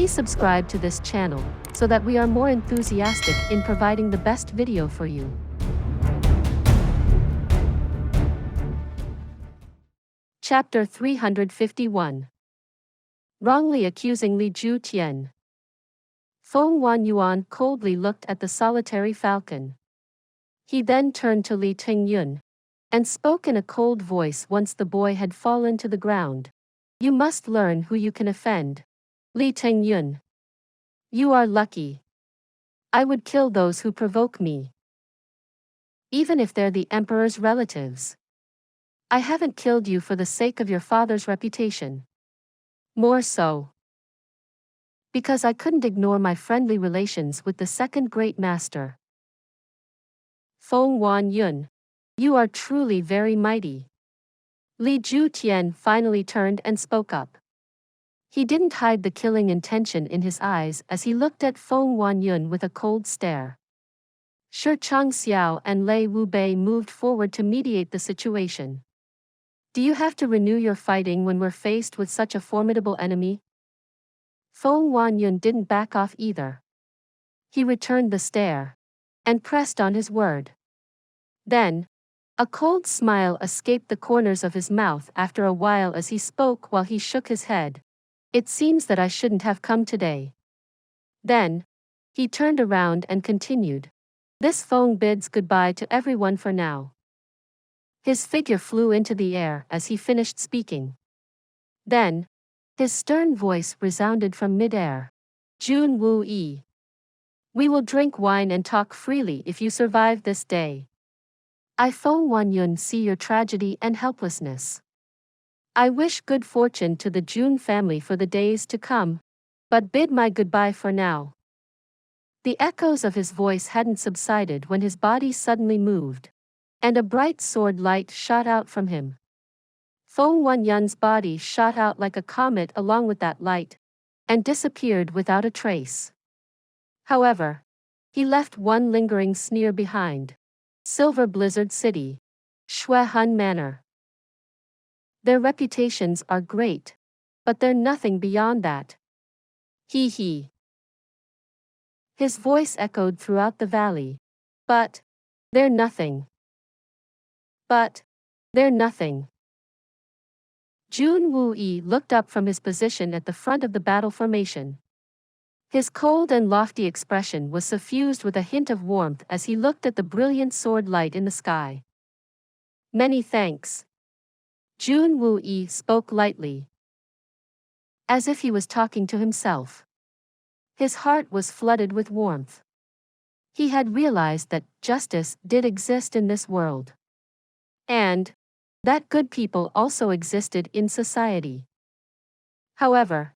Please subscribe to this channel, so that we are more enthusiastic in providing the best video for you. Chapter 351. Wrongly accusing Li Ju Tian. Feng Yuan coldly looked at the solitary falcon. He then turned to Li Tingyun, and spoke in a cold voice once the boy had fallen to the ground. You must learn who you can offend. Li Tingyun. You are lucky. I would kill those who provoke me, even if they're the emperor's relatives. I haven't killed you for the sake of your father's reputation. More so, because I couldn't ignore my friendly relations with the second great master. Feng Yun. You are truly very mighty. Li Ju Tian finally turned and spoke up. He didn't hide the killing intention in his eyes as he looked at Feng Yun with a cold stare. Shi Changxiao and Lei Wubei moved forward to mediate the situation. Do you have to renew your fighting when we're faced with such a formidable enemy? Feng Yun didn't back off either. He returned the stare, and pressed on his word. Then, a cold smile escaped the corners of his mouth after a while as he spoke while he shook his head. It seems that I shouldn't have come today. Then, he turned around and continued. This Feng bids goodbye to everyone for now. His figure flew into the air as he finished speaking. Then, his stern voice resounded from mid-air. Jun Xie. We will drink wine and talk freely if you survive this day. I Feng Yun see your tragedy and helplessness. I wish good fortune to the Jun family for the days to come, but bid my goodbye for now. The echoes of his voice hadn't subsided when his body suddenly moved, and a bright sword light shot out from him. Feng Yun's body shot out like a comet along with that light, and disappeared without a trace. However, he left one lingering sneer behind. Silver Blizzard City, Shuehun Manor. Their reputations are great, but they're nothing beyond that. He. His voice echoed throughout the valley. But they're nothing. But they're nothing. Jun Xie looked up from his position at the front of the battle formation. His cold and lofty expression was suffused with a hint of warmth as he looked at the brilliant sword light in the sky. Many thanks. Jun Xie spoke lightly, as if he was talking to himself. His heart was flooded with warmth. He had realized that justice did exist in this world, and that good people also existed in society. However,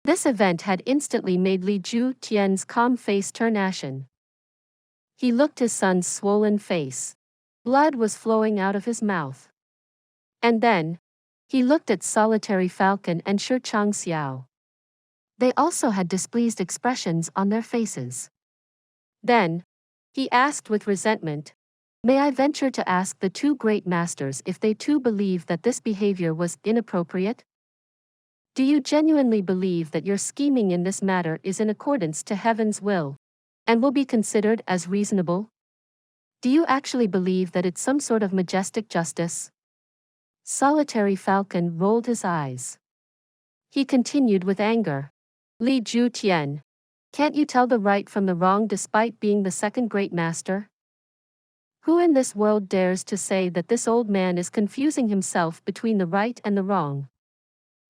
this event had instantly made Li Ju Tian's calm face turn ashen. He looked his son's swollen face. Blood was flowing out of his mouth. And then, he looked at solitary falcon and Shi Changxiao. They also had displeased expressions on their faces. Then, he asked with resentment, may I venture to ask the two great masters if they too believe that this behavior was inappropriate? Do you genuinely believe that your scheming in this matter is in accordance to heaven's will, and will be considered as reasonable? Do you actually believe that it's some sort of majestic justice? Solitary falcon rolled his eyes. He continued with anger. Li Ju Tian, can't you tell the right from the wrong despite being the second great master? Who in this world dares to say that this old man is confusing himself between the right and the wrong?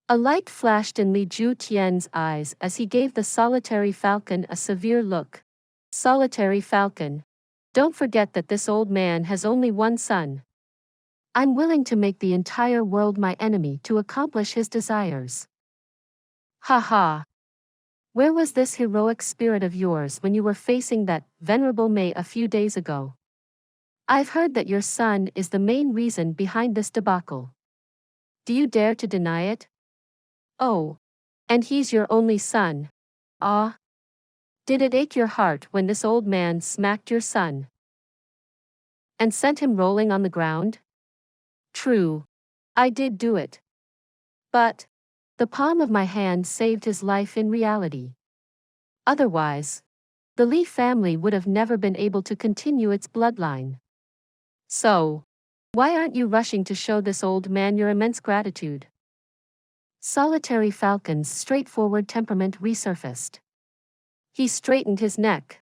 A light flashed in Li Ju Tian's eyes as he gave the solitary falcon a severe look. Solitary falcon, don't forget that this old man has only one son. I'm willing to make the entire world my enemy to accomplish his desires. Ha ha. Where was this heroic spirit of yours when you were facing that venerable Mei a few days ago? I've heard that your son is the main reason behind this debacle. Do you dare to deny it? Oh, and he's your only son. Ah. Did it ache your heart when this old man smacked your son and sent him rolling on the ground? True. I did do it. But the palm of my hand saved his life in reality. Otherwise, the Li family would have never been able to continue its bloodline. So, why aren't you rushing to show this old man your immense gratitude? Solitary Falcon's straightforward temperament resurfaced. He straightened his neck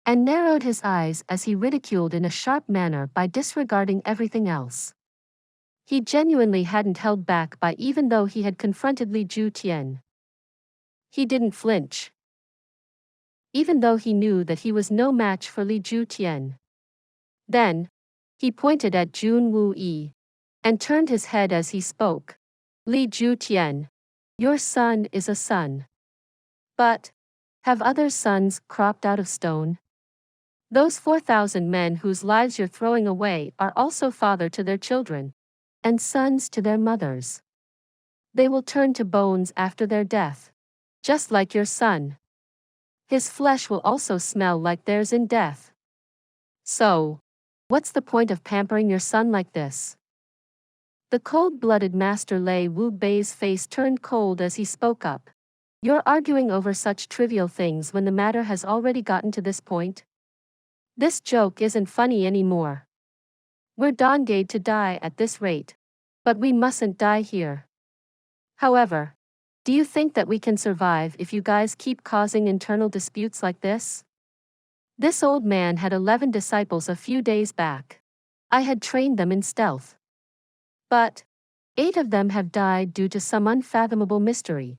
and narrowed his eyes as he ridiculed in a sharp manner by disregarding everything else. He genuinely hadn't held back by even though he had confronted Li Ju Tian. He didn't flinch. Even though he knew that he was no match for Li Ju Tian. Then, he pointed at Jun Wu and turned his head as he spoke. Li Ju Tian, your son is a son. But, have other sons cropped out of stone? Those 4,000 men whose lives you're throwing away are also father to their children, and sons to their mothers. They will turn to bones after their death, just like your son. His flesh will also smell like theirs in death. So, what's the point of pampering your son like this? The cold-blooded Master Lei Wu Bei's face turned cold as he spoke up. You're arguing over such trivial things when the matter has already gotten to this point? This joke isn't funny anymore. We're donghua to die at this rate. But we mustn't die here. However, do you think that we can survive if you guys keep causing internal disputes like this? This old man had 11 disciples a few days back. I had trained them in stealth. But 8 of them have died due to some unfathomable mystery.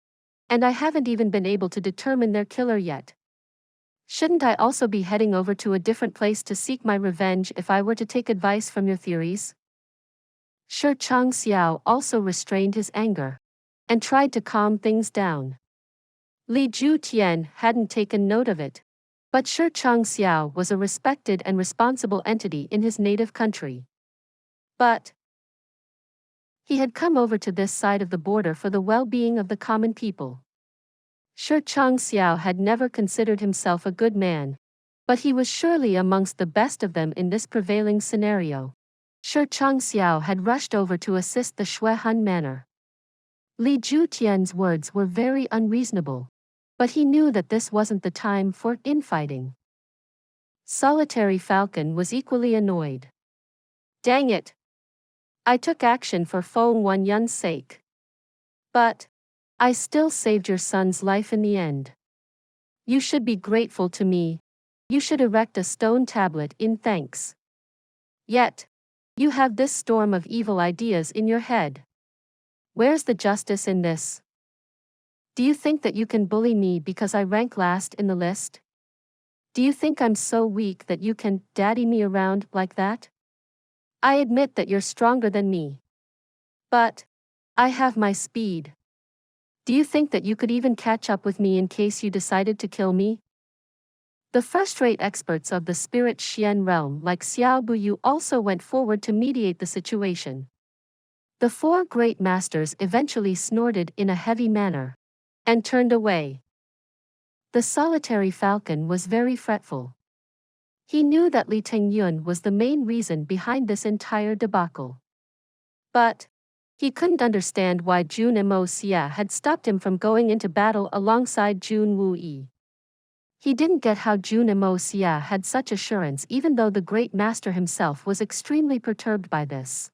And I haven't even been able to determine their killer yet. Shouldn't I also be heading over to a different place to seek my revenge if I were to take advice from your theories? Shi Chang Xiao also restrained his anger and tried to calm things down. Li Ju Tian hadn't taken note of it, but Shi Chang Xiao was a respected and responsible entity in his native country. But he had come over to this side of the border for the well-being of the common people. Shi Chang Xiao had never considered himself a good man, but he was surely amongst the best of them in this prevailing scenario. Shi Chang Xiao had rushed over to assist the Shui Han manor. Li Ju Tian's words were very unreasonable, but he knew that this wasn't the time for infighting. Solitary Falcon was equally annoyed. Dang it! I took action for Feng Wenyun's sake. But I still saved your son's life in the end. You should be grateful to me. You should erect a stone tablet in thanks. Yet, you have this storm of evil ideas in your head. Where's the justice in this? Do you think that you can bully me because I rank last in the list? Do you think I'm so weak that you can daddy me around like that? I admit that you're stronger than me. But I have my speed. Do you think that you could even catch up with me in case you decided to kill me? The first-rate experts of the spirit Xian realm like Xiao Buyu also went forward to mediate the situation. The 4 great masters eventually snorted in a heavy manner and turned away. The solitary falcon was very fretful. He knew that Li Tengyun was the main reason behind this entire debacle. But he couldn't understand why Jun Moxie had stopped him from going into battle alongside Jun Wu. He didn't get how Jun Moxie had such assurance even though the great master himself was extremely perturbed by this.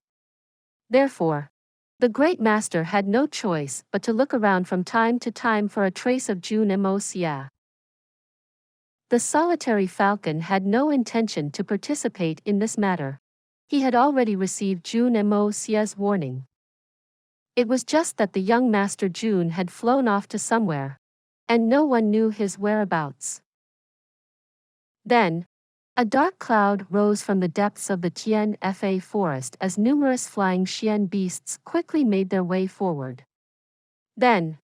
Therefore, the great master had no choice but to look around from time to time for a trace of Jun Moxie. The solitary falcon had no intention to participate in this matter. He had already received Jun Moxie's warning. It was just that the young Master Jun had flown off to somewhere, and no one knew his whereabouts. Then, a dark cloud rose from the depths of the Tian Fa forest as numerous flying Xian beasts quickly made their way forward. Then,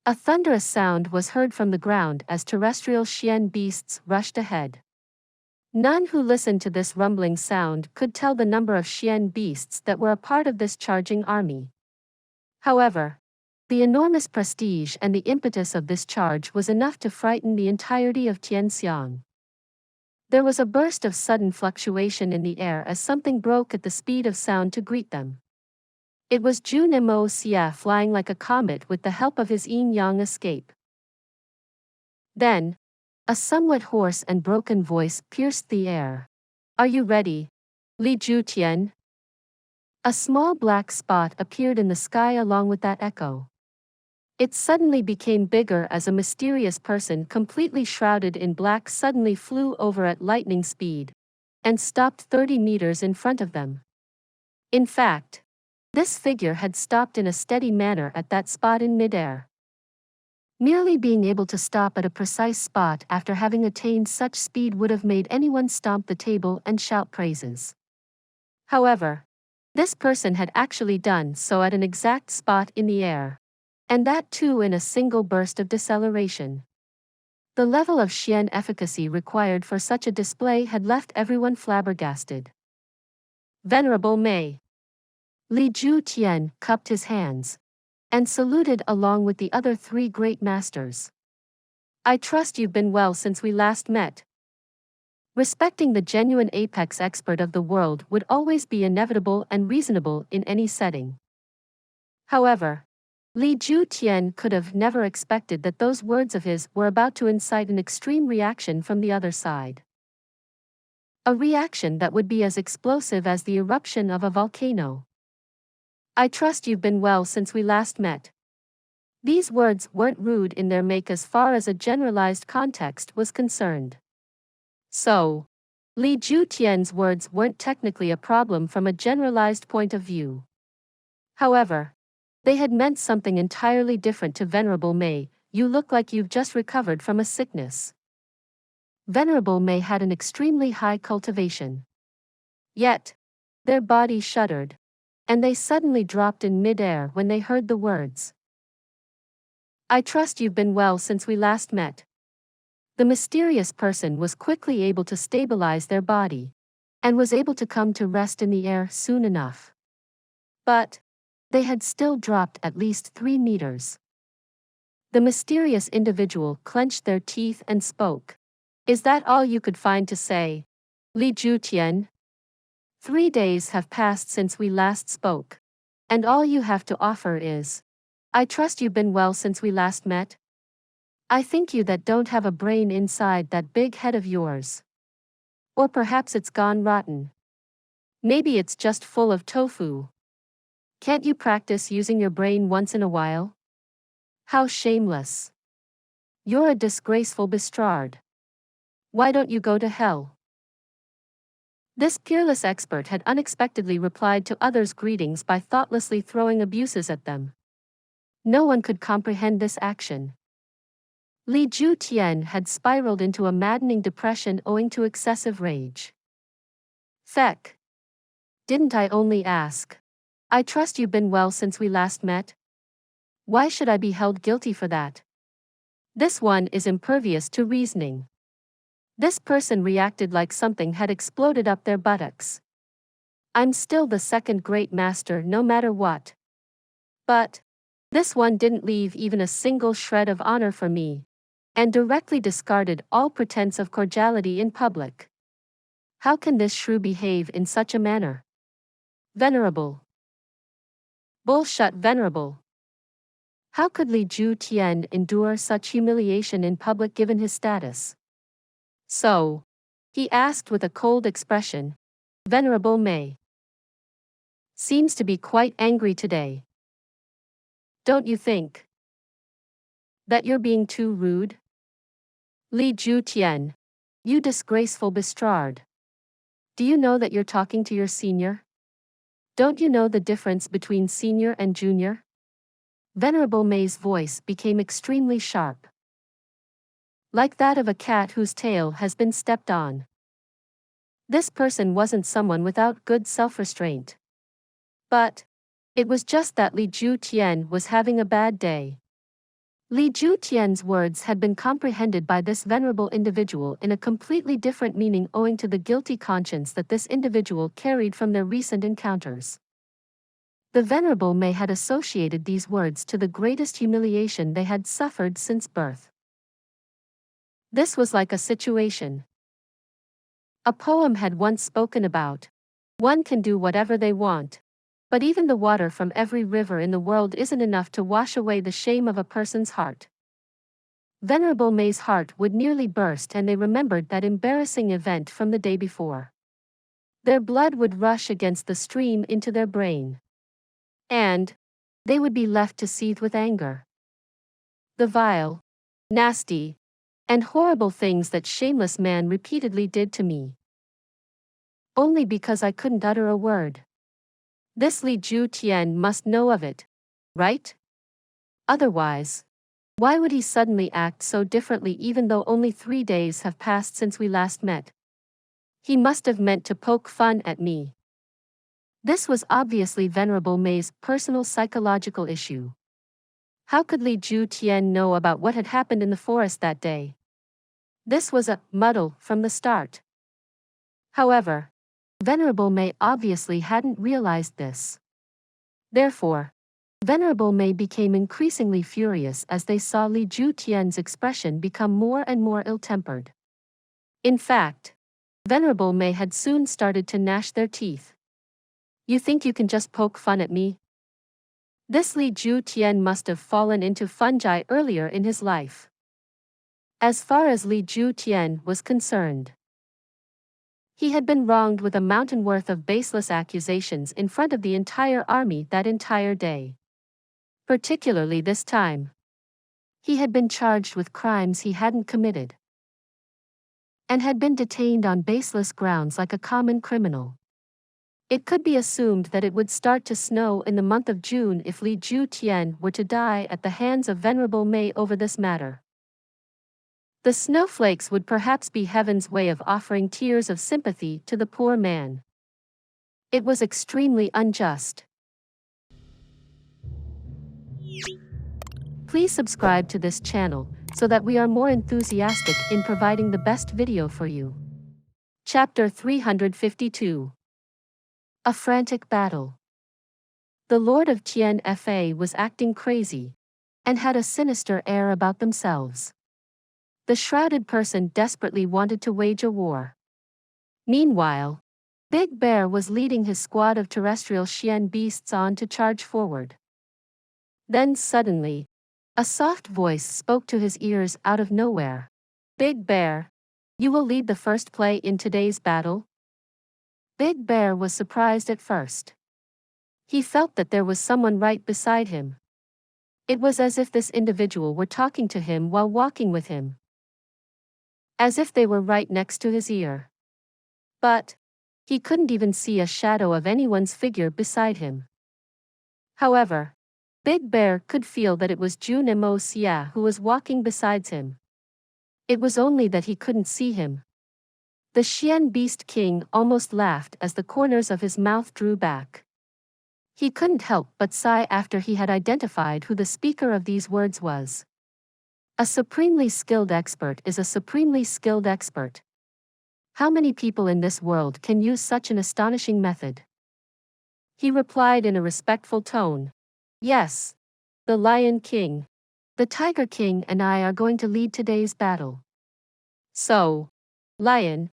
a thunderous sound was heard from the ground as terrestrial Xian beasts rushed ahead. None who listened to this rumbling sound could tell the number of Xian beasts that were a part of this charging army. However, the enormous prestige and the impetus of this charge was enough to frighten the entirety of Tianxiang. There was a burst of sudden fluctuation in the air as something broke at the speed of sound to greet them. It was Jun Moxie flying like a comet with the help of his yin-yang escape. Then, a somewhat hoarse and broken voice pierced the air. Are you ready, Li Ju Tian? A small black spot appeared in the sky along with that echo. It suddenly became bigger as a mysterious person completely shrouded in black suddenly flew over at lightning speed and stopped 30 meters in front of them. In fact, this figure had stopped in a steady manner at that spot in midair. Merely being able to stop at a precise spot after having attained such speed would have made anyone stomp the table and shout praises. However, this person had actually done so at an exact spot in the air. And that too in a single burst of deceleration. The level of Xian efficacy required for such a display had left everyone flabbergasted. Venerable Mei. Li Ju Tian cupped his hands and saluted along with the other three great masters. I trust you've been well since we last met. Respecting the genuine apex expert of the world would always be inevitable and reasonable in any setting. However, Li Ju Tian could have never expected that those words of his were about to incite an extreme reaction from the other side. A reaction that would be as explosive as the eruption of a volcano. I trust you've been well since we last met. These words weren't rude in their make as far as a generalized context was concerned. So, Li Ju Tian's words weren't technically a problem from a generalized point of view. However, they had meant something entirely different to Venerable Mei. You look like you've just recovered from a sickness. Venerable Mei had an extremely high cultivation. Yet, their body shuddered, and they suddenly dropped in midair when they heard the words. I trust you've been well since we last met. The mysterious person was quickly able to stabilize their body, and was able to come to rest in the air soon enough. But they had still dropped at least 3 meters. The mysterious individual clenched their teeth and spoke. Is that all you could find to say, Li Ju Tian? 3 days have passed since we last spoke. And all you have to offer is, I trust you've been well since we last met? I think you that don't have a brain inside that big head of yours. Or perhaps it's gone rotten. Maybe it's just full of tofu. Can't you practice using your brain once in a while? How shameless. You're a disgraceful bastard. Why don't you go to hell? This peerless expert had unexpectedly replied to others' greetings by thoughtlessly throwing abuses at them. No one could comprehend this action. Li Ju Tian had spiraled into a maddening depression owing to excessive rage. Feck. Didn't I only ask? I trust you've been well since we last met? Why should I be held guilty for that? This one is impervious to reasoning. This person reacted like something had exploded up their buttocks. I'm still the second great master no matter what. But this one didn't leave even a single shred of honor for me, and directly discarded all pretense of cordiality in public. How can this shrew behave in such a manner? Venerable. Bullshit venerable. How could Li Ju Tian endure such humiliation in public given his status? So, he asked with a cold expression, Venerable Mei seems to be quite angry today. Don't you think that you're being too rude? Li Ju Tian, you disgraceful bastard. Do you know that you're talking to your senior? Don't you know the difference between senior and junior? Venerable Mei's voice became extremely sharp. Like that of a cat whose tail has been stepped on. This person wasn't someone without good self-restraint. But it was just that Li Ju Tian was having a bad day. Li Ju Tian's words had been comprehended by this venerable individual in a completely different meaning owing to the guilty conscience that this individual carried from their recent encounters. The Venerable Mei had associated these words to the greatest humiliation they had suffered since birth. This was like a situation a poem had once spoken about. One can do whatever they want. But even the water from every river in the world isn't enough to wash away the shame of a person's heart. Venerable Mei's heart would nearly burst, and they remembered that embarrassing event from the day before. Their blood would rush against the stream into their brain. And they would be left to seethe with anger. The vile, nasty, and horrible things that Shameless man repeatedly did to me. Only because I couldn't utter a word. This Li Ju Tian must know of it, right? Otherwise, why would he suddenly act so differently even though only 3 days have passed since we last met? He must have meant to poke fun at me. This was obviously Venerable Mei's personal psychological issue. How could Li Ju Tian know about what had happened in the forest that day? This was a muddle from the start. However, Venerable Mei obviously hadn't realized this. Therefore, Venerable Mei became increasingly furious as they saw Li Ju Tian's expression become more and more ill-tempered. In fact, Venerable Mei had soon started to gnash their teeth. You think you can just poke fun at me? This Li Ju Tian must have fallen into fungi earlier in his life. As far as Li Ju Tian was concerned, he had been wronged with a mountain worth of baseless accusations in front of the entire army that entire day. Particularly this time. He had been charged with crimes he hadn't committed, and had been detained on baseless grounds like a common criminal. It could be assumed that it would start to snow in the month of June if Li Ju Tian were to die at the hands of Venerable Mei over this matter. The snowflakes would perhaps be heaven's way of offering tears of sympathy to the poor man. It was extremely unjust. Please subscribe to this channel so that we are more enthusiastic in providing the best video for you. Chapter 352. A Frantic Battle. The Lord of Tian Fa was acting crazy, and had a sinister air about themselves. The shrouded person desperately wanted to wage a war. Meanwhile, Big Bear was leading his squad of terrestrial Xian beasts on to charge forward. Then suddenly, a soft voice spoke to his ears out of nowhere. Big Bear, you will lead the first play in today's battle? Big Bear was surprised at first. He felt that there was someone right beside him. It was as if this individual were talking to him while walking with him. As if they were right next to his ear. But he couldn't even see a shadow of anyone's figure beside him. However, Big Bear could feel that it was Jun Moxie who was walking beside him. It was only that he couldn't see him. The Xian Beast King almost laughed as the corners of his mouth drew back. He couldn't help but sigh after he had identified who the speaker of these words was. A supremely skilled expert is a supremely skilled expert. How many people in this world can use such an astonishing method? He replied in a respectful tone. Yes. The Lion King, the Tiger King and I are going to lead today's battle. So, Lion,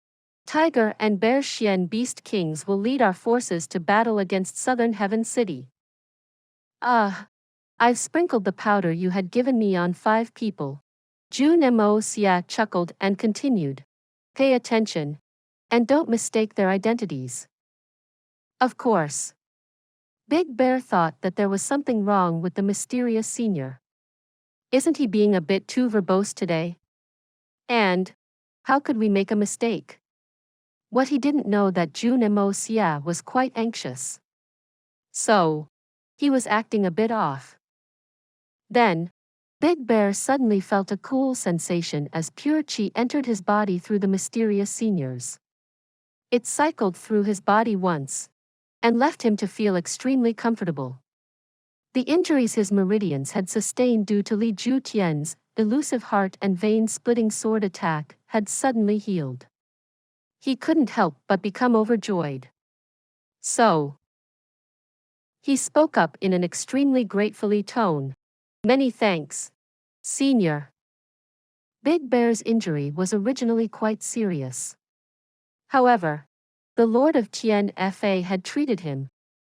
Tiger and Bear Xian Beast Kings will lead our forces to battle against Southern Heaven City. I've sprinkled the powder you had given me on 5 people. Jun Moxie chuckled and continued. Pay attention, and don't mistake their identities. Of course. Big Bear thought that there was something wrong with the mysterious senior. Isn't he being a bit too verbose today? And how could we make a mistake? What he didn't know that Jun Moxie was quite anxious. So, he was acting a bit off. Then, Big Bear suddenly felt a cool sensation as pure qi entered his body through the mysterious seniors. It cycled through his body once, and left him to feel extremely comfortable. The injuries his meridians had sustained due to Li Ju Tian's elusive heart and vein-splitting sword attack had suddenly healed. He couldn't help but become overjoyed. So, he spoke up in an extremely gratefully tone. Many thanks, Senior. Big Bear's injury was originally quite serious. However, the Lord of Tian Fa had treated him,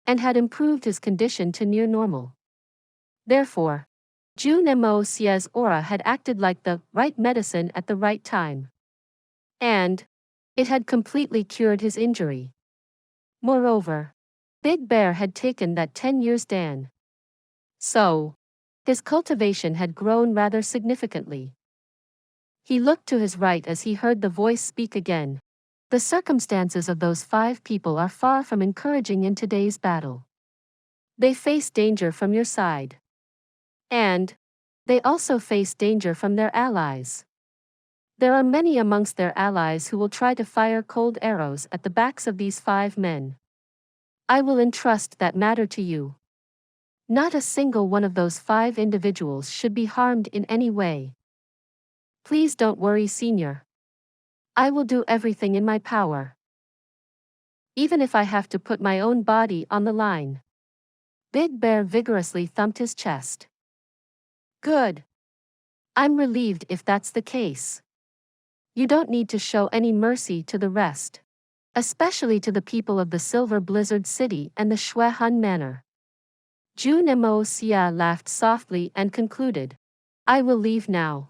and had improved his condition to near normal. Therefore, Jun Moxie's aura had acted like the right medicine at the right time. And it had completely cured his injury. Moreover, Big Bear had taken that 10 years Dan. So, his cultivation had grown rather significantly. He looked to his right as he heard the voice speak again. The circumstances of those 5 people are far from encouraging in today's battle. They face danger from your side. And they also face danger from their allies. There are many amongst their allies who will try to fire cold arrows at the backs of these 5 men. I will entrust that matter to you. Not a single one of those 5 individuals should be harmed in any way. Please don't worry, Senior. I will do everything in my power. Even if I have to put my own body on the line. Big Bear vigorously thumped his chest. Good. I'm relieved if that's the case. You don't need to show any mercy to the rest. Especially to the people of the Silver Blizzard City and the Shuehan Manor. Jun Moxie laughed softly and concluded. I will leave now.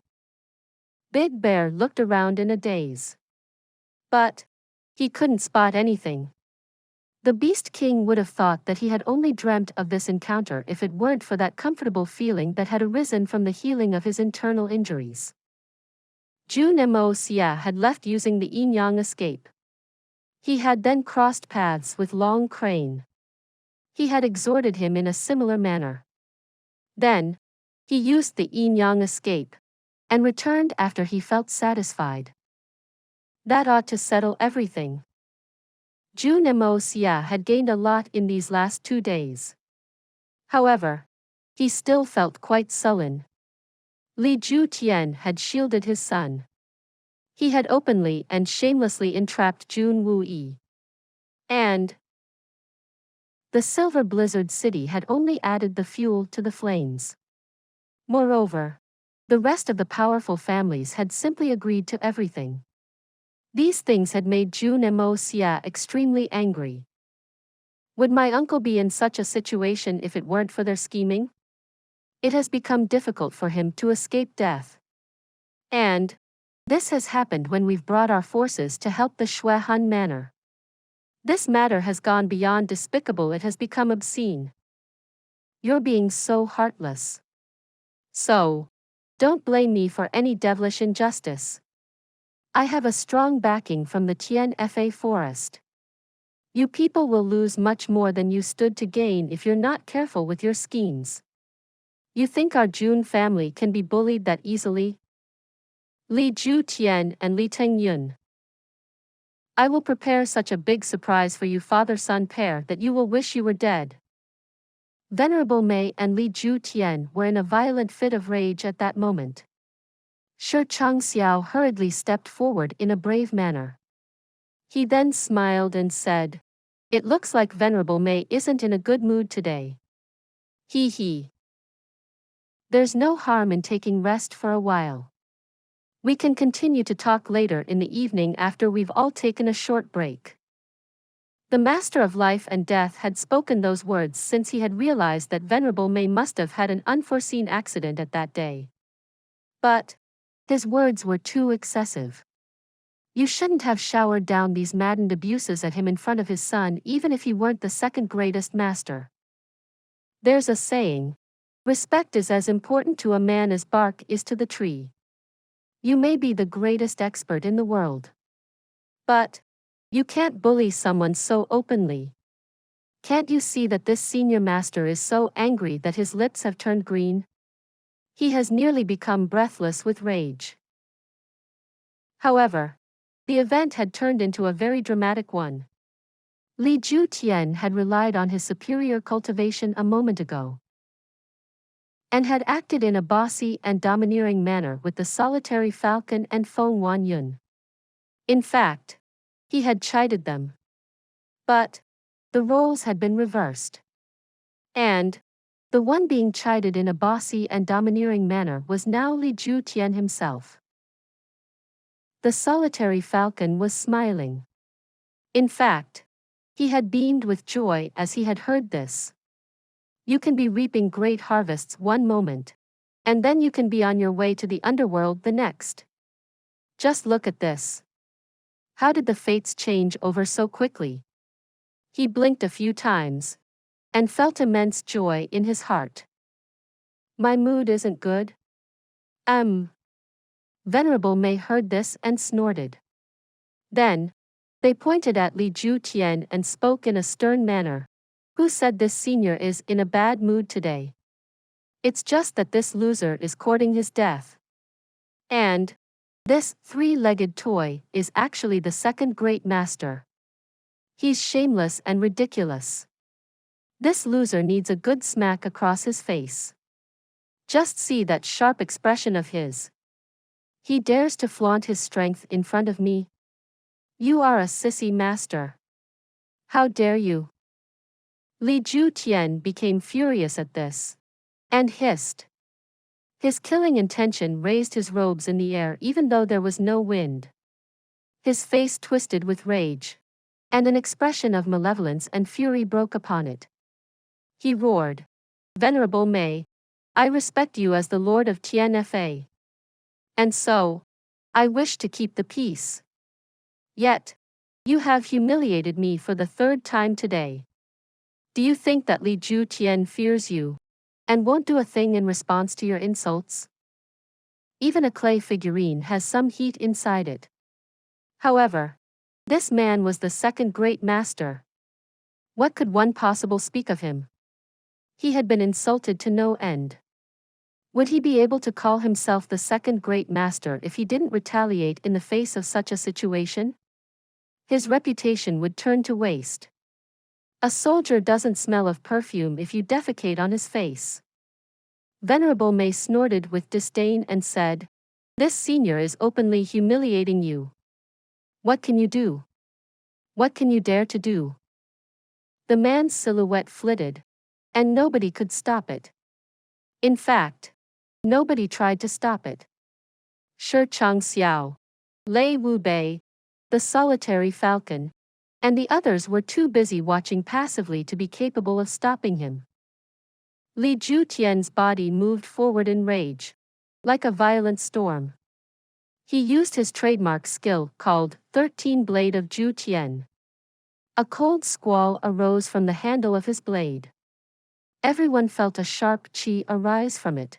Big Bear looked around in a daze. But he couldn't spot anything. The Beast King would have thought that he had only dreamt of this encounter if it weren't for that comfortable feeling that had arisen from the healing of his internal injuries. Jun Moxie had left using the yin-yang escape. He had then crossed paths with Long Crane. He had exhorted him in a similar manner. Then, he used the yin-yang escape, and returned after he felt satisfied. That ought to settle everything. Jun Moxie had gained a lot in these last 2 days. However, he still felt quite sullen. Li Ju Tian had shielded his son. He had openly and shamelessly entrapped Jun Wuyi. And the Silver Blizzard City had only added the fuel to the flames. Moreover, the rest of the powerful families had simply agreed to everything. These things had made Jun Moxie extremely angry. Would my uncle be in such a situation if it weren't for their scheming? It has become difficult for him to escape death. And this has happened when we've brought our forces to help the Shuehan Manor. This matter has gone beyond despicable, it has become obscene. You're being so heartless. So, don't blame me for any devilish injustice. I have a strong backing from the Tian Fa forest. You people will lose much more than you stood to gain if you're not careful with your schemes. You think our Jun family can be bullied that easily? Li Ju Tian and Li Teng Yun. I will prepare such a big surprise for you father-son pair that you will wish you were dead. Venerable Mei and Li Ju Tian were in a violent fit of rage at that moment. Shi Changxiao hurriedly stepped forward in a brave manner. He then smiled and said, It looks like Venerable Mei isn't in a good mood today. He. There's no harm in taking rest for a while. We can continue to talk later in the evening after we've all taken a short break. The Master of Life and Death had spoken those words since he had realized that Venerable Mei must have had an unforeseen accident at that day. But his words were too excessive. You shouldn't have showered down these maddened abuses at him in front of his son even if he weren't the second greatest master. There's a saying, respect is as important to a man as bark is to the tree. You may be the greatest expert in the world. But you can't bully someone so openly. Can't you see that this senior master is so angry that his lips have turned green? He has nearly become breathless with rage. However, the event had turned into a very dramatic one. Li Ju Tian had relied on his superior cultivation a moment ago, and had acted in a bossy and domineering manner with the solitary falcon and Feng Wanyun. In fact, he had chided them. But the roles had been reversed. And the one being chided in a bossy and domineering manner was now Li Ju Tian himself. The solitary falcon was smiling. In fact, he had beamed with joy as he had heard this. You can be reaping great harvests one moment, And then you can be on your way to the underworld the next. Just look at this. How did the fates change over so quickly? He blinked a few times and felt immense joy in his heart. My mood isn't good. Venerable Mei heard this and snorted. Then, they pointed at Li Ju Tian and spoke in a stern manner. Who said this senior is in a bad mood today? It's just that this loser is courting his death. And this three-legged toy is actually the second great master. He's shameless and ridiculous. This loser needs a good smack across his face. Just see that sharp expression of his. He dares to flaunt his strength in front of me. You are a sissy master. How dare you? Li Ju Tian became furious at this and hissed. His killing intention raised his robes in the air even though there was no wind. His face twisted with rage, and an expression of malevolence and fury broke upon it. He roared, Venerable Mei, I respect you as the Lord of Tian Fa. And so, I wish to keep the peace. Yet, you have humiliated me for the third time today. Do you think that Li Ju Tian fears you and won't do a thing in response to your insults? Even a clay figurine has some heat inside it. However, this man was the second great master. What could one possibly speak of him? He had been insulted to no end. Would he be able to call himself the second great master if he didn't retaliate in the face of such a situation? His reputation would turn to waste. A soldier doesn't smell of perfume if you defecate on his face. Venerable Mei snorted with disdain and said, This senior is openly humiliating you. What can you do? What can you dare to do? The man's silhouette flitted, and nobody could stop it. In fact, nobody tried to stop it. Shi Chang Xiao, Lei Wu Bei, the solitary falcon, and the others were too busy watching passively to be capable of stopping him. Li Ju Tian's body moved forward in rage, like a violent storm. He used his trademark skill called 13 Blade of Ju Tian. A cold squall arose from the handle of his blade. Everyone felt a sharp qi arise from it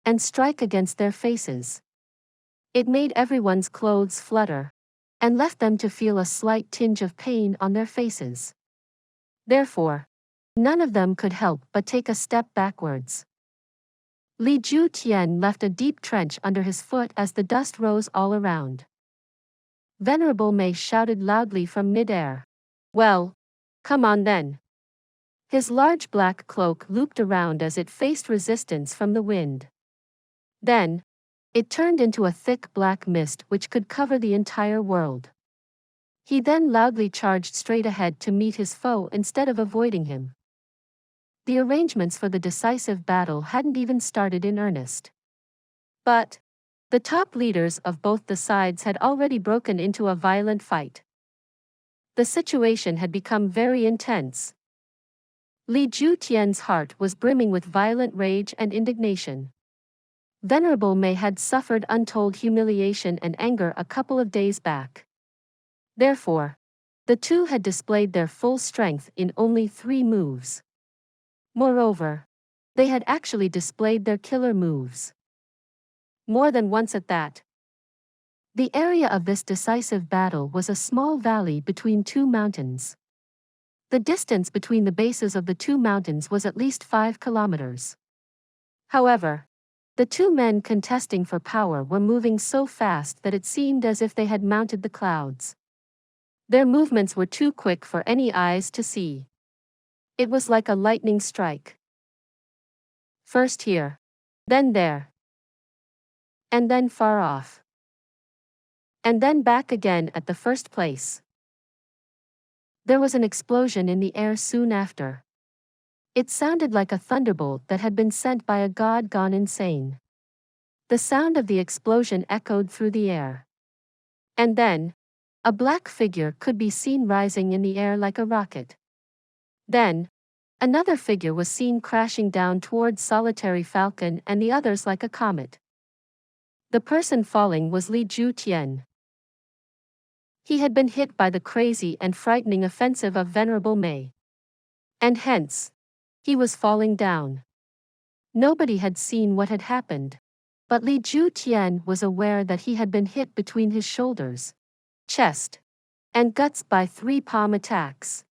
and strike against their faces. It made everyone's clothes flutter and left them to feel a slight tinge of pain on their faces. Therefore, none of them could help but take a step backwards. Li Ju Tian left a deep trench under his foot as the dust rose all around. Venerable Mei shouted loudly from mid-air. Well, come on then. His large black cloak looped around as it faced resistance from the wind. Then, it turned into a thick black mist which could cover the entire world. He then loudly charged straight ahead to meet his foe instead of avoiding him. The arrangements for the decisive battle hadn't even started in earnest. But the top leaders of both the sides had already broken into a violent fight. The situation had become very intense. Li Ju Tian's heart was brimming with violent rage and indignation. Venerable Mei had suffered untold humiliation and anger a couple of days back. Therefore, the two had displayed their full strength in only 3 moves. Moreover, they had actually displayed their killer moves. More than once at that. The area of this decisive battle was a small valley between 2 mountains. The distance between the bases of the 2 mountains was at least 5 kilometers. However, the 2 men contesting for power were moving so fast that it seemed as if they had mounted the clouds. Their movements were too quick for any eyes to see. It was like a lightning strike. First here, then there, and then far off, and then back again at the first place. There was an explosion in the air soon after. It sounded like a thunderbolt that had been sent by a god gone insane. The sound of the explosion echoed through the air. And then, a black figure could be seen rising in the air like a rocket. Then, Another figure was seen crashing down towards Solitary Falcon and the others like a comet. The person falling was Li Ju Tian. He had been hit by the crazy and frightening offensive of Venerable Mei. And hence, he was falling down. Nobody had seen what had happened, but Li Ju Tian was aware that he had been hit between his shoulders, chest, and guts by 3 palm attacks.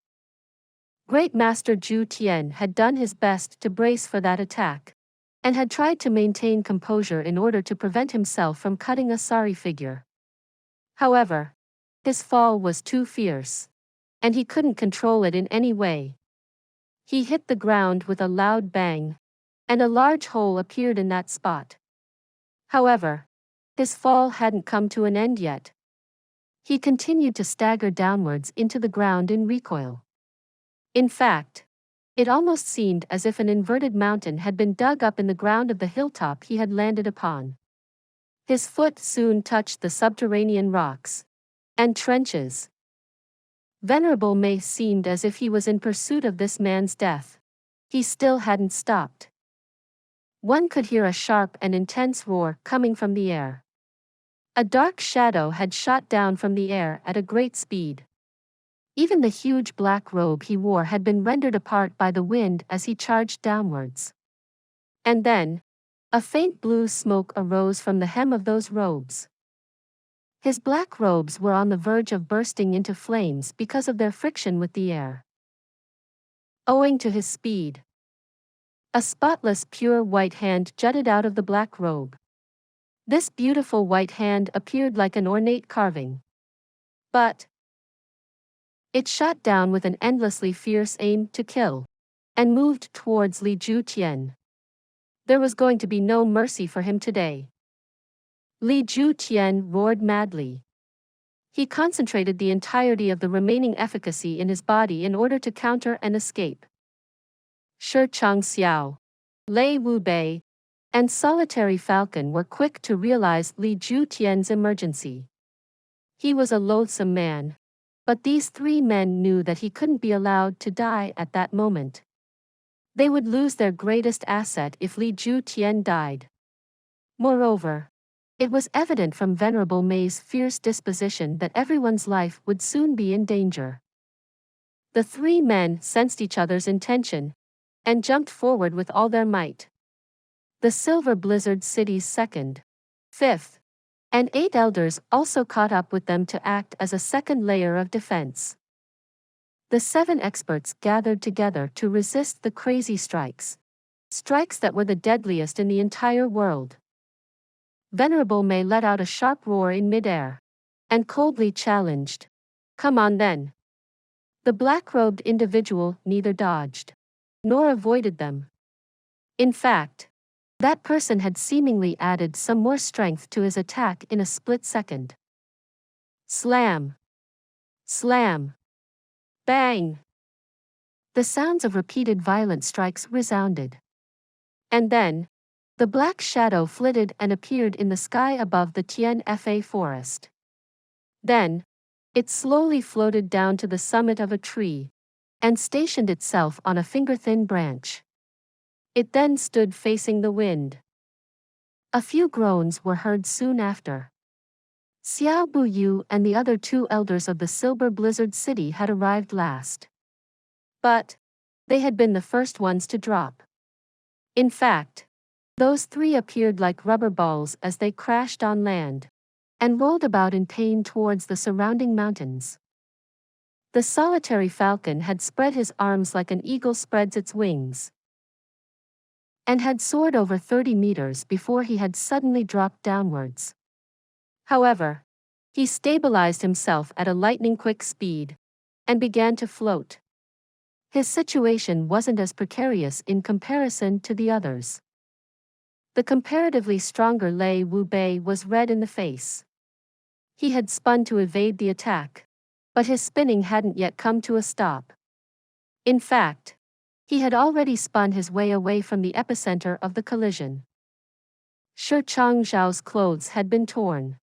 Great Master Ju Tian had done his best to brace for that attack, and had tried to maintain composure in order to prevent himself from cutting a sorry figure. However, his fall was too fierce, and he couldn't control it in any way. He hit the ground with a loud bang, and a large hole appeared in that spot. However, his fall hadn't come to an end yet. He continued to stagger downwards into the ground in recoil. In fact, it almost seemed as if an inverted mountain had been dug up in the ground of the hilltop he had landed upon. His foot soon touched the subterranean rocks and trenches. Venerable Mei seemed as if he was in pursuit of this man's death. He still hadn't stopped. One could hear a sharp and intense roar coming from the air. A dark shadow had shot down from the air at a great speed. Even the huge black robe he wore had been rendered apart by the wind as he charged downwards. And then, a faint blue smoke arose from the hem of those robes. His black robes were on the verge of bursting into flames because of their friction with the air. Owing to his speed, a spotless pure white hand jutted out of the black robe. This beautiful white hand appeared like an ornate carving. But it shot down with an endlessly fierce aim to kill, and moved towards Li Ju Tian. There was going to be no mercy for him today. Li Ju Tian roared madly. He concentrated the entirety of the remaining efficacy in his body in order to counter and escape. Shi Chang Xiao, Lei Wu Bei, and Solitary Falcon were quick to realize Li Ju Tian's emergency. He was a loathsome man, but these 3 men knew that he couldn't be allowed to die at that moment. They would lose their greatest asset if Li Ju Tian died. Moreover, it was evident from Venerable Mei's fierce disposition that everyone's life would soon be in danger. The 3 men sensed each other's intention, and jumped forward with all their might. The Silver Blizzard City's 2nd, 5th, and 8 elders also caught up with them to act as a second layer of defense. The 7 experts gathered together to resist the crazy strikes that were the deadliest in the entire world. Venerable Mei let out a sharp roar in midair, and coldly challenged, "Come on then." The black-robed individual neither dodged nor avoided them. In fact, that person had seemingly added some more strength to his attack in a split second. Slam! Slam! Bang! The sounds of repeated violent strikes resounded. And then, the black shadow flitted and appeared in the sky above the Tian Fa forest. Then, it slowly floated down to the summit of a tree, and stationed itself on a finger-thin branch. It then stood facing the wind. A few groans were heard soon after. Xiao Buyu and the other 2 elders of the Silver Blizzard City had arrived last. But they had been the first ones to drop. In fact, those 3 appeared like rubber balls as they crashed on land, and rolled about in pain towards the surrounding mountains. The Solitary Falcon had spread his arms like an eagle spreads its wings, and had soared over 30 meters before he had suddenly dropped downwards. However, he stabilized himself at a lightning-quick speed, and began to float. His situation wasn't as precarious in comparison to the others. The comparatively stronger Lei Wu Bei was red in the face. He had spun to evade the attack, but his spinning hadn't yet come to a stop. In fact, he had already spun his way away from the epicenter of the collision. Shi Chang Zhao's clothes had been torn.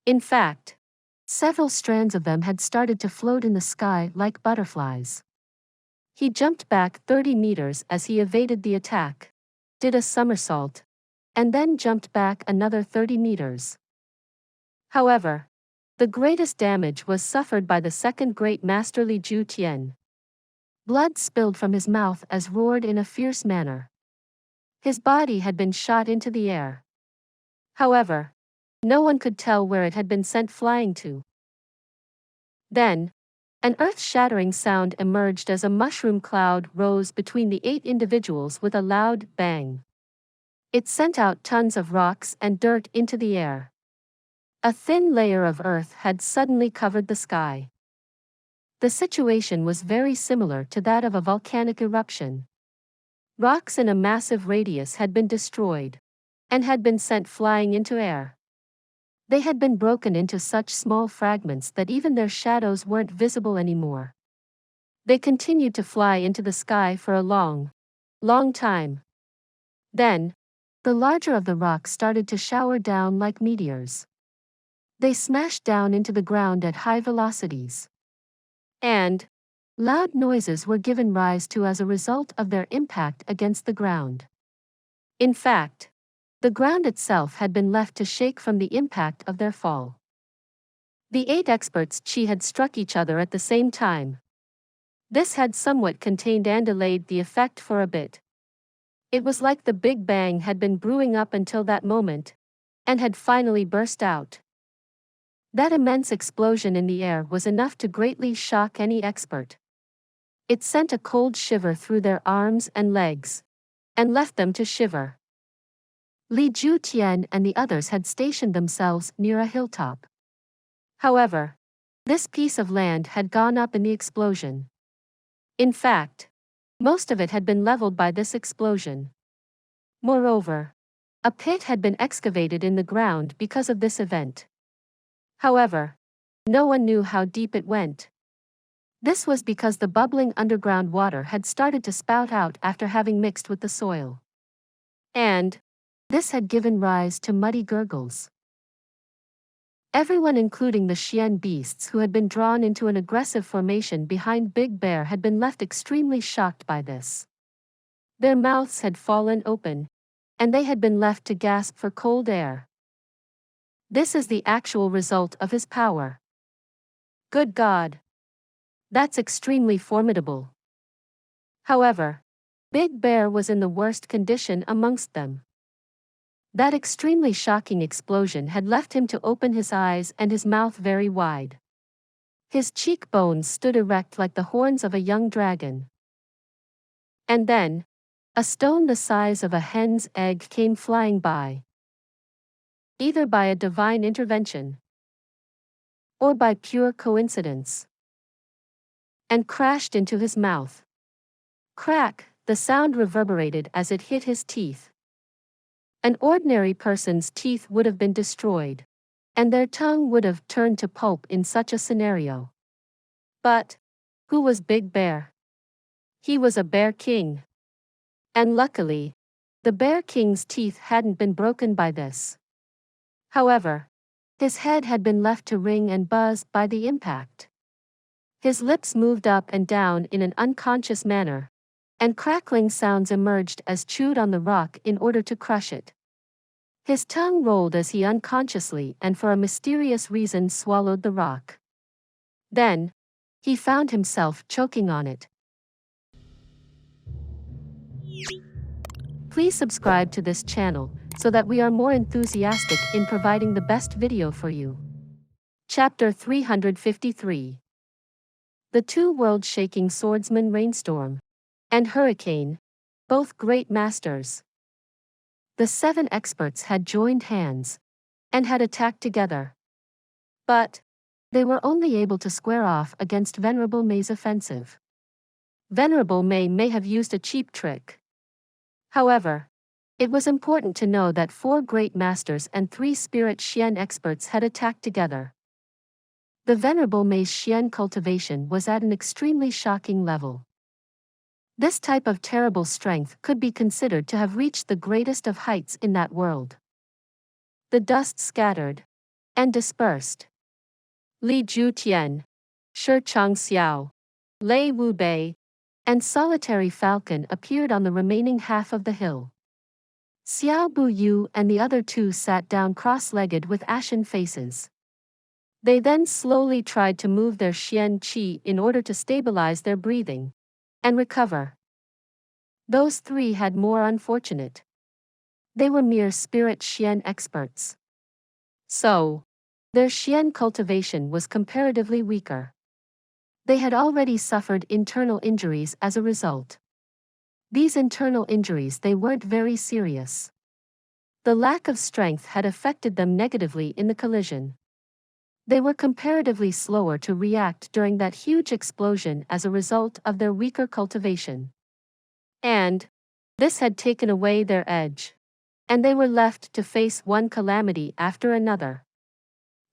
In fact, several strands of them had started to float in the sky like butterflies. He jumped back 30 meters as he evaded the attack, did a somersault, and then jumped back another 30 meters. However, the greatest damage was suffered by the second great master Li Ju Tian. Blood spilled from his mouth as roared in a fierce manner. His body had been shot into the air. However, no one could tell where it had been sent flying to. Then, an earth-shattering sound emerged as a mushroom cloud rose between the 8 individuals with a loud bang. It sent out tons of rocks and dirt into the air. A thin layer of earth had suddenly covered the sky. The situation was very similar to that of a volcanic eruption. Rocks in a massive radius had been destroyed, and had been sent flying into air. They had been broken into such small fragments that even their shadows weren't visible anymore. They continued to fly into the sky for a long time. Then, the larger of the rocks started to shower down like meteors. They smashed down into the ground at high velocities. And loud noises were given rise to as a result of their impact against the ground. In fact, the ground itself had been left to shake from the impact of their fall. The 8 experts Qi had struck each other at the same time. This had somewhat contained and delayed the effect for a bit. It was like the Big Bang had been brewing up until that moment, and had finally burst out. That immense explosion in the air was enough to greatly shock any expert. It sent a cold shiver through their arms and legs, and left them to shiver. Li Ju Tian and the others had stationed themselves near a hilltop. However, this piece of land had gone up in the explosion. In fact, most of it had been leveled by this explosion. Moreover, a pit had been excavated in the ground because of this event. However, no one knew how deep it went. This was because the bubbling underground water had started to spout out after having mixed with the soil. And this had given rise to muddy gurgles. Everyone, including the Xian beasts who had been drawn into an aggressive formation behind Big Bear, had been left extremely shocked by this. Their mouths had fallen open, and they had been left to gasp for cold air. This is the actual result of his power. Good God! That's extremely formidable. However, Big Bear was in the worst condition amongst them. That extremely shocking explosion had left him to open his eyes and his mouth very wide. His cheekbones stood erect like the horns of a young dragon. And then, a stone the size of a hen's egg came flying by. Either by a divine intervention, or by pure coincidence, and crashed into his mouth. Crack, the sound reverberated as it hit his teeth. An ordinary person's teeth would have been destroyed, and their tongue would have turned to pulp in such a scenario. But who was Big Bear? He was a Bear King. And luckily, the Bear King's teeth hadn't been broken by this. However, his head had been left to ring and buzz by the impact. His lips moved up and down in an unconscious manner, and crackling sounds emerged as chewed on the rock in order to crush it. His tongue rolled as he unconsciously and for a mysterious reason swallowed the rock. Then, he found himself choking on it. Please subscribe to this channel so that we are more enthusiastic in providing the best video for you. Chapter 353. The 2 world-shaking swordsmen Rainstorm and Hurricane, both great masters. The 7 experts had joined hands and had attacked together. But they were only able to square off against Venerable Mei's offensive. Venerable Mei may have used a cheap trick. However, it was important to know that 4 great masters and 3 spirit Xian experts had attacked together. The Venerable Mei's Xian cultivation was at an extremely shocking level. This type of terrible strength could be considered to have reached the greatest of heights in that world. The dust scattered and dispersed. Li Ju Tian, Shi Chang Xiao, Lei Wu Bei, and solitary falcon appeared on the remaining half of the hill. Xiao Bu Yu and the other two sat down cross-legged with ashen faces. They then slowly tried to move their Xian Qi in order to stabilize their breathing and recover. Those three had more unfortunate. They were mere spirit Xian experts. So, their Xian cultivation was comparatively weaker. They had already suffered internal injuries as a result. These internal injuries they weren't very serious. The lack of strength had affected them negatively in the collision. They were comparatively slower to react during that huge explosion as a result of their weaker cultivation. And this had taken away their edge. And they were left to face one calamity after another.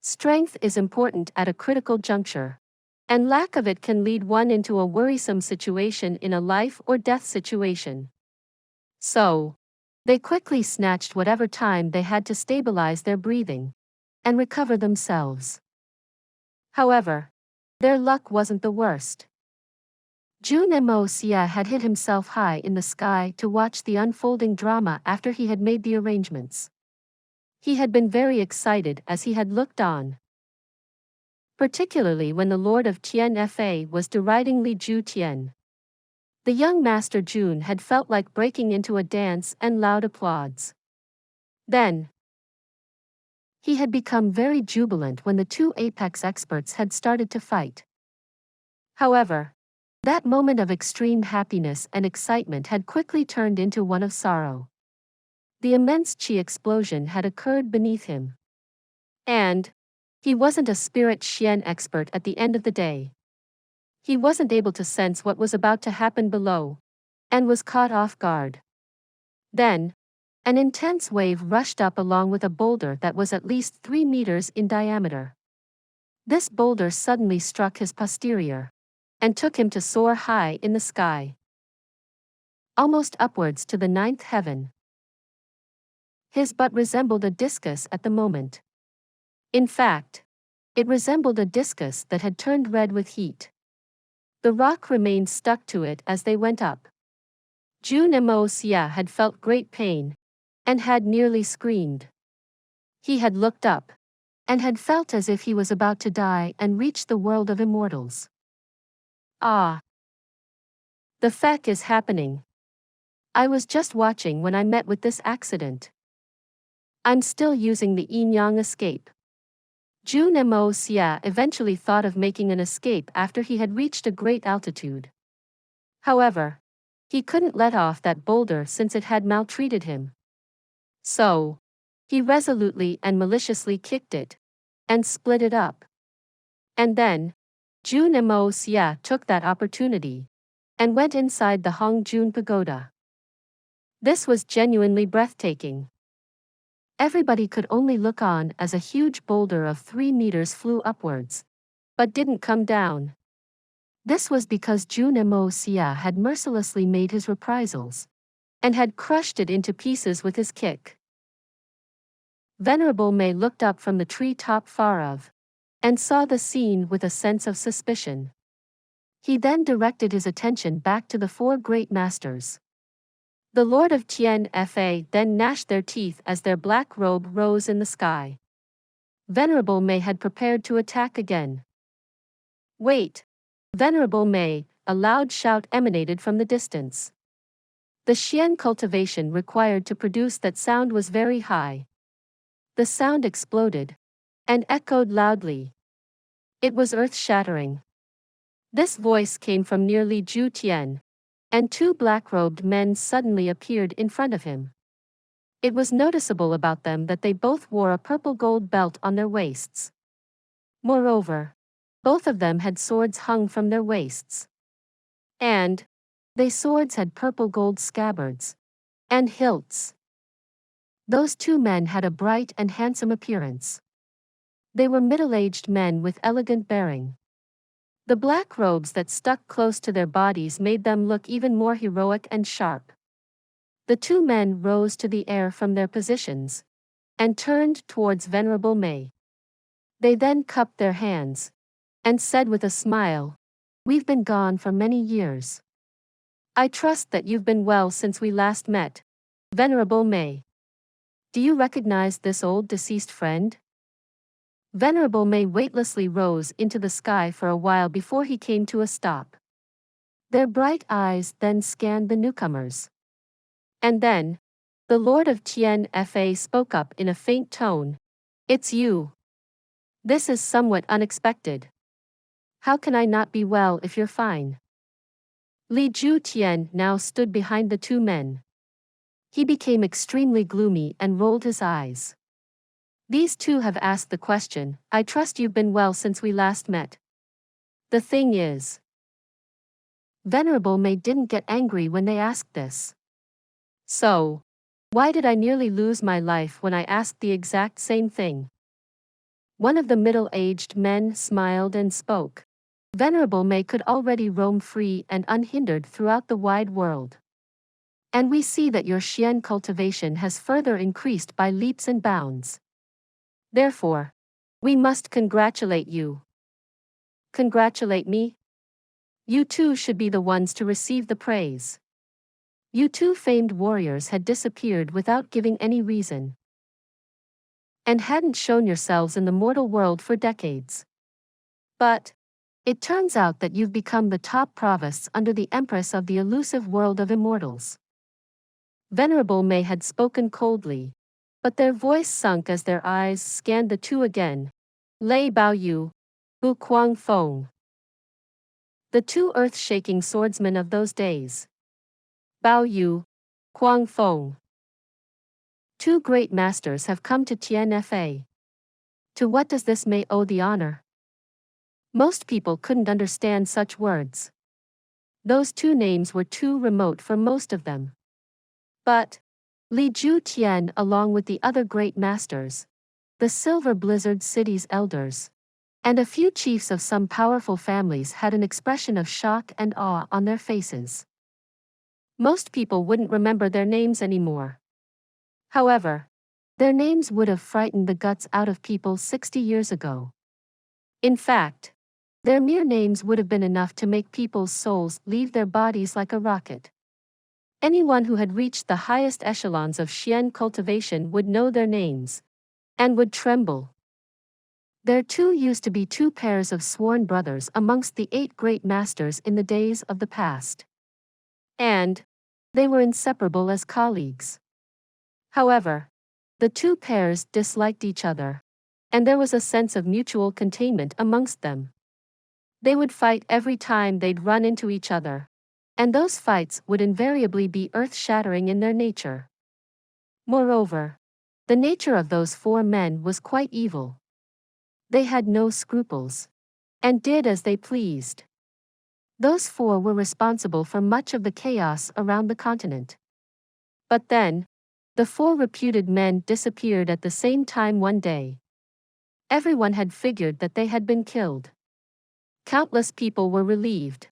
Strength is important at a critical juncture. And lack of it can lead one into a worrisome situation in a life or death situation. So, they quickly snatched whatever time they had to stabilize their breathing and recover themselves. However, their luck wasn't the worst. Jun Moxie had hit himself high in the sky to watch the unfolding drama after he had made the arrangements. He had been very excited as he had looked on. Particularly when the Lord of Tian Fa was deriding Li Ju Tian. The young Master Jun had felt like breaking into a dance and loud applause. Then, he had become very jubilant when the two apex experts had started to fight. However, that moment of extreme happiness and excitement had quickly turned into one of sorrow. The immense chi explosion had occurred beneath him. And he wasn't a spirit Xian expert at the end of the day. He wasn't able to sense what was about to happen below, and was caught off guard. Then, an intense wave rushed up along with a boulder that was at least 3 meters in diameter. This boulder suddenly struck his posterior and took him to soar high in the sky, almost upwards to the 9th heaven. His butt resembled a discus at the moment. In fact, it resembled a discus that had turned red with heat. The rock remained stuck to it as they went up. Jun Moxie had felt great pain and had nearly screamed. He had looked up and had felt as if he was about to die and reach the world of immortals. Ah! The feck is happening. I was just watching when I met with this accident. I'm still using the yin-yang escape. Jun Moxie eventually thought of making an escape after he had reached a great altitude. However, he couldn't let off that boulder since it had maltreated him. So, he resolutely and maliciously kicked it and split it up. And then, Jun Moxie took that opportunity and went inside the Hongjun Pagoda. This was genuinely breathtaking. Everybody could only look on as a huge boulder of 3 meters flew upwards, but didn't come down. This was because Jun Moxie had mercilessly made his reprisals and had crushed it into pieces with his kick. Venerable Mei looked up from the tree top far off and saw the scene with a sense of suspicion. He then directed his attention back to the 4 great masters. The Lord of Tian Fa then gnashed their teeth as their black robe rose in the sky. Venerable Mei had prepared to attack again. Wait! Venerable Mei, a loud shout emanated from the distance. The Xian cultivation required to produce that sound was very high. The sound exploded and echoed loudly. It was earth-shattering. This voice came from near Li Ju Tian, and 2 black-robed men suddenly appeared in front of him. It was noticeable about them that they both wore a purple gold belt on their waists. Moreover, both of them had swords hung from their waists. And they swords had purple gold scabbards and hilts. Those 2 men had a bright and handsome appearance. They were middle-aged men with elegant bearing. The black robes that stuck close to their bodies made them look even more heroic and sharp. The 2 men rose to the air from their positions and turned towards Venerable Mei. They then cupped their hands and said with a smile, "We've been gone for many years. I trust that you've been well since we last met, Venerable Mei. Do you recognize this old deceased friend? Venerable Mei weightlessly rose into the sky for a while before he came to a stop. Their bright eyes then scanned the newcomers. And then, the Lord of Tian Fa spoke up in a faint tone. It's you. This is somewhat unexpected. How can I not be well if you're fine? Li Ju Tian now stood behind the two men. He became extremely gloomy and rolled his eyes. These two have asked the question. I trust you've been well since we last met. The thing is, Venerable Mei didn't get angry when they asked this. So, why did I nearly lose my life when I asked the exact same thing? One of the middle-aged men smiled and spoke. Venerable Mei could already roam free and unhindered throughout the wide world. And we see that your Xian cultivation has further increased by leaps and bounds. Therefore, we must congratulate you. Congratulate me? You two should be the ones to receive the praise. You two famed warriors had disappeared without giving any reason, and hadn't shown yourselves in the mortal world for decades. But it turns out that you've become the top provosts under the Empress of the elusive world of immortals. Venerable Mei had spoken coldly, but their voice sunk as their eyes scanned the two again. Lei Baoyu, Bu Kuang Feng. The two earth-shaking swordsmen of those days. Bao Yu, Kuang Feng. Two great masters have come to Tian Fa. To what does this Mei owe the honor? Most people couldn't understand such words. Those two names were too remote for most of them. But Li Ju Tian, along with the other great masters, the Silver Blizzard City's elders, and a few chiefs of some powerful families had an expression of shock and awe on their faces. Most people wouldn't remember their names anymore. However, their names would have frightened the guts out of people 60 years ago. In fact, their mere names would have been enough to make people's souls leave their bodies like a rocket. Anyone who had reached the highest echelons of Xian cultivation would know their names, and would tremble. There too used to be two pairs of sworn brothers amongst the 8 great masters in the days of the past. And they were inseparable as colleagues. However, the two pairs disliked each other, and there was a sense of mutual containment amongst them. They would fight every time they'd run into each other, and those fights would invariably be earth-shattering in their nature. Moreover, the nature of those 4 men was quite evil. They had no scruples, and did as they pleased. Those 4 were responsible for much of the chaos around the continent. But then, the 4 reputed men disappeared at the same time one day. Everyone had figured that they had been killed. Countless people were relieved,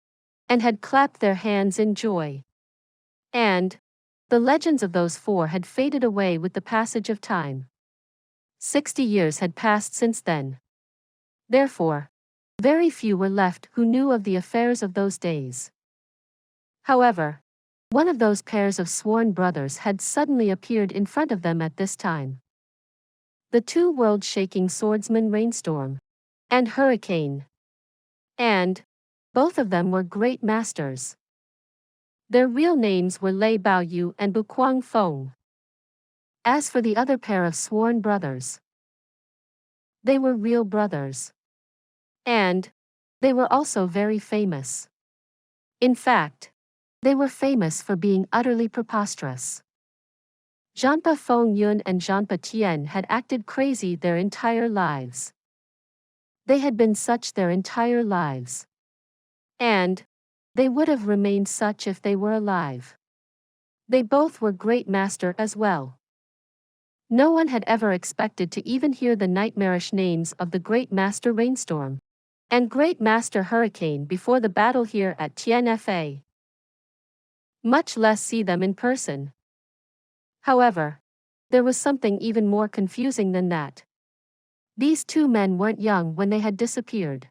and had clapped their hands in joy. And the legends of those 4 had faded away with the passage of time. 60 years had passed since then. Therefore, very few were left who knew of the affairs of those days. However, one of those pairs of sworn brothers had suddenly appeared in front of them at this time. The 2 world-shaking swordsmen Rainstorm and Hurricane. And both of them were great masters. Their real names were Lei Baoyu and Bu Kuang Feng. As for the other pair of sworn brothers, they were real brothers. And they were also very famous. In fact, they were famous for being utterly preposterous. Zhanpa Feng Yun and Zhanpa Tian had acted crazy their entire lives. They had been such their entire lives. And they would have remained such if they were alive. They both were great master as well. No one had ever expected to even hear the nightmarish names of the great master Rainstorm and great master Hurricane before the battle here at Tian Fa. Much less see them in person. However, there was something even more confusing than that. These 2 men weren't young when they had disappeared.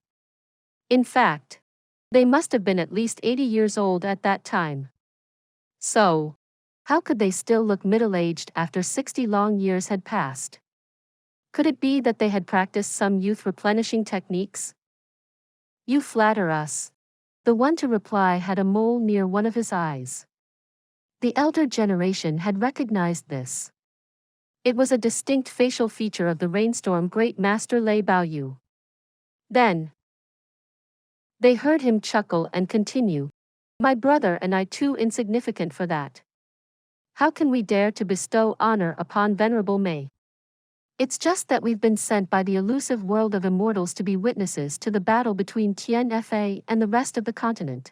In fact, they must have been at least 80 years old at that time. So, how could they still look middle-aged after 60 long years had passed? Could it be that they had practiced some youth-replenishing techniques? You flatter us. The one to reply had a mole near one of his eyes. The elder generation had recognized this. It was a distinct facial feature of the Rainstorm Great Master Lei Baoyu. Then, they heard him chuckle and continue, "My brother and I too insignificant for that. How can we dare to bestow honor upon Venerable Mei? It's just that we've been sent by the elusive world of immortals to be witnesses to the battle between Tian Fa and the rest of the continent."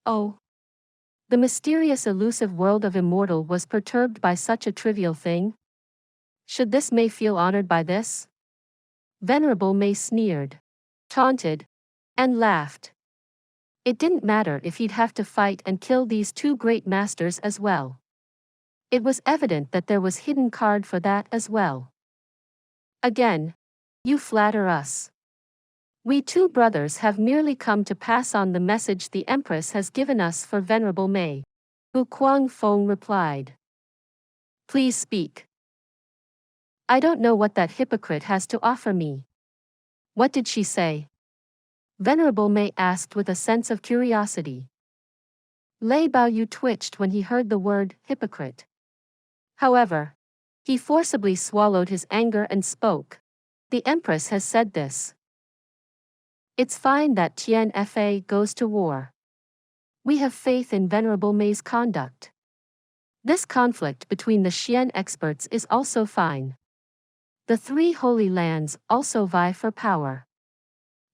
Oh. The mysterious elusive world of immortal was perturbed by such a trivial thing? Should this Mei feel honored by this? Venerable Mei sneered, taunted, and laughed. It didn't matter if he'd have to fight and kill these two great masters as well. It was evident that there was hidden card for that as well. Again, you flatter us. We two brothers have merely come to pass on the message the Empress has given us for Venerable Mei. Bu Guangfeng replied. Please speak. I don't know what that hypocrite has to offer me. What did she say? Venerable Mei asked with a sense of curiosity. Lei Baoyu twitched when he heard the word hypocrite. However, he forcibly swallowed his anger and spoke. The Empress has said this. It's fine that Tian Fa goes to war. We have faith in Venerable Mei's conduct. This conflict between the Xian experts is also fine. The three holy lands also vie for power.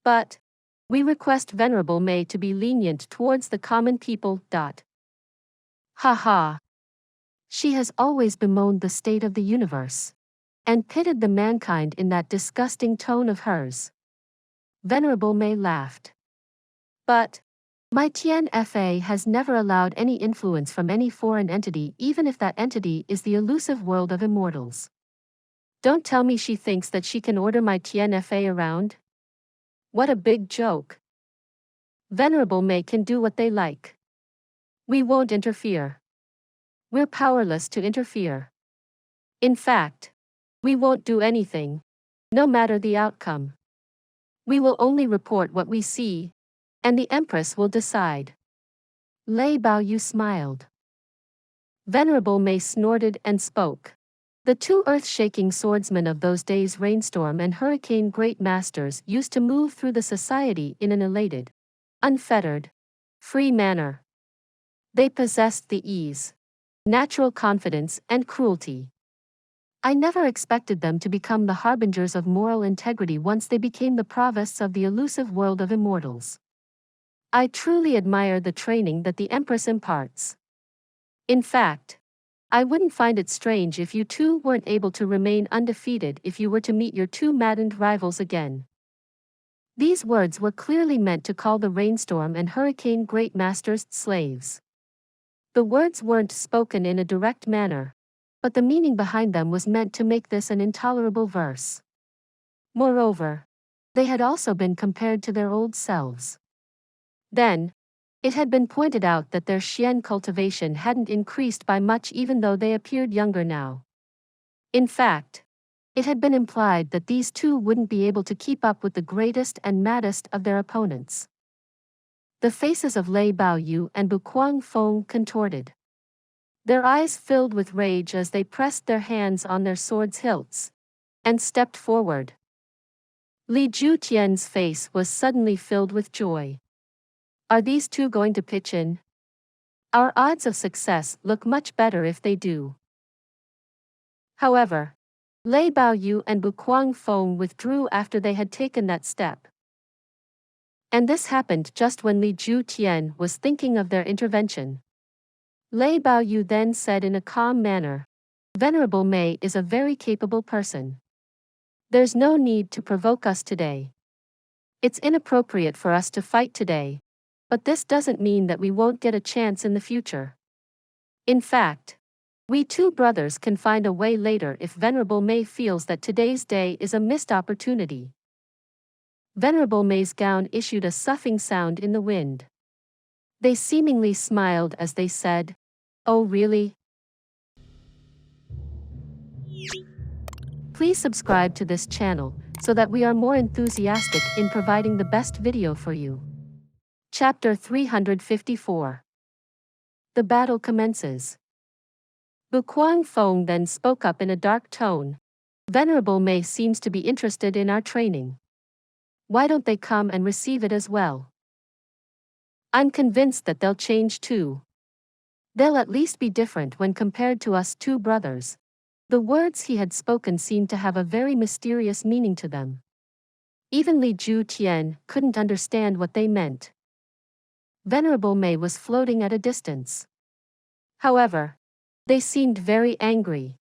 But we request Venerable Mei to be lenient towards the common people. Ha ha. She has always bemoaned the state of the universe, and pitted the mankind in that disgusting tone of hers. Venerable Mei laughed. But my Tian Fa has never allowed any influence from any foreign entity, even if that entity is the elusive world of immortals. Don't tell me she thinks that she can order my Tian Fa around? What a big joke. Venerable Mei can do what they like. We won't interfere. We're powerless to interfere. In fact, we won't do anything, no matter the outcome. We will only report what we see, and the Empress will decide. Lei Baoyu smiled. Venerable Mei snorted and spoke. The two earth-shaking swordsmen of those days, Rainstorm and Hurricane Great Masters, used to move through the society in an elated, unfettered, free manner. They possessed the ease, natural confidence, and cruelty. I never expected them to become the harbingers of moral integrity once they became the provists of the elusive world of immortals. I truly admire the training that the Empress imparts. In fact, I wouldn't find it strange if you two weren't able to remain undefeated if you were to meet your two maddened rivals again. These words were clearly meant to call the Rainstorm and Hurricane Great Masters slaves. The words weren't spoken in a direct manner, but the meaning behind them was meant to make this an intolerable verse. Moreover, they had also been compared to their old selves. Then, it had been pointed out that their Xian cultivation hadn't increased by much even though they appeared younger now. In fact, it had been implied that these two wouldn't be able to keep up with the greatest and maddest of their opponents. The faces of Lei Baoyu and Bu Guangfeng contorted. Their eyes filled with rage as they pressed their hands on their swords' hilts and stepped forward. Li Tian's face was suddenly filled with joy. Are these two going to pitch in? Our odds of success look much better if they do. However, Lei Baoyu and Bu Guangfeng withdrew after they had taken that step. And this happened just when Li Tian was thinking of their intervention. Lei Baoyu then said in a calm manner, Venerable Mei is a very capable person. There's no need to provoke us today. It's inappropriate for us to fight today, but this doesn't mean that we won't get a chance in the future. In fact, we two brothers can find a way later if Venerable Mei feels that today's day is a missed opportunity. Venerable Mei's gown issued a soughing sound in the wind. They seemingly smiled as they said, "Oh really?" Please subscribe to this channel so that we are more enthusiastic in providing the best video for you. Chapter 354. The battle commences. Bu Feng then spoke up in a dark tone. "Venerable Mei seems to be interested in our training. Why don't they come and receive it as well? I'm convinced that they'll change too. They'll at least be different when compared to us two brothers." The words he had spoken seemed to have a very mysterious meaning to them. Even Li Ju Tian couldn't understand what they meant. Venerable Mei was floating at a distance. However, they seemed very angry.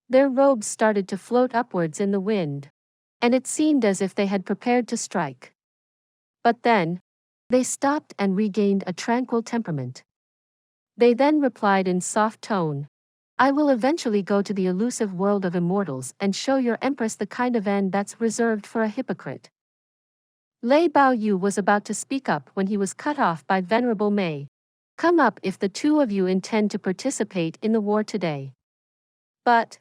Their robes started to float upwards in the wind, and it seemed as if they had prepared to strike. But then, they stopped and regained a tranquil temperament. They then replied in soft tone, "I will eventually go to the elusive world of immortals and show your empress the kind of end that's reserved for a hypocrite." Lei Baoyu was about to speak up when he was cut off by Venerable Mei. "Come up if the two of you intend to participate in the war today. But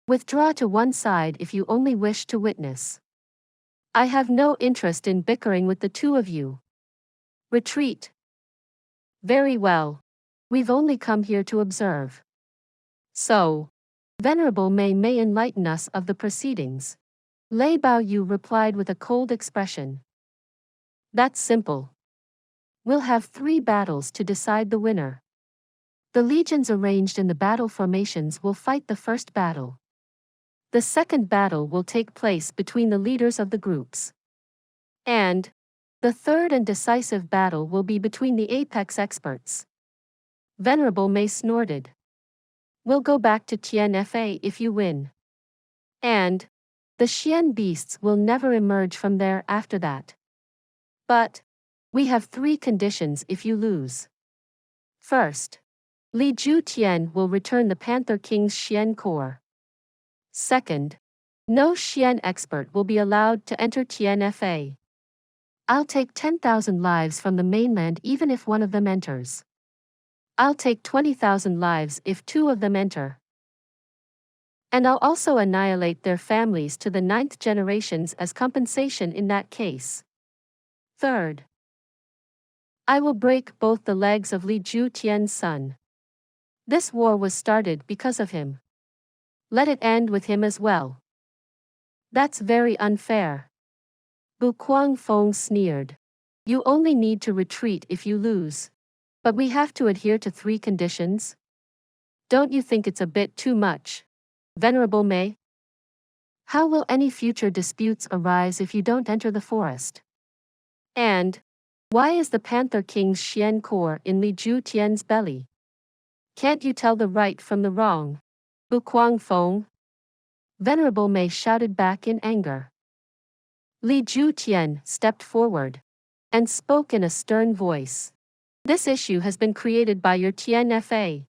withdraw to one side if you only wish to witness. I have no interest in bickering with the two of you. Retreat." "Very well. We've only come here to observe. So, Venerable Mei may enlighten us of the proceedings." Lei Baoyu replied with a cold expression. "That's simple. We'll have 3 battles to decide the winner. The legions arranged in the battle formations will fight the first battle. The second battle will take place between the leaders of the groups. And the third and decisive battle will be between the apex experts." Venerable Mei snorted. "We'll go back to Tian Fa if you win. And the Xian beasts will never emerge from there after that. But we have 3 conditions if you lose. First, Li Ju Tian will return the Panther King's Xian core. Second, no Xian expert will be allowed to enter Tian Fa. I'll take 10,000 lives from the mainland even if one of them enters. I'll take 20,000 lives if 2 of them enter. And I'll also annihilate their families to the 9th generations as compensation in that case. Third, I will break both the legs of Li Ju Tian's son. This war was started because of him. Let it end with him as well." "That's very unfair." Bu Feng sneered. "You only need to retreat if you lose. But we have to adhere to 3 conditions? Don't you think it's a bit too much, Venerable Mei? How will any future disputes arise if you don't enter the forest? And why is the Panther King's Xian core in Li Ju Tian's belly? Can't you tell the right from the wrong, Bu Feng?" Venerable Mei shouted back in anger. Li Ju Tian stepped forward and spoke in a stern voice. "This issue has been created by your Tian Fa.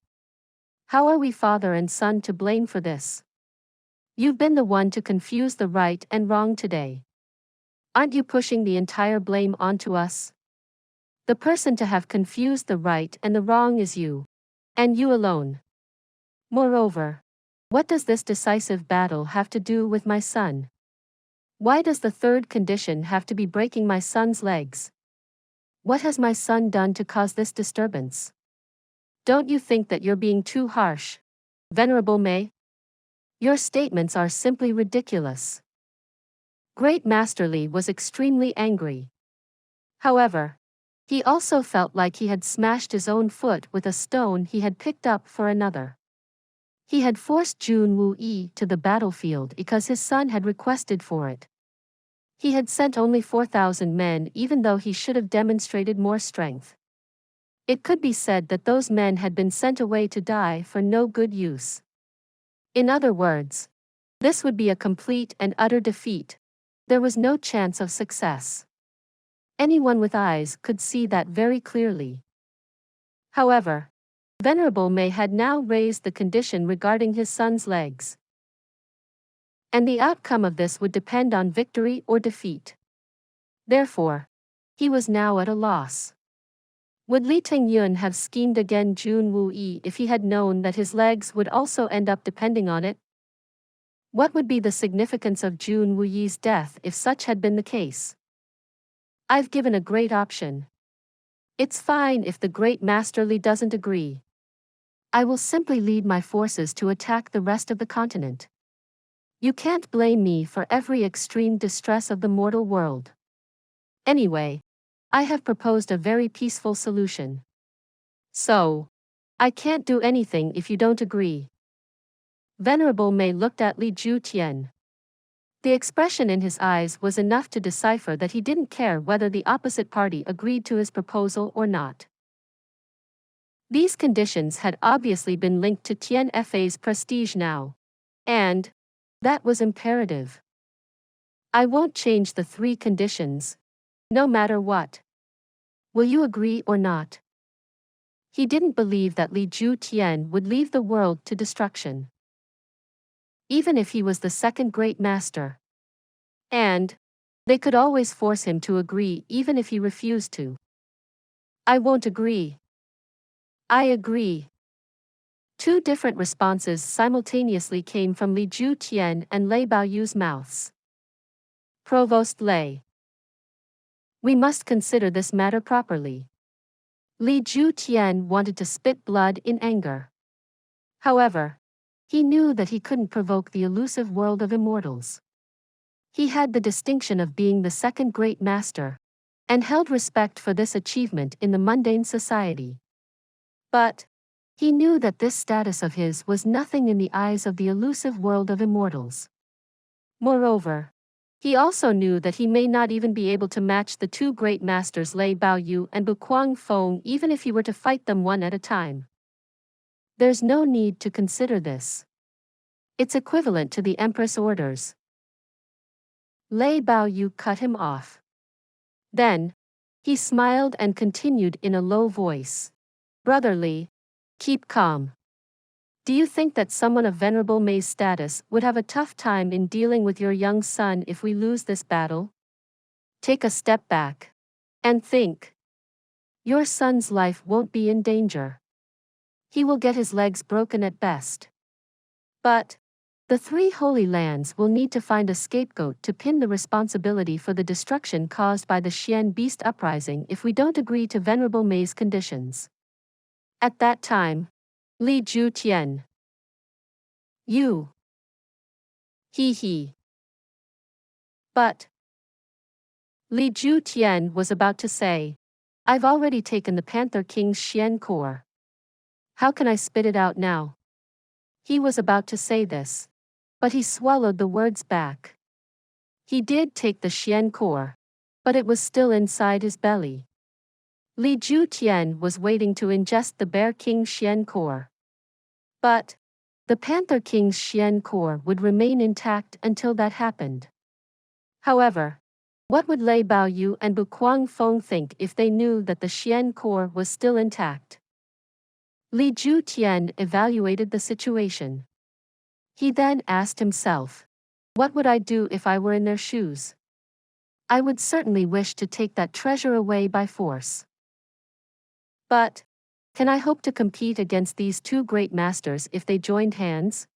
How are we father and son to blame for this? You've been the one to confuse the right and wrong today. Aren't you pushing the entire blame onto us? The person to have confused the right and the wrong is you. And you alone. Moreover, what does this decisive battle have to do with my son? Why does the 3rd condition have to be breaking my son's legs? What has my son done to cause this disturbance? Don't you think that you're being too harsh, Venerable Mei? Your statements are simply ridiculous." Great Master Li was extremely angry. However, he also felt like he had smashed his own foot with a stone he had picked up for another. He had forced Jun Wuyi to the battlefield because his son had requested for it. He had sent only 4,000 men even though he should have demonstrated more strength. It could be said that those men had been sent away to die for no good use. In other words, this would be a complete and utter defeat. There was no chance of success. Anyone with eyes could see that very clearly. However, Venerable Mei had now raised the condition regarding his son's legs. And the outcome of this would depend on victory or defeat. Therefore, he was now at a loss. Would Li Tingyun have schemed again Jun Wuyi if he had known that his legs would also end up depending on it? What would be the significance of Jun Wuyi's death if such had been the case? I've given a great option. It's fine if the great Master Li doesn't agree. I will simply lead my forces to attack the rest of the continent. You can't blame me for every extreme distress of the mortal world. Anyway, I have proposed a very peaceful solution. So, I can't do anything if you don't agree. Venerable Mei looked at Li Ju Tian. The expression in his eyes was enough to decipher that he didn't care whether the opposite party agreed to his proposal or not. These conditions had obviously been linked to Tian Fa's prestige now. And that was imperative. I won't change the 3 conditions, no matter what. Will you agree or not? He didn't believe that Li Ju Tian would leave the world to destruction, even if he was the second great master. And they could always force him to agree even if he refused to. I won't agree. I agree. 2 different responses simultaneously came from Li Ju Tian and Lei Baoyu's mouths. Provost Lei. We must consider this matter properly. Li Ju Tian wanted to spit blood in anger. However, he knew that he couldn't provoke the elusive world of immortals. He had the distinction of being the second great master, and held respect for this achievement in the mundane society. But he knew that this status of his was nothing in the eyes of the elusive world of immortals. Moreover, he also knew that he may not even be able to match the 2 great masters Lei Baoyu and Bu Guangfeng even if he were to fight them one at a time. There's no need to consider this. It's equivalent to the Empress orders. Lei Baoyu cut him off. Then, he smiled and continued in a low voice. Brotherly, keep calm. Do you think that someone of Venerable Mei's status would have a tough time in dealing with your young son if we lose this battle? Take a step back. And think. Your son's life won't be in danger. He will get his legs broken at best. But the 3 Holy Lands will need to find a scapegoat to pin the responsibility for the destruction caused by the Xian Beast Uprising if we don't agree to Venerable Mei's conditions. At that time, Li Ju Tian. You. He. But Li Ju Tian was about to say, I've already taken the Panther King's Xian core. How can I spit it out now? He was about to say this, but he swallowed the words back. He did take the Xian core, but it was still inside his belly. Li Ju Tian was waiting to ingest the Bear King's Xian core. But the Panther King's Xian core would remain intact until that happened. However, what would Lei Baoyu and Bu Guangfeng think if they knew that the Xian core was still intact? Li Ju Tian evaluated the situation. He then asked himself, what would I do if I were in their shoes? I would certainly wish to take that treasure away by force. But can I hope to compete against these 2 great masters if they joined hands?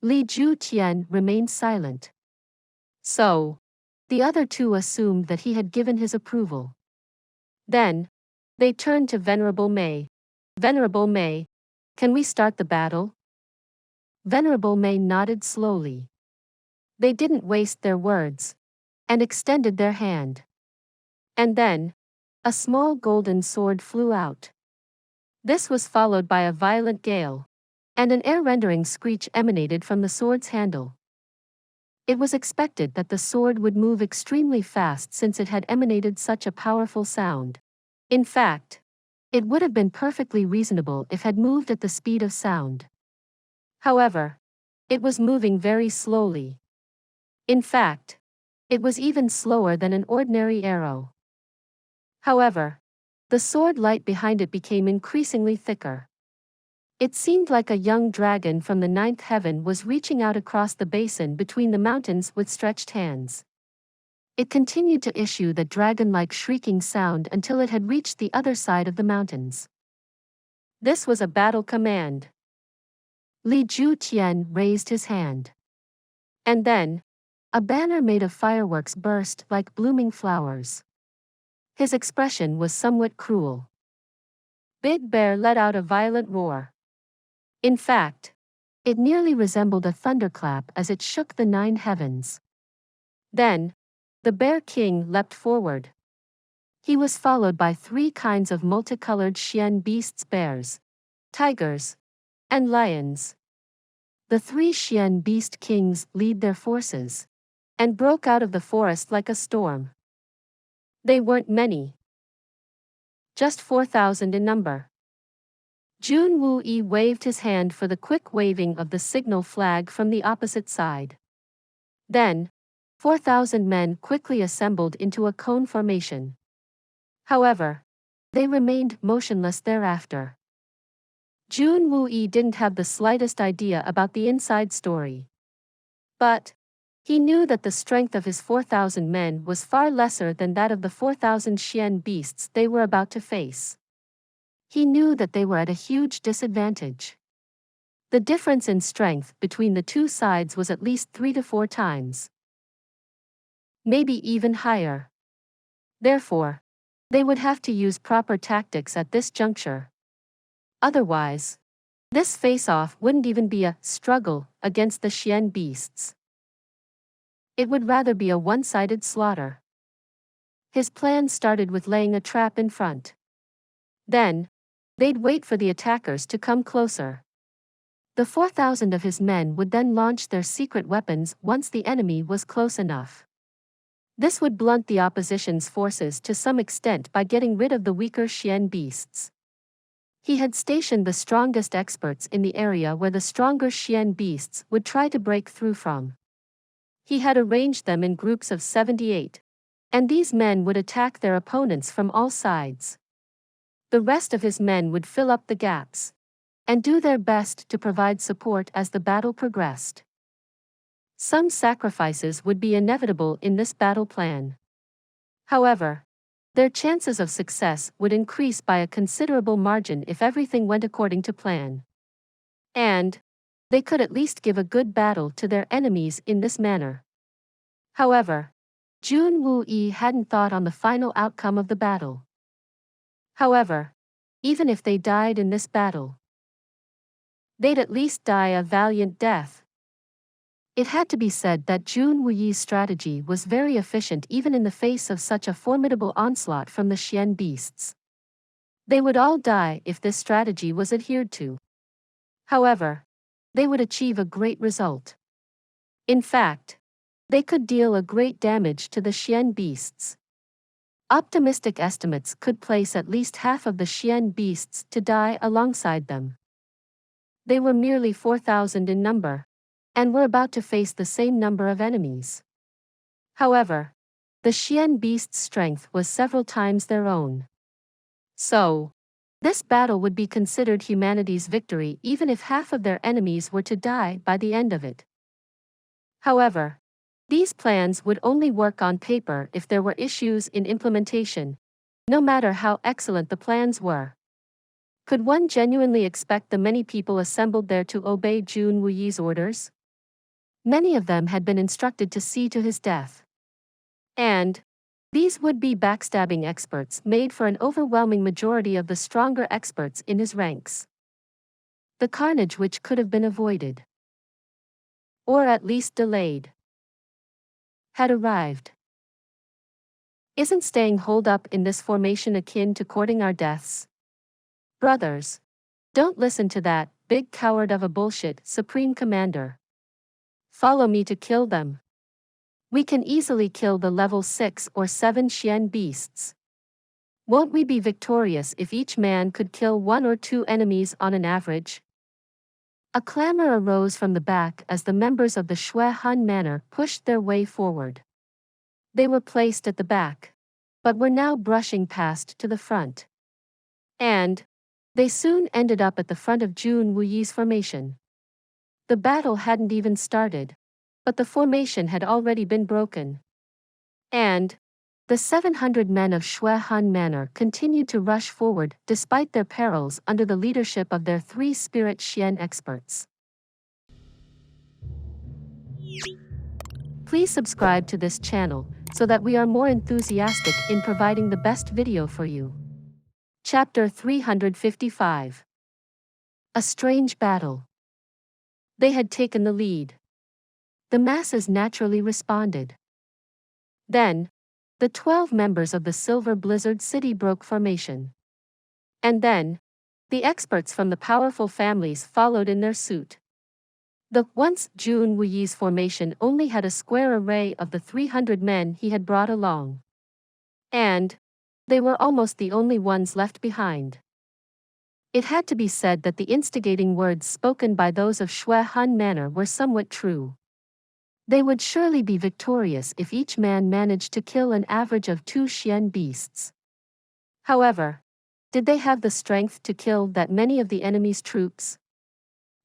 Li Ju Tian remained silent. So, the other 2 assumed that he had given his approval. Then, they turned to Venerable Mei. Venerable Mei, can we start the battle? Venerable Mei nodded slowly. They didn't waste their words, and extended their hand. And then, a small golden sword flew out. This was followed by a violent gale, and an air-rendering screech emanated from the sword's handle. It was expected that the sword would move extremely fast since it had emanated such a powerful sound. In fact, it would have been perfectly reasonable if it had moved at the speed of sound. However, it was moving very slowly. In fact, it was even slower than an ordinary arrow. However, the sword light behind it became increasingly thicker. It seemed like a young dragon from the 9th heaven was reaching out across the basin between the mountains with stretched hands. It continued to issue the dragon-like shrieking sound until it had reached the other side of the mountains. This was a battle command. Li Ju Tian raised his hand. And then, a banner made of fireworks burst like blooming flowers. His expression was somewhat cruel. Big Bear let out a violent roar. In fact, it nearly resembled a thunderclap as it shook the 9 heavens. Then, the Bear King leapt forward. He was followed by 3 kinds of multicolored Xian beasts: bears, tigers, and lions. The 3 Xian beast kings lead their forces and broke out of the forest like a storm. They weren't many. Just 4,000 in number. Jun Xie waved his hand for the quick waving of the signal flag from the opposite side. Then, 4,000 men quickly assembled into a cone formation. However, they remained motionless thereafter. Jun Xie didn't have the slightest idea about the inside story. But he knew that the strength of his 4,000 men was far lesser than that of the 4,000 Xian beasts they were about to face. He knew that they were at a huge disadvantage. The difference in strength between the 2 sides was at least 3 to 4 times. Maybe even higher. Therefore, they would have to use proper tactics at this juncture. Otherwise, this face-off wouldn't even be a struggle against the Xian beasts. It would rather be a one-sided slaughter. His plan started with laying a trap in front. Then, they'd wait for the attackers to come closer. The 4,000 of his men would then launch their secret weapons once the enemy was close enough. This would blunt the opposition's forces to some extent by getting rid of the weaker Xian beasts. He had stationed the strongest experts in the area where the stronger Xian beasts would try to break through from. He had arranged them in groups of 78, and these men would attack their opponents from all sides. The rest of his men would fill up the gaps and do their best to provide support as the battle progressed. Some sacrifices would be inevitable in this battle plan. However, their chances of success would increase by a considerable margin if everything went according to plan. And they could at least give a good battle to their enemies in this manner. However, Jun Xie hadn't thought on the final outcome of the battle. However, even if they died in this battle, they'd at least die a valiant death. It had to be said that Jun Xie's strategy was very efficient even in the face of such a formidable onslaught from the Xian beasts. They would all die if this strategy was adhered to. However, they would achieve a great result. In fact, they could deal a great damage to the Xian beasts. Optimistic estimates could place at least half of the Xian beasts to die alongside them. They were merely 4,000 in number, and were about to face the same number of enemies. However, the Xian beasts' strength was several times their own. So, this battle would be considered humanity's victory even if half of their enemies were to die by the end of it. However, these plans would only work on paper if there were issues in implementation, no matter how excellent the plans were. Could one genuinely expect the many people assembled there to obey Jun Xie's orders? Many of them had been instructed to see to his death. And these would-be backstabbing experts made for an overwhelming majority of the stronger experts in his ranks. The carnage which could have been avoided, or at least delayed, had arrived. Isn't staying holed up in this formation akin to courting our deaths? Brothers, don't listen to that big coward of a bullshit Supreme Commander. Follow me to kill them. We can easily kill the level 6 or 7 Xian beasts. Won't we be victorious if each man could kill 1 or 2 enemies on an average? A clamor arose from the back as the members of the Shui Han Manor pushed their way forward. They were placed at the back, but were now brushing past to the front. And they soon ended up at the front of Jun Xie's formation. The battle hadn't even started, but the formation had already been broken. And the 700 men of Shui Han Manor continued to rush forward despite their perils under the leadership of their 3 spirit Xian experts. Please subscribe to this channel so that we are more enthusiastic in providing the best video for you. Chapter 355. A strange battle. They had taken the lead. The masses naturally responded. Then, the 12 members of the Silver Blizzard City broke formation. And then, the experts from the powerful families followed in their suit. The once Jun Xie's formation only had a square array of the 300 men he had brought along. And they were almost the only ones left behind. It had to be said that the instigating words spoken by those of Shui Han Manor were somewhat true. They would surely be victorious if each man managed to kill an average of 2 Xian beasts. However, did they have the strength to kill that many of the enemy's troops?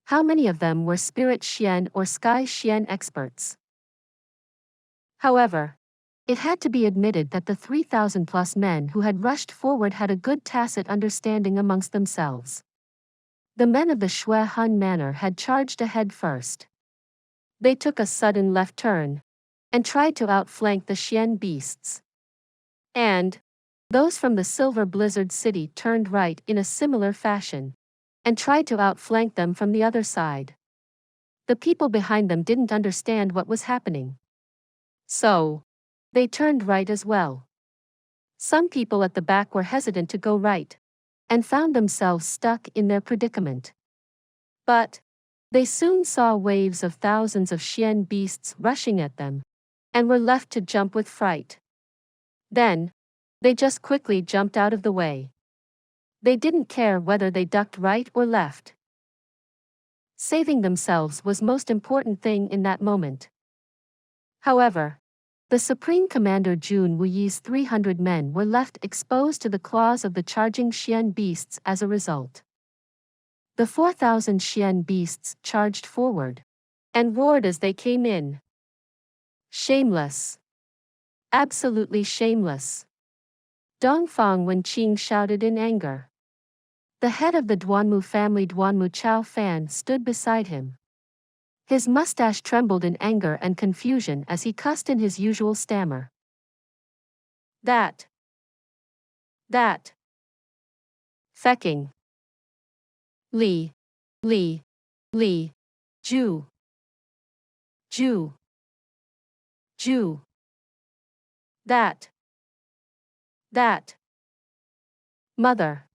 How many of them were Spirit Xian or Sky Xian experts? However, it had to be admitted that the 3,000+ men who had rushed forward had a good tacit understanding amongst themselves. The men of the Shui Han Manor had charged ahead first. They took a sudden left turn and tried to outflank the Xian beasts. And those from the Silver Blizzard City turned right in a similar fashion and tried to outflank them from the other side. The people behind them didn't understand what was happening. So, they turned right as well. Some people at the back were hesitant to go right and found themselves stuck in their predicament. But they soon saw waves of thousands of Xian beasts rushing at them and were left to jump with fright. Then, they just quickly jumped out of the way. They didn't care whether they ducked right or left. Saving themselves was most important thing in that moment. However, the Supreme Commander Jun Xie's 300 men were left exposed to the claws of the charging Xian beasts as a result. The 4,000 Xian beasts charged forward and roared as they came in. Shameless. Absolutely shameless. Dongfang Wenqing shouted in anger. The head of the Duanmu family, Duanmu Chao Fan, stood beside him. His mustache trembled in anger and confusion as he cussed in his usual stammer. That. Fecking. Li. Ju. That. Mother.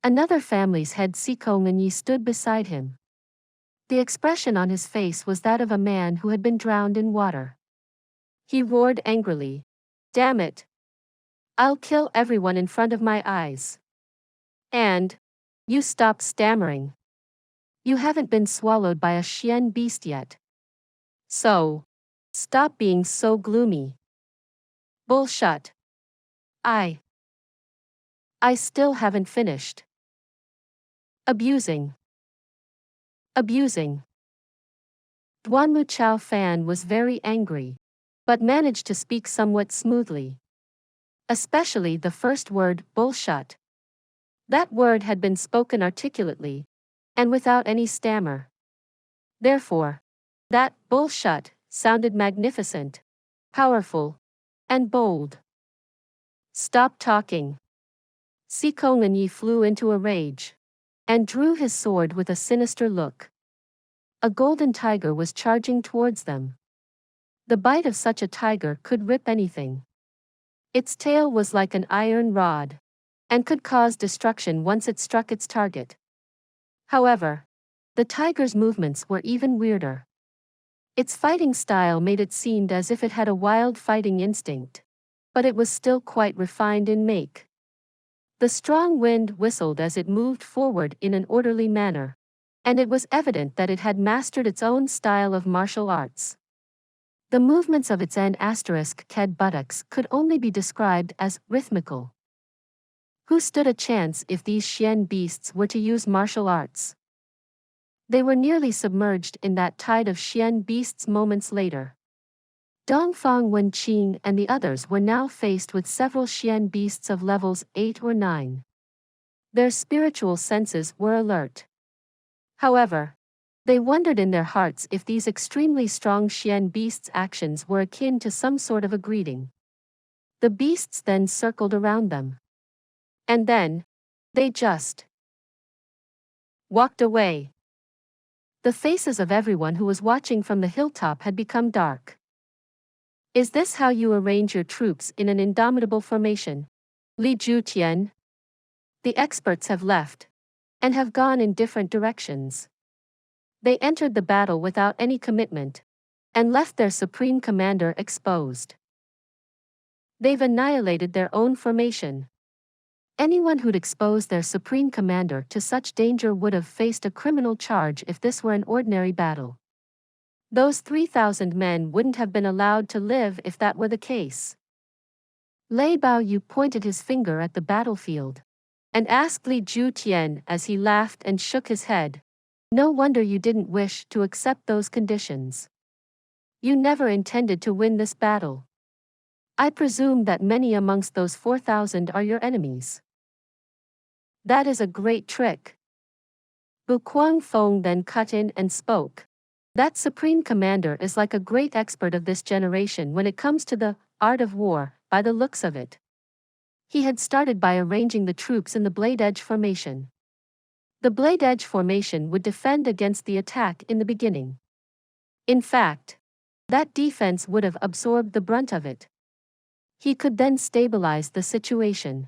Another family's head, Sikong and Yi, stood beside him. The expression on his face was that of a man who had been drowned in water. He roared angrily. Damn it! I'll kill everyone in front of my eyes. And you stop stammering. You haven't been swallowed by a Xian beast yet. So, stop being so gloomy. Bullshit. I still haven't finished. Abusing. Duanmu Chao Fan was very angry, but managed to speak somewhat smoothly. Especially the first word, bullshit. That word had been spoken articulately, and without any stammer. Therefore, that bullshit sounded magnificent, powerful, and bold. Stop talking. Sikong and Yi flew into a rage and drew his sword with a sinister look. A golden tiger was charging towards them. The bite of such a tiger could rip anything. Its tail was like an iron rod and could cause destruction once it struck its target. However, the tiger's movements were even weirder. Its fighting style made it seem as if it had a wild fighting instinct, but it was still quite refined in make. The strong wind whistled as it moved forward in an orderly manner, and it was evident that it had mastered its own style of martial arts. The movements of its N***ked buttocks could only be described as rhythmical. Who stood a chance if these Xian beasts were to use martial arts? They were nearly submerged in that tide of Xian beasts moments later. Dongfang Wenqing and the others were now faced with several Xian beasts of levels 8 or 9. Their spiritual senses were alert. However, they wondered in their hearts if these extremely strong Xian beasts' actions were akin to some sort of a greeting. The beasts then circled around them. And then, they just walked away. The faces of everyone who was watching from the hilltop had become dark. Is this how you arrange your troops in an indomitable formation? Li Ju Tian? The experts have left and have gone in different directions. They entered the battle without any commitment and left their supreme commander exposed. They've annihilated their own formation. Anyone who'd exposed their supreme commander to such danger would have faced a criminal charge if this were an ordinary battle. Those 3,000 men wouldn't have been allowed to live if that were the case. Lei Baoyu pointed his finger at the battlefield and asked Li Ju Tian as he laughed and shook his head. No wonder you didn't wish to accept those conditions. You never intended to win this battle. I presume that many amongst those 4,000 are your enemies. That is a great trick. Bu Guangfeng then cut in and spoke. That supreme commander is like a great expert of this generation when it comes to the art of war, by the looks of it. He had started by arranging the troops in the blade edge formation. The blade edge formation would defend against the attack in the beginning. In fact, that defense would have absorbed the brunt of it. He could then stabilize the situation.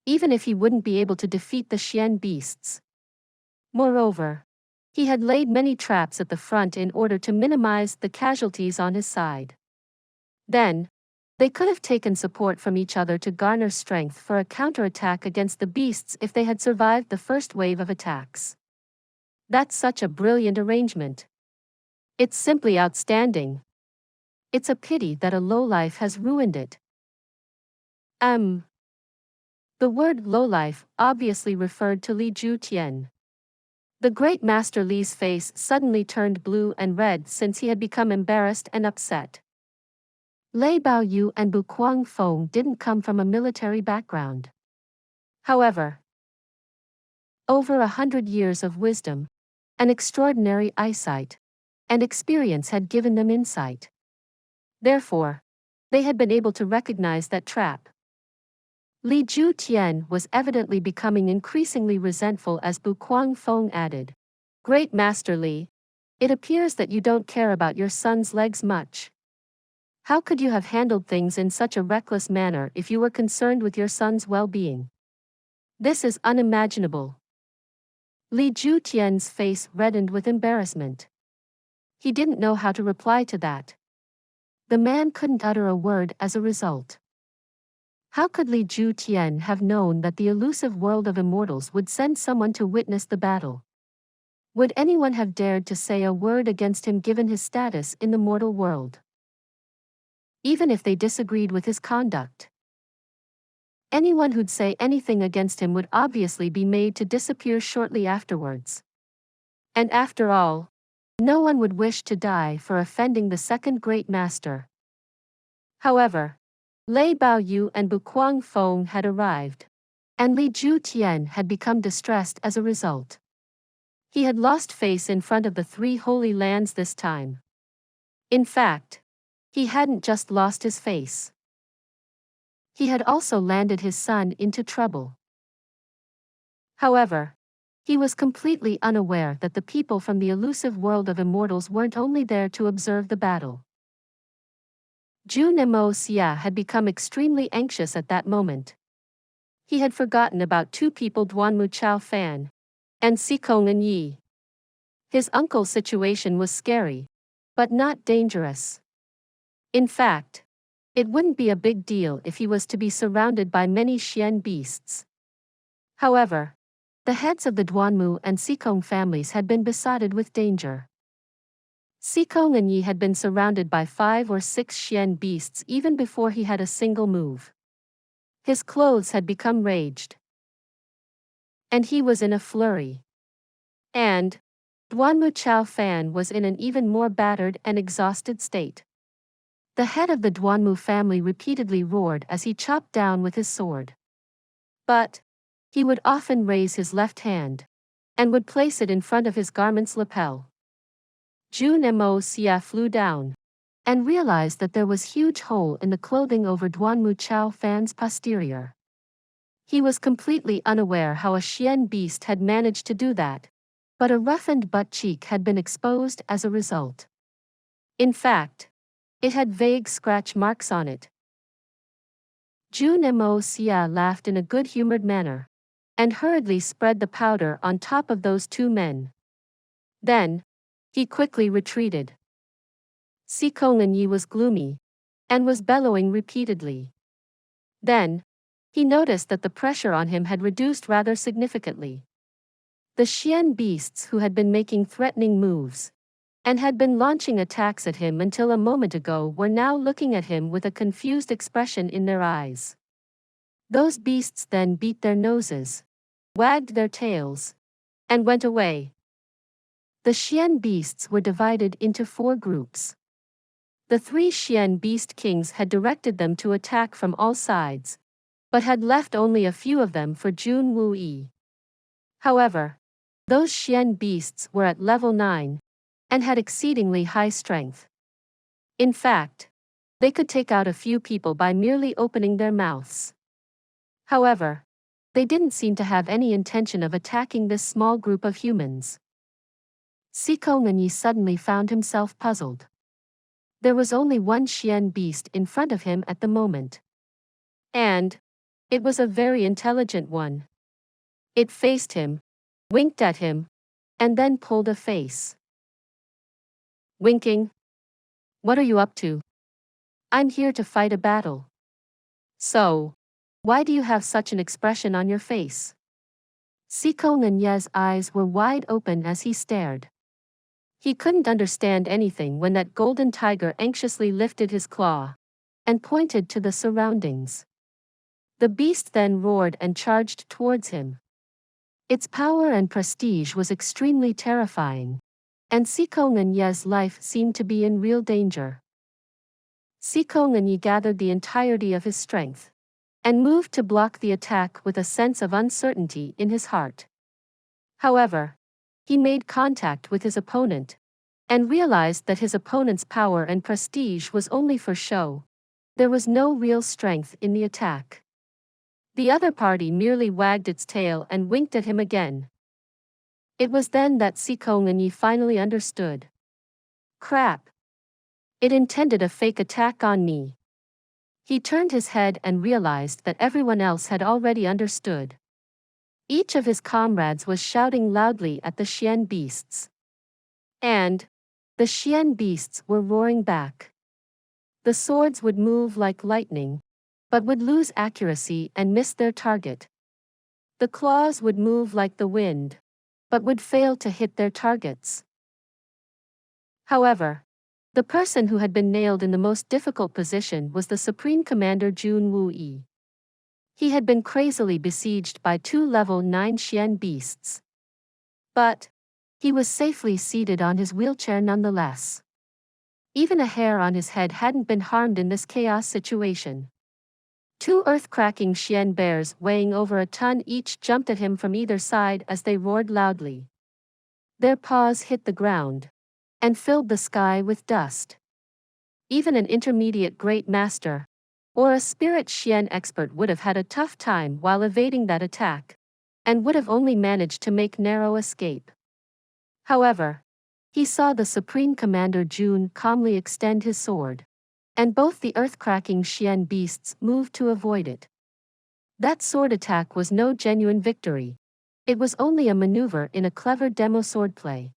Even if he wouldn't be able to defeat the Xian beasts. Moreover, he had laid many traps at the front in order to minimize the casualties on his side. Then, they could have taken support from each other to garner strength for a counterattack against the beasts if they had survived the first wave of attacks. That's such a brilliant arrangement. It's simply outstanding. It's a pity that a lowlife has ruined it. The word lowlife obviously referred to Li Ju Tian. The great master Li's face suddenly turned blue and red since he had become embarrassed and upset. Lei Baoyu and Bu Guangfeng didn't come from a military background. However, over 100 years of wisdom, an extraordinary eyesight, and experience had given them insight. Therefore, they had been able to recognize that trap. Li Ju Tian was evidently becoming increasingly resentful as Bu Guangfeng added, Great Master Li, it appears that you don't care about your son's legs much. How could you have handled things in such a reckless manner if you were concerned with your son's well-being? This is unimaginable. Li Ju Tian's face reddened with embarrassment. He didn't know how to reply to that. The man couldn't utter a word as a result. How could Li Ju Tian have known that the elusive world of immortals would send someone to witness the battle? Would anyone have dared to say a word against him given his status in the mortal world? Even if they disagreed with his conduct. Anyone who'd say anything against him would obviously be made to disappear shortly afterwards. And after all, no one would wish to die for offending the second great master. However, Lei Baoyu and Bu Guangfeng had arrived, and Li Ju Tian had become distressed as a result. He had lost face in front of the three holy lands this time. In fact, he hadn't just lost his face. He had also landed his son into trouble. However, he was completely unaware that the people from the elusive world of immortals weren't only there to observe the battle. Jun Moxie had become extremely anxious at that moment. He had forgotten about two people, Duanmu Chao Fan and Sikong and Yi. His uncle's situation was scary, but not dangerous. In fact, it wouldn't be a big deal if he was to be surrounded by many Xian beasts. However, the heads of the Duanmu and Sikong families had been besotted with danger. Sikong and Yi had been surrounded by 5 or 6 Xian beasts even before he had a single move. His clothes had become raged. And he was in a flurry. And Duanmu Chao Fan was in an even more battered and exhausted state. The head of the Duanmu family repeatedly roared as he chopped down with his sword. But he would often raise his left hand and would place it in front of his garment's lapel. Jun Moxie flew down and realized that there was huge hole in the clothing over Duanmu Chao Fan's posterior. He was completely unaware how a Xian beast had managed to do that, but a roughened butt cheek had been exposed as a result. In fact, it had vague scratch marks on it. Jun Moxie laughed in a good-humored manner and hurriedly spread the powder on top of those two men. Then, he quickly retreated. Yi was gloomy and was bellowing repeatedly. Then, he noticed that the pressure on him had reduced rather significantly. The Xian beasts who had been making threatening moves and had been launching attacks at him until a moment ago were now looking at him with a confused expression in their eyes. Those beasts then beat their noses, wagged their tails, and went away. The Xian beasts were divided into 4 groups. The 3 Xian beast kings had directed them to attack from all sides, but had left only a few of them for Jun Wuyi. However, those Xian beasts were at level 9 and had exceedingly high strength. In fact, they could take out a few people by merely opening their mouths. However, they didn't seem to have any intention of attacking this small group of humans. Yi suddenly found himself puzzled. There was only one Xian beast in front of him at the moment. And it was a very intelligent one. It faced him, winked at him, and then pulled a face. Winking? What are you up to? I'm here to fight a battle. So, why do you have such an expression on your face? Ye's eyes were wide open as he stared. He couldn't understand anything when that golden tiger anxiously lifted his claw and pointed to the surroundings. The beast then roared and charged towards him. Its power and prestige was extremely terrifying, and Ye's life seemed to be in real danger. Yi gathered the entirety of his strength and moved to block the attack with a sense of uncertainty in his heart. However, he made contact with his opponent and realized that his opponent's power and prestige was only for show. There was no real strength in the attack. The other party merely wagged its tail and winked at him again. It was then that Yi finally understood. Crap. It intended a fake attack on me. He turned his head and realized that everyone else had already understood. Each of his comrades was shouting loudly at the Xian beasts. And the Xian beasts were roaring back. The swords would move like lightning, but would lose accuracy and miss their target. The claws would move like the wind, but would fail to hit their targets. However, the person who had been nailed in the most difficult position was the Supreme Commander Jun Wuyi. He had been crazily besieged by 2 level 9 Xian beasts. But he was safely seated on his wheelchair nonetheless. Even a hair on his head hadn't been harmed in this chaos situation. 2 earth-cracking Xian bears weighing over a ton each jumped at him from either side as they roared loudly. Their paws hit the ground and filled the sky with dust. Even an intermediate great master or a spirit Xian expert would have had a tough time while evading that attack, and would have only managed to make narrow escape. However, he saw the Supreme Commander Jun calmly extend his sword, and both the earth-cracking Xian beasts moved to avoid it. That sword attack was no genuine victory. It was only a maneuver in a clever demo swordplay.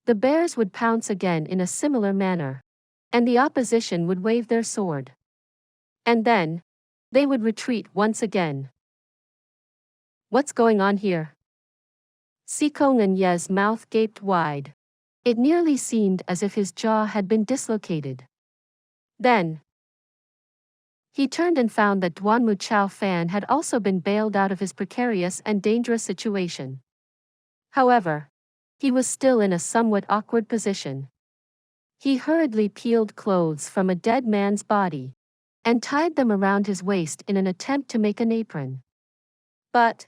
The bears would pounce again in a similar manner, and the opposition would wave their sword. And then, they would retreat once again. What's going on here? Ye's mouth gaped wide. It nearly seemed as if his jaw had been dislocated. Then, he turned and found that Duanmu Chao Fan had also been bailed out of his precarious and dangerous situation. However, he was still in a somewhat awkward position. He hurriedly peeled clothes from a dead man's body and tied them around his waist in an attempt to make an apron. But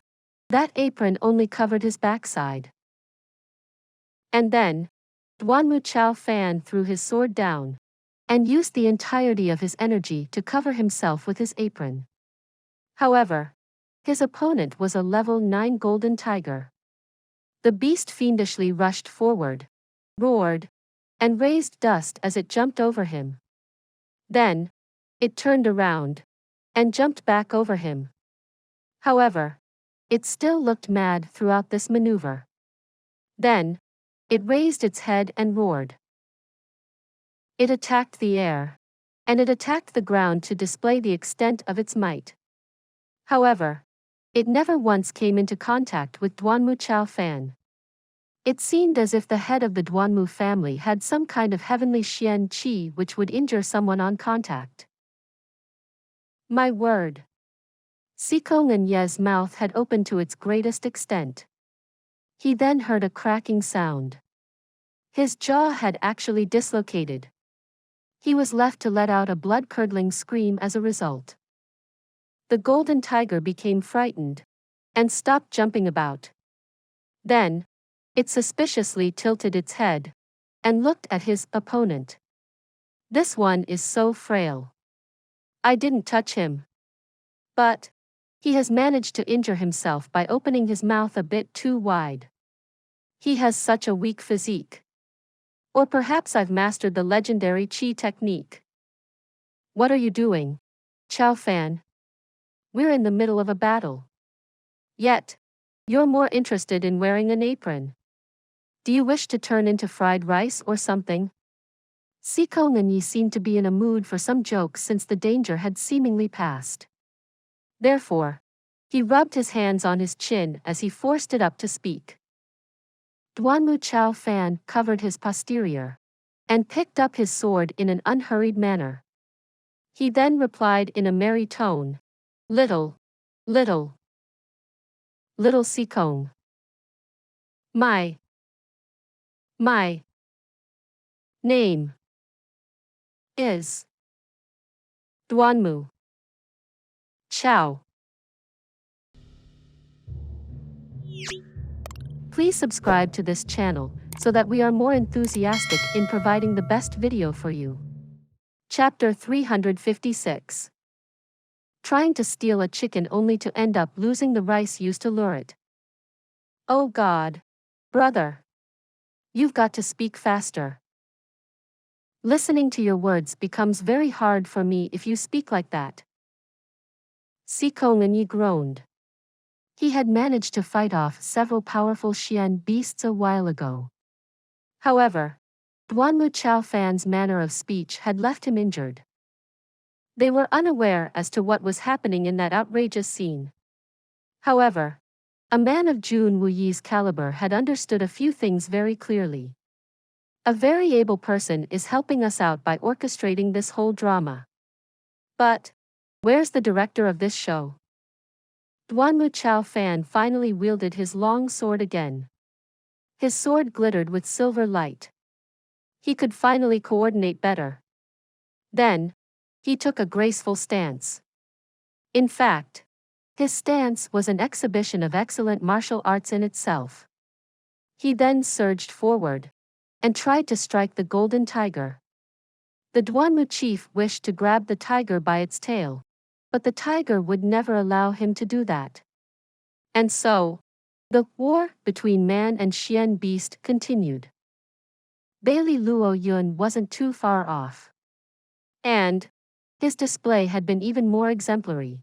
that apron only covered his backside. And then, Duanmu Chao Fan threw his sword down and used the entirety of his energy to cover himself with his apron. However, his opponent was a level 9 golden tiger. The beast fiendishly rushed forward, roared, and raised dust as it jumped over him. Then, it turned around and jumped back over him. However, it still looked mad throughout this maneuver. Then, it raised its head and roared. It attacked the air, and it attacked the ground to display the extent of its might. However, it never once came into contact with Duanmu Chao Fan. It seemed as if the head of the Duanmu family had some kind of heavenly Xian Qi which would injure someone on contact. My word! Sikong and Ye's mouth had opened to its greatest extent. He then heard a cracking sound. His jaw had actually dislocated. He was left to let out a blood-curdling scream as a result. The golden tiger became frightened and stopped jumping about. Then, it suspiciously tilted its head and looked at his opponent. This one is so frail. I didn't touch him. But he has managed to injure himself by opening his mouth a bit too wide. He has such a weak physique. Or perhaps I've mastered the legendary Qi technique. What are you doing, Chao Fan? We're in the middle of a battle. Yet, you're more interested in wearing an apron. Do you wish to turn into fried rice or something? Sikong and Yi seemed to be in a mood for some jokes since the danger had seemingly passed. Therefore, he rubbed his hands on his chin as he forced it up to speak. Duanmu Chao Fan covered his posterior and picked up his sword in an unhurried manner. He then replied in a merry tone, Little Sikong. My name is Duanmu Chao. Please subscribe to this channel so that we are more enthusiastic in providing the best video for you. Chapter 356. Trying to steal a chicken only to end up losing the rice used to lure it. Oh God, brother. You've got to speak faster. Listening to your words becomes very hard for me if you speak like that. Sikong and Yi groaned. He had managed to fight off several powerful Xian beasts a while ago. However, Duanmu Chao Fan's manner of speech had left him injured. They were unaware as to what was happening in that outrageous scene. However, a man of Jun Wuyi's caliber had understood a few things very clearly. A very able person is helping us out by orchestrating this whole drama. But where's the director of this show? Duanmu Chao Fan finally wielded his long sword again. His sword glittered with silver light. He could finally coordinate better. Then, he took a graceful stance. In fact, his stance was an exhibition of excellent martial arts in itself. He then surged forward and tried to strike the golden tiger. The Duanmu chief wished to grab the tiger by its tail, but the tiger would never allow him to do that. And so, the war between man and Xian beast continued. Bailey Luo Yun wasn't too far off. And his display had been even more exemplary.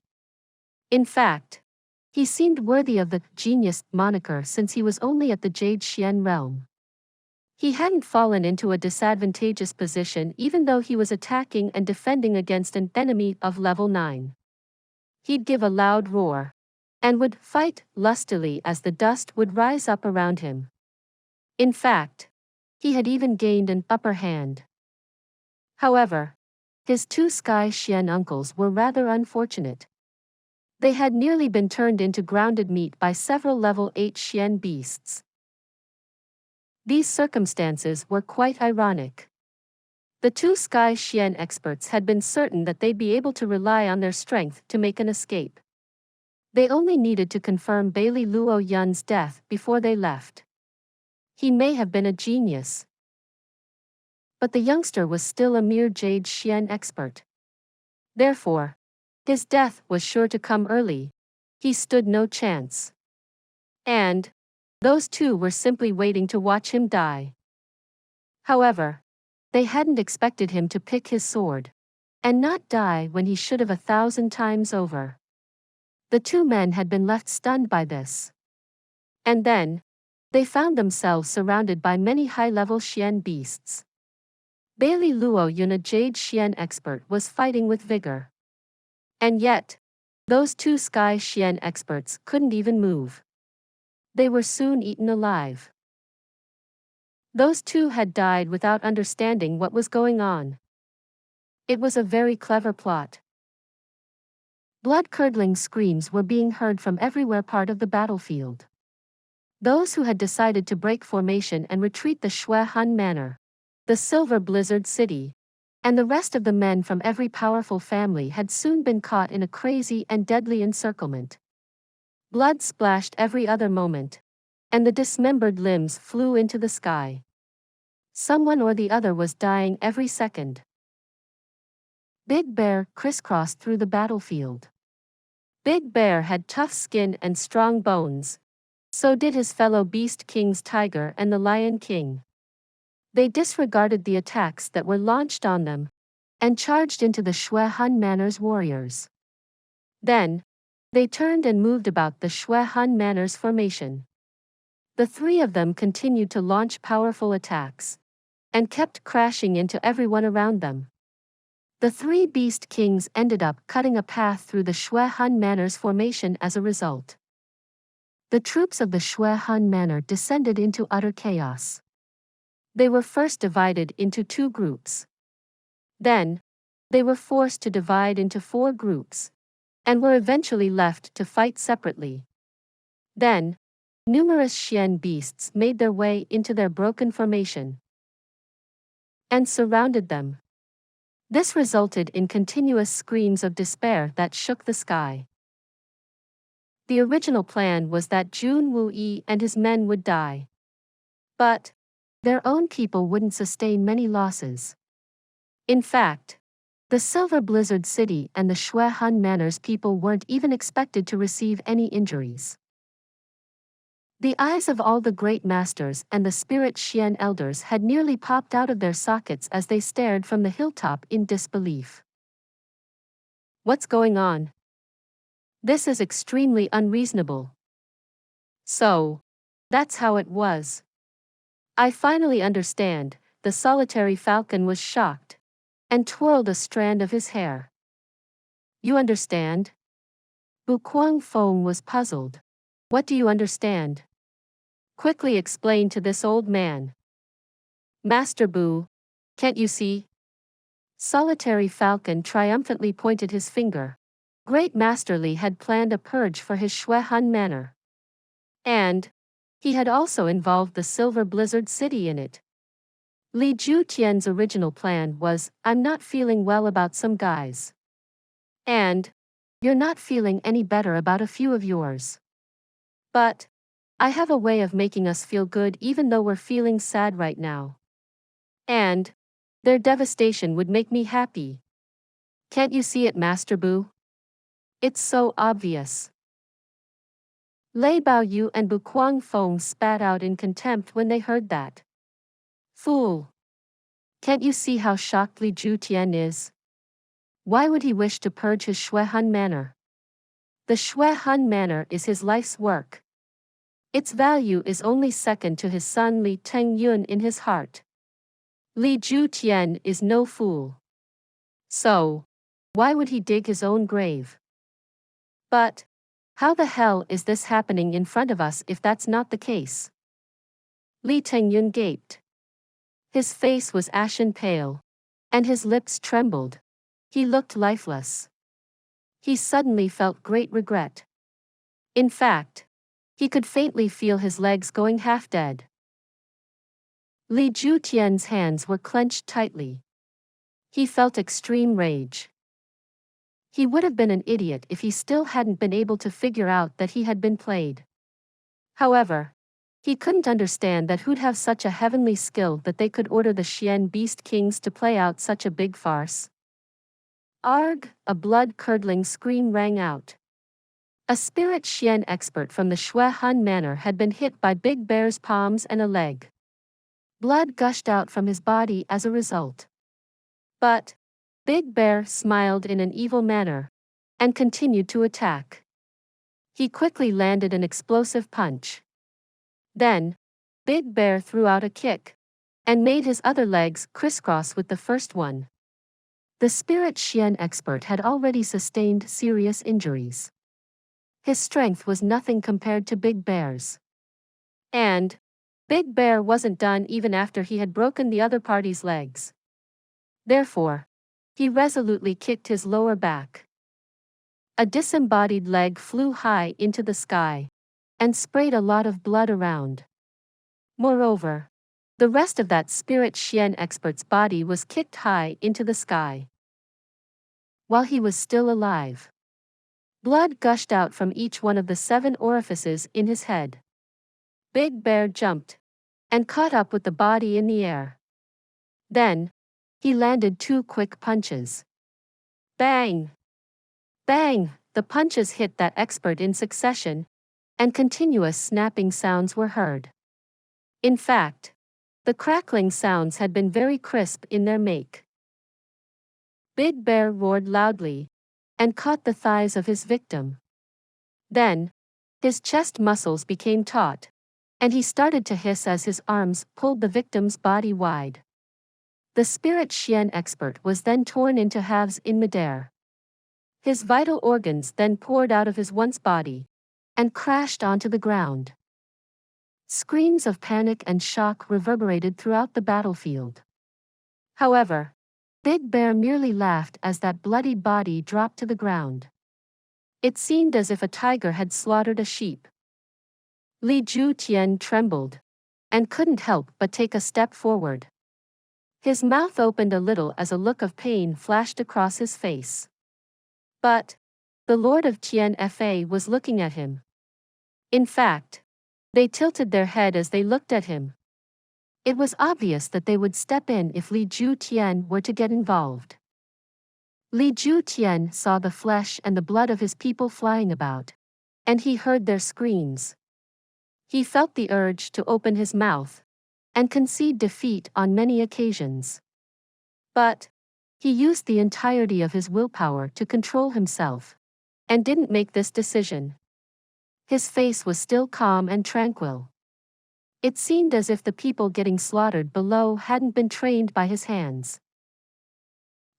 In fact, he seemed worthy of the genius moniker since he was only at the Jade Xian realm. He hadn't fallen into a disadvantageous position even though he was attacking and defending against an enemy of level 9. He'd give a loud roar and would fight lustily as the dust would rise up around him. In fact, he had even gained an upper hand. However, his two Sky Xian uncles were rather unfortunate. They had nearly been turned into grounded meat by several level 8 Xian beasts. These circumstances were quite ironic. The two Sky Xian experts had been certain that they'd be able to rely on their strength to make an escape. They only needed to confirm Bailey Luo Yun's death before they left. He may have been a genius, but the youngster was still a mere Jade Xian expert. Therefore, his death was sure to come early. He stood no chance. And those two were simply waiting to watch him die. However, they hadn't expected him to pick his sword and not die when he should have 1,000 times over. The two men had been left stunned by this. And then, they found themselves surrounded by many high-level Xian beasts. Bailey Luo Yun, a Jade Xian expert, was fighting with vigor. And yet, those two Sky Xian experts couldn't even move. They were soon eaten alive. Those two had died without understanding what was going on. It was a very clever plot. Blood-curdling screams were being heard from everywhere part of the battlefield. Those who had decided to break formation and retreat the Shui Han Manor, the Silver Blizzard City, and the rest of the men from every powerful family had soon been caught in a crazy and deadly encirclement. Blood splashed every other moment, and the dismembered limbs flew into the sky. Someone or the other was dying every second. Big Bear crisscrossed through the battlefield. Big Bear had tough skin and strong bones. So did his fellow Beast Kings Tiger and the Lion King. They disregarded the attacks that were launched on them and charged into the Shui Han Manor's warriors. Then, they turned and moved about the Shui Han Manor's formation. The three of them continued to launch powerful attacks and kept crashing into everyone around them. The three Beast Kings ended up cutting a path through the Shui Han Manor's formation as a result. The troops of the Shui Han Manor descended into utter chaos. They were first divided into 2 groups. Then, they were forced to divide into 4 groups, and were eventually left to fight separately. Then, numerous Xian beasts made their way into their broken formation and surrounded them. This resulted in continuous screams of despair that shook the sky. The original plan was that Jun Wuyi and his men would die. But their own people wouldn't sustain many losses. In fact, the Silver Blizzard City and the Shui Han Manor's people weren't even expected to receive any injuries. The eyes of all the great masters and the spirit Xian elders had nearly popped out of their sockets as they stared from the hilltop in disbelief. What's going on? This is extremely unreasonable. So, that's how it was. I finally understand, the solitary falcon was shocked and twirled a strand of his hair. You understand? Bu Kuangfeng was puzzled. What do you understand? Quickly explain to this old man. Master Bu, can't you see? Solitary Falcon triumphantly pointed his finger. Great Master Li had planned a purge for his Shui Han Manor. And he had also involved the Silver Blizzard City in it. Li Ju Tian's original plan was, I'm not feeling well about some guys. And you're not feeling any better about a few of yours. But I have a way of making us feel good even though we're feeling sad right now. And their devastation would make me happy. Can't you see it, Master Bu? It's so obvious. Lei Baoyu and Bu Kuangfeng spat out in contempt when they heard that. Fool! Can't you see how shocked Li Ju Tian is? Why would he wish to purge his Shui Han Manor? The Shui Han Manor is his life's work. Its value is only second to his son Li Tengyun in his heart. Li Ju Tian is no fool. So, why would he dig his own grave? But how the hell is this happening in front of us if that's not the case? Li Tengyun gaped. His face was ashen pale, and his lips trembled. He looked lifeless. He suddenly felt great regret. In fact, he could faintly feel his legs going half dead. Li Ju Tian's hands were clenched tightly. He felt extreme rage. He would have been an idiot if he still hadn't been able to figure out that he had been played. However, he couldn't understand that who'd have such a heavenly skill that they could order the Xian Beast Kings to play out such a big farce. Arg! A blood-curdling scream rang out. A spirit Xian expert from the Shui Han Manor had been hit by Big Bear's palms and a leg. Blood gushed out from his body as a result. But Big Bear smiled in an evil manner and continued to attack. He quickly landed an explosive punch. Then, Big Bear threw out a kick and made his other legs crisscross with the first one. The spirit Xian expert had already sustained serious injuries. His strength was nothing compared to Big Bear's. And Big Bear wasn't done even after he had broken the other party's legs. Therefore, he resolutely kicked his lower back. A disembodied leg flew high into the sky and sprayed a lot of blood around. Moreover, the rest of that spirit Xian expert's body was kicked high into the sky. While he was still alive, blood gushed out from each one of the 7 orifices in his head. Big Bear jumped and caught up with the body in the air. Then, he landed 2 quick punches. Bang! Bang! The punches hit that expert in succession, and continuous snapping sounds were heard. In fact, the crackling sounds had been very crisp in their make. Big Bear roared loudly and caught the thighs of his victim. Then, his chest muscles became taut, and he started to hiss as his arms pulled the victim's body wide. The spirit Xian expert was then torn into halves in midair. His vital organs then poured out of his once body and crashed onto the ground. Screams of panic and shock reverberated throughout the battlefield. However, Big Bear merely laughed as that bloody body dropped to the ground. It seemed as if a tiger had slaughtered a sheep. Li Ju Tian trembled and couldn't help but take a step forward. His mouth opened a little as a look of pain flashed across his face. But the Lord of Tian Fa was looking at him. In fact, they tilted their head as they looked at him. It was obvious that they would step in if Li Ju Tian were to get involved. Li Ju Tian saw the flesh and the blood of his people flying about, and he heard their screams. He felt the urge to open his mouth and concede defeat on many occasions. But he used the entirety of his willpower to control himself and didn't make this decision. His face was still calm and tranquil. It seemed as if the people getting slaughtered below hadn't been trained by his hands.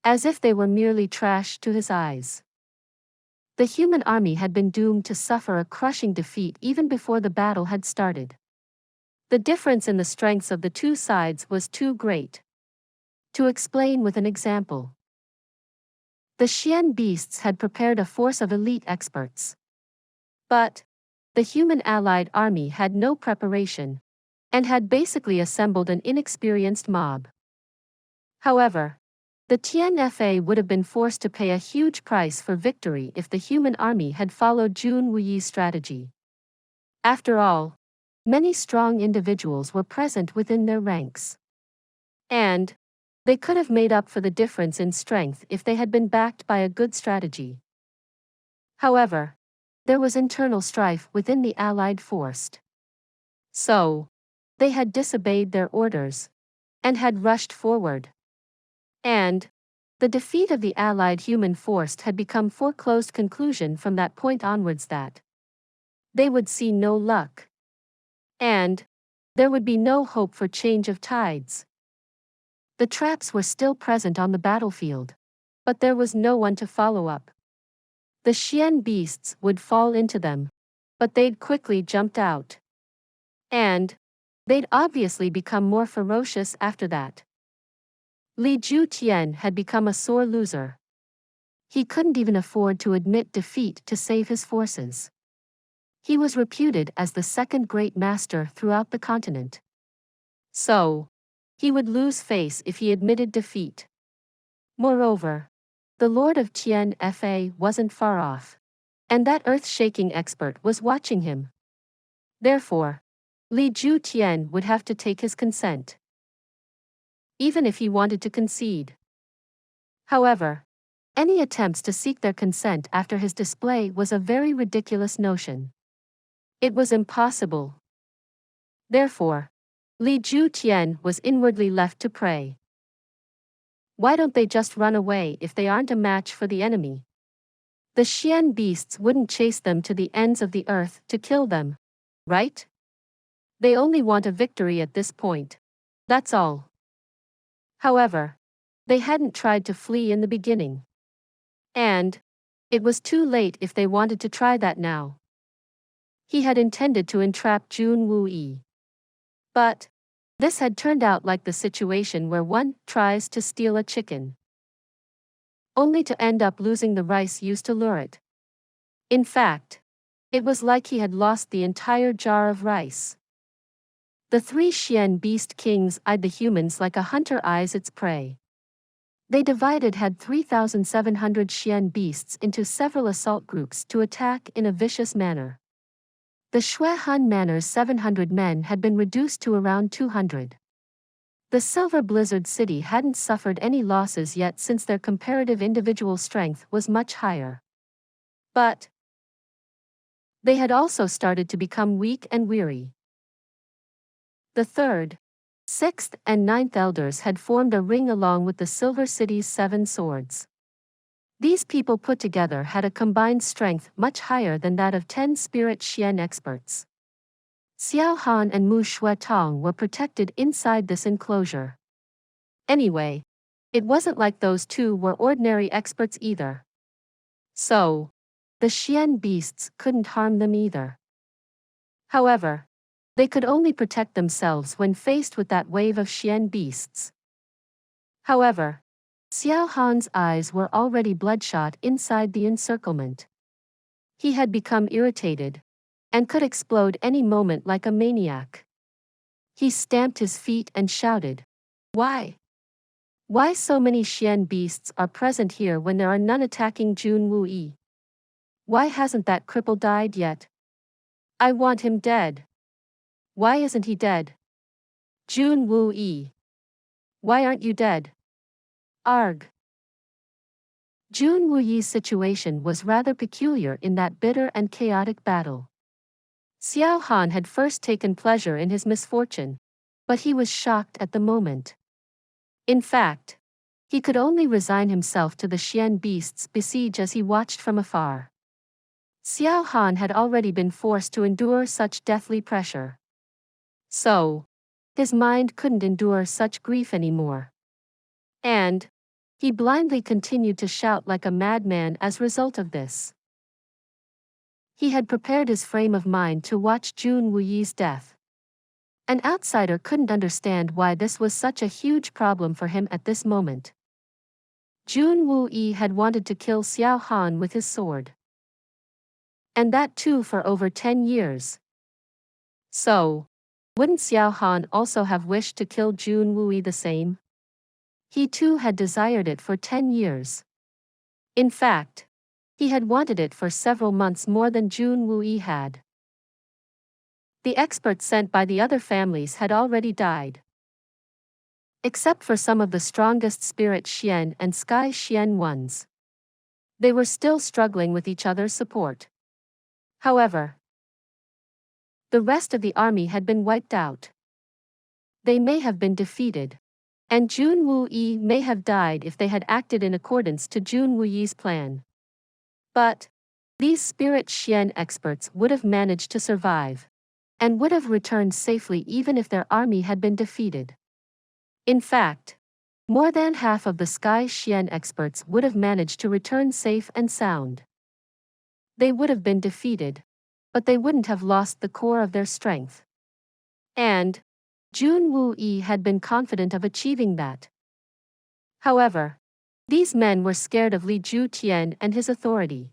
As if they were merely trash to his eyes. The human army had been doomed to suffer a crushing defeat even before the battle had started. The difference in the strengths of the 2 sides was too great. To explain with an example. The Xian beasts had prepared a force of elite experts. But the human allied army had no preparation and had basically assembled an inexperienced mob. However, the Tian Fa would have been forced to pay a huge price for victory if the human army had followed Jun Wuyi's strategy. After all, many strong individuals were present within their ranks. And they could have made up for the difference in strength if they had been backed by a good strategy. However, there was internal strife within the allied force. So, they had disobeyed their orders and had rushed forward. And the defeat of the allied human force had become foreclosed conclusion from that point onwards that they would see no luck. And there would be no hope for change of tides. The traps were still present on the battlefield, but there was no one to follow up. The Xian beasts would fall into them, but they'd quickly jumped out. And they'd obviously become more ferocious after that. Li Ju Tian had become a sore loser. He couldn't even afford to admit defeat to save his forces. He was reputed as the second great master throughout the continent. So, he would lose face if he admitted defeat. Moreover, the Lord of Tian Fa wasn't far off. And that earth-shaking expert was watching him. Therefore, Li Ju Tian would have to take his consent. Even if he wanted to concede. However, any attempts to seek their consent after his display was a very ridiculous notion. It was impossible. Therefore, Li Ju Tian was inwardly left to pray. Why don't they just run away if they aren't a match for the enemy? The Xian beasts wouldn't chase them to the ends of the earth to kill them, right? They only want a victory at this point. That's all. However, they hadn't tried to flee in the beginning. And it was too late if they wanted to try that now. He had intended to entrap Jun Xie. But this had turned out like the situation where one tries to steal a chicken, only to end up losing the rice used to lure it. In fact, it was like he had lost the entire jar of rice. The three Xian beast kings eyed the humans like a hunter eyes its prey. They had 3,700 Xian beasts into several assault groups to attack in a vicious manner. The Shui Han Manor's 700 men had been reduced to around 200. The Silver Blizzard City hadn't suffered any losses yet since their comparative individual strength was much higher. But they had also started to become weak and weary. The 3rd, 6th and 9th elders had formed a ring along with the Silver City's 7 swords. These people put together had a combined strength much higher than that of 10 spirit Xian experts. Xiao Han and Mu Shuetong were protected inside this enclosure. Anyway, it wasn't like those two were ordinary experts either. So, the Xian beasts couldn't harm them either. However, they could only protect themselves when faced with that wave of Xian beasts. However, Xiao Han's eyes were already bloodshot inside the encirclement. He had become irritated and could explode any moment like a maniac. He stamped his feet and shouted, "Why? Why so many Xian beasts are present here when there are none attacking Jun Xie? Why hasn't that cripple died yet? I want him dead. Why isn't he dead? Jun Xie, why aren't you dead? Arg." Jun Xie's situation was rather peculiar in that bitter and chaotic battle. Xiao Han had first taken pleasure in his misfortune, but he was shocked at the moment. In fact, he could only resign himself to the Xian beasts' besiege as he watched from afar. Xiao Han had already been forced to endure such deathly pressure. So, his mind couldn't endure such grief anymore. And he blindly continued to shout like a madman as a result of this. He had prepared his frame of mind to watch Jun Xie's death. An outsider couldn't understand why this was such a huge problem for him at this moment. Jun Xie had wanted to kill Xiao Han with his sword. And that too for over 10 years. So, wouldn't Xiao Han also have wished to kill Jun Xie the same? He too had desired it for 10 years. In fact, he had wanted it for several months more than Jun Xie had. The experts sent by the other families had already died. Except for some of the strongest Spirit Xian and Sky Xian ones. They were still struggling with each other's support. However, the rest of the army had been wiped out. They may have been defeated. And Jun Xie may have died if they had acted in accordance to Jun Xie's plan. But these Spirit Xian experts would have managed to survive, and would have returned safely even if their army had been defeated. In fact, more than half of the Sky Xian experts would have managed to return safe and sound. They would have been defeated, but they wouldn't have lost the core of their strength. And Jun Xie had been confident of achieving that. However, these men were scared of Li Ju Tian and his authority.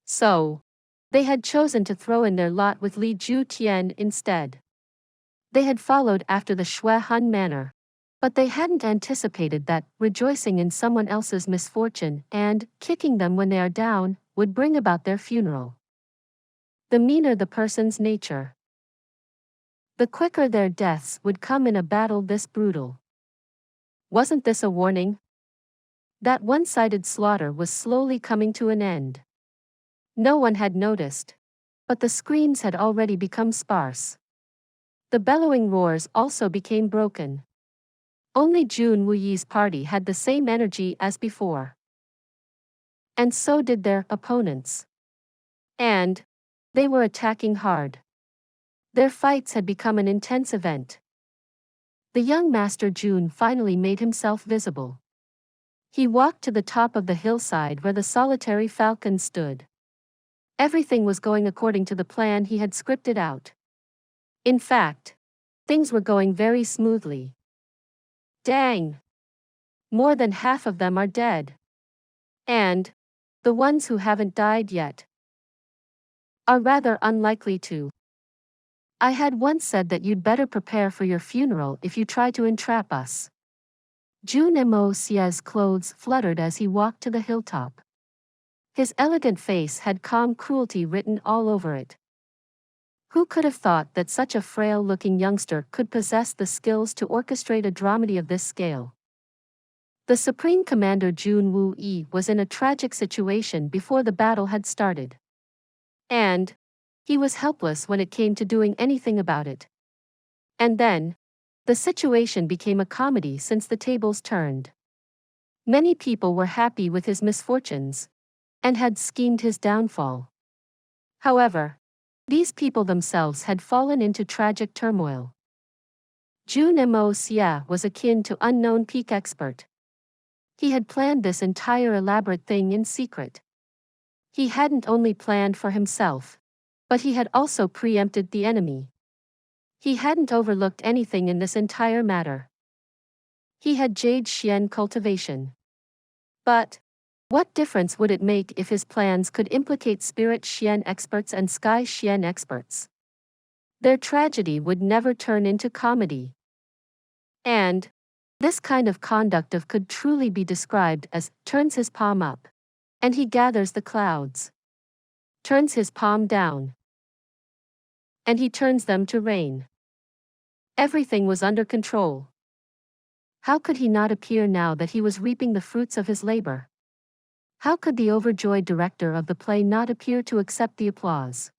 So, they had chosen to throw in their lot with Li Ju Tian instead. They had followed after the Shui Han Manor, But they hadn't anticipated that rejoicing in someone else's misfortune and kicking them when they are down would bring about their funeral. The meaner the person's nature, the quicker their deaths would come in a battle this brutal. Wasn't this a warning? That one-sided slaughter was slowly coming to an end. No one had noticed, but the screams had already become sparse. The bellowing roars also became broken. Only Jun Wuyi's party had the same energy as before. And so did their opponents. And they were attacking hard. Their fights had become an intense event. The young Master Jun finally made himself visible. He walked to the top of the hillside where the solitary falcon stood. Everything was going according to the plan he had scripted out. In fact, things were going very smoothly. Dang! More than half of them are dead. And the ones who haven't died yet are rather unlikely to. I had once said that you'd better prepare for your funeral if you try to entrap us. Jun Moxie's clothes fluttered as he walked to the hilltop. His elegant face had calm cruelty written all over it. Who could have thought that such a frail-looking youngster could possess the skills to orchestrate a dramedy of this scale? The Supreme Commander Jun Wuyi was in a tragic situation before the battle had started. And he was helpless when it came to doing anything about it. And then, the situation became a comedy since the tables turned. Many people were happy with his misfortunes and had schemed his downfall. However, these people themselves had fallen into tragic turmoil. Jun Moxie was akin to unknown peak expert. He had planned this entire elaborate thing in secret. He hadn't only planned for himself, but he had also preempted the enemy. He hadn't overlooked anything in this entire matter. He had Jade Xian cultivation. But what difference would it make if his plans could implicate Spirit Xian experts and Sky Xian experts? Their tragedy would never turn into comedy. And this kind of conduct could truly be described as turns his palm up, and he gathers the clouds. Turns his palm down, and he turns them to rain. Everything was under control. How could he not appear now that he was reaping the fruits of his labor? How could the overjoyed director of the play not appear to accept the applause?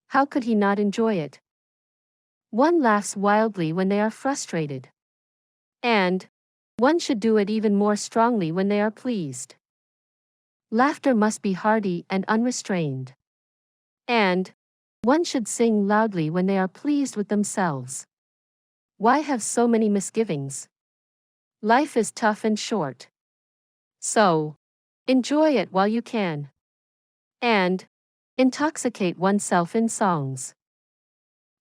How could he not enjoy it? One laughs wildly when they are frustrated. And one should do it even more strongly when they are pleased. Laughter must be hearty and unrestrained. And one should sing loudly when they are pleased with themselves. Why have so many misgivings? Life is tough and short. So, enjoy it while you can. And intoxicate oneself in songs.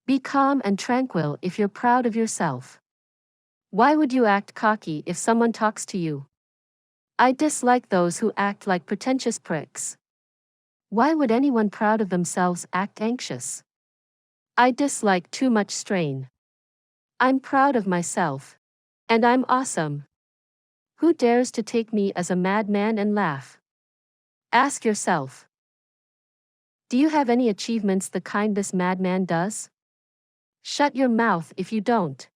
Be calm and tranquil if you're proud of yourself. Why would you act cocky if someone talks to you? I dislike those who act like pretentious pricks. Why would anyone proud of themselves act anxious? I dislike too much strain. I'm proud of myself. And I'm awesome. Who dares to take me as a madman and laugh? Ask yourself. Do you have any achievements the kind this madman does? Shut your mouth if you don't.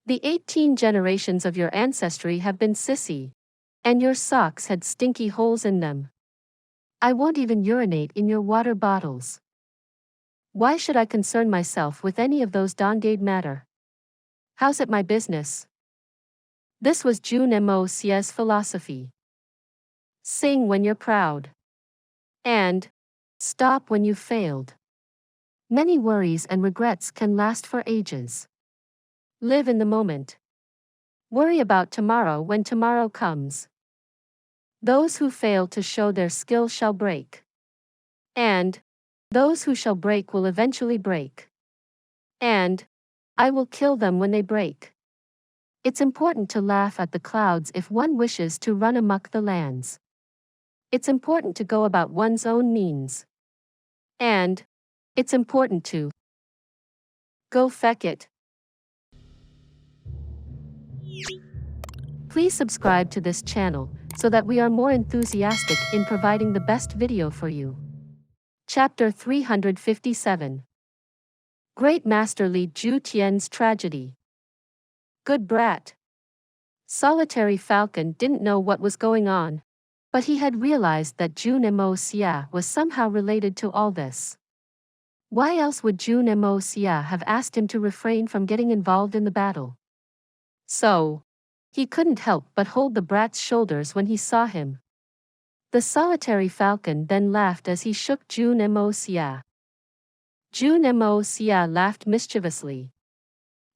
The 18 generations of your ancestry have been sissy. And your socks had stinky holes in them. I won't even urinate in your water bottles. Why should I concern myself with any of those donghua matter? How's it my business? This was Jun Moxie's philosophy. Sing when you're proud. And stop when you've failed. Many worries and regrets can last for ages. Live in the moment. Worry about tomorrow when tomorrow comes. Those who fail to show their skill shall break. And those who shall break will eventually break. And I will kill them when they break. It's important to laugh at the clouds if one wishes to run amok the lands. It's important to go about one's own means. And it's important to go feck it. Please subscribe to this channel so that we are more enthusiastic in providing the best video for you. Chapter 357. Great Master Li Ju Tian's Tragedy. Good brat. Solitary Falcon didn't know what was going on, but he had realized that Jun Xie was somehow related to all this. Why else would Jun Xie have asked him to refrain from getting involved in the battle? So, he couldn't help but hold the brat's shoulders when he saw him. The Solitary Falcon then laughed as he shook Jun Xie. Jun Xie laughed mischievously.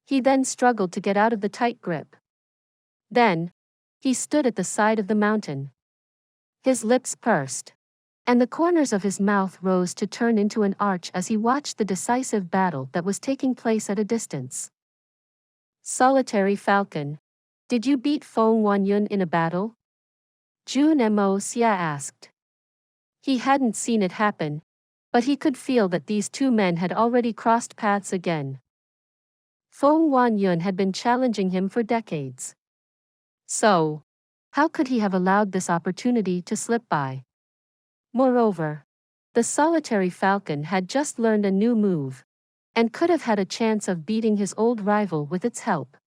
He then struggled to get out of the tight grip. Then, he stood at the side of the mountain. His lips pursed, and the corners of his mouth rose to turn into an arch as he watched the decisive battle that was taking place at a distance. Solitary Falcon, did you beat Feng Wanyun in a battle? Jun Xie asked. He hadn't seen it happen, but he could feel that these two men had already crossed paths again. Feng Wanyun had been challenging him for decades. So, how could he have allowed this opportunity to slip by? Moreover, the Solitary Falcon had just learned a new move, and could have had a chance of beating his old rival with its help.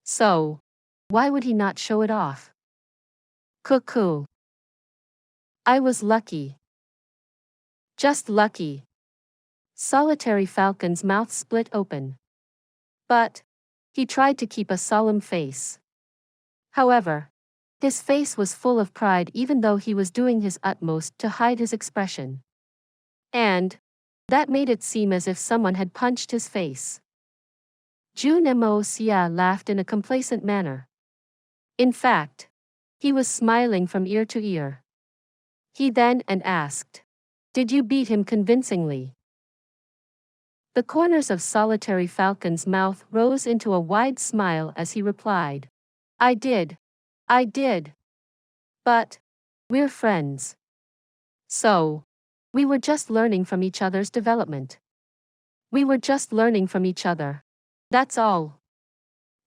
So, why would he not show it off? Cuckoo. I was lucky. Just lucky. Solitary Falcon's mouth split open. But, he tried to keep a solemn face. However, his face was full of pride even though he was doing his utmost to hide his expression. And that made it seem as if someone had punched his face. Jun Xie laughed in a complacent manner. In fact, he was smiling from ear to ear. He then asked, "Did you beat him convincingly?" The corners of Solitary Falcon's mouth rose into a wide smile as he replied, I did. But, we're friends. So, we were just learning from each other's development. We were just learning from each other. That's all.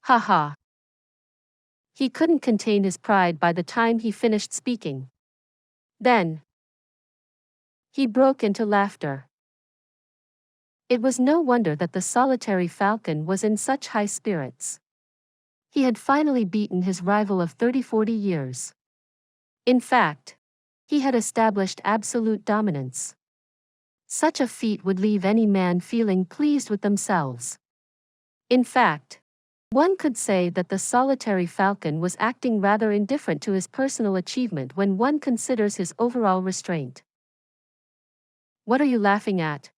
Haha. He couldn't contain his pride by the time he finished speaking. Then, he broke into laughter. It was no wonder that the Solitary Falcon was in such high spirits. He had finally beaten his rival of 30-40 years. In fact, he had established absolute dominance. Such a feat would leave any man feeling pleased with themselves. In fact, one could say that the Solitary Falcon was acting rather indifferent to his personal achievement when one considers his overall restraint. What are you laughing at?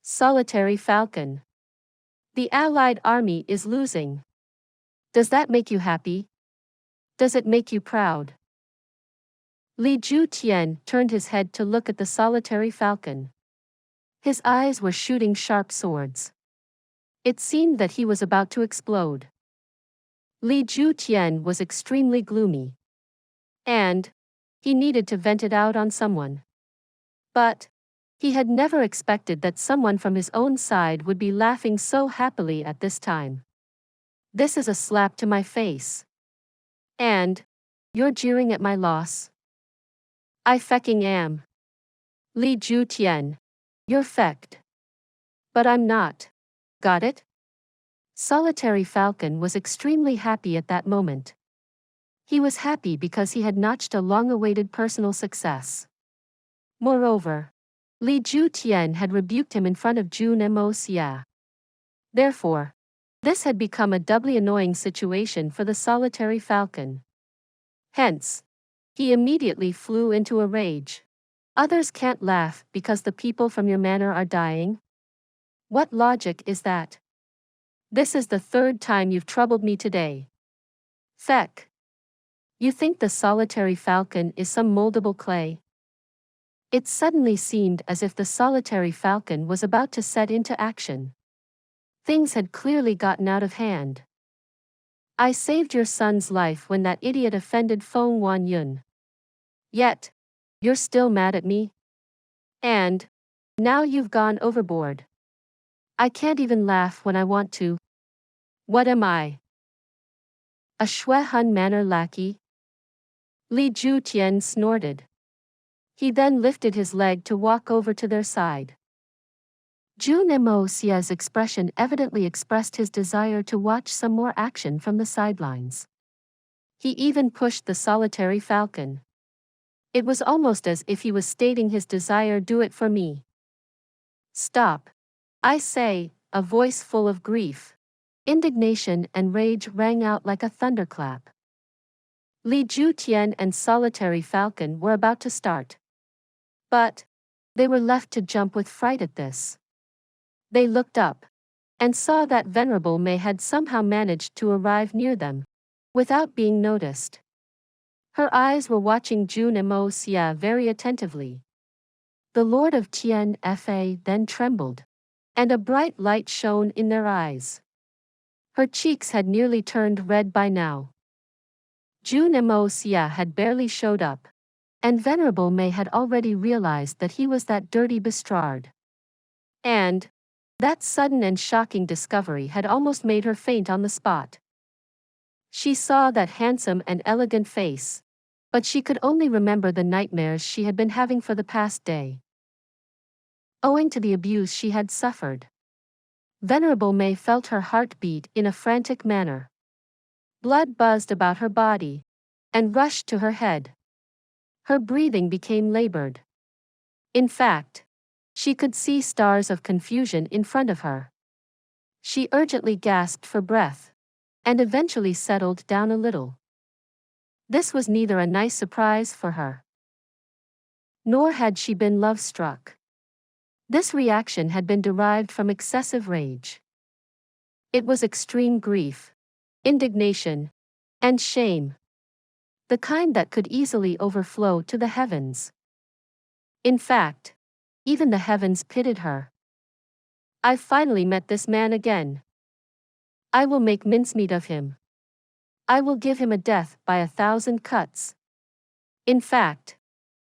Solitary Falcon. The Allied army is losing. Does that make you happy? Does it make you proud? Li Ju Tian turned his head to look at the Solitary Falcon. His eyes were shooting sharp swords. It seemed that he was about to explode. Li Ju Tian was extremely gloomy. And he needed to vent it out on someone. But he had never expected that someone from his own side would be laughing so happily at this time. This is a slap to my face. And you're jeering at my loss? I fecking am. Li Ju Tian. You're fecked. But I'm not. Got it? Solitary Falcon was extremely happy at that moment. He was happy because he had notched a long-awaited personal success. Moreover, Li Ju Tian had rebuked him in front of Jun Xie. Therefore, this had become a doubly annoying situation for the Solitary Falcon. Hence, he immediately flew into a rage. Others can't laugh because the people from your manor are dying? What logic is that? This is the third time you've troubled me today. Feck. You think the Solitary Falcon is some moldable clay? It suddenly seemed as if the Solitary Falcon was about to set into action. Things had clearly gotten out of hand. I saved your son's life when that idiot offended Feng Wanyun. Yet, you're still mad at me? And now you've gone overboard. I can't even laugh when I want to. What am I? A Shui Hun Manor lackey? Li Ju Tian snorted. He then lifted his leg to walk over to their side. Jun Moxie's expression evidently expressed his desire to watch some more action from the sidelines. He even pushed the solitary falcon. It was almost as if he was stating his desire, "Do it for me." "Stop. I say," a voice full of grief, indignation and rage rang out like a thunderclap. Li Ju Tian and Solitary Falcon were about to start. But they were left to jump with fright at this. They looked up and saw that Venerable Mei had somehow managed to arrive near them without being noticed. Her eyes were watching Jun Moxie very attentively. The Lord of Tian Fa then trembled, and a bright light shone in their eyes. Her cheeks had nearly turned red by now. Jun Moxie had barely showed up, and Venerable Mei had already realized that he was that dirty bestrard. And that sudden and shocking discovery had almost made her faint on the spot. She saw that handsome and elegant face, but she could only remember the nightmares she had been having for the past day. Owing to the abuse she had suffered, Venerable Mei felt her heart beat in a frantic manner. Blood buzzed about her body and rushed to her head. Her breathing became labored. In fact, she could see stars of confusion in front of her. She urgently gasped for breath and eventually settled down a little. This was neither a nice surprise for her, nor had she been love-struck. This reaction had been derived from excessive rage. It was extreme grief, indignation, and shame. The kind that could easily overflow to the heavens. In fact, even the heavens pitied her. "I've finally met this man again. I will make mincemeat of him. I will give him a death by 1,000 cuts. In fact,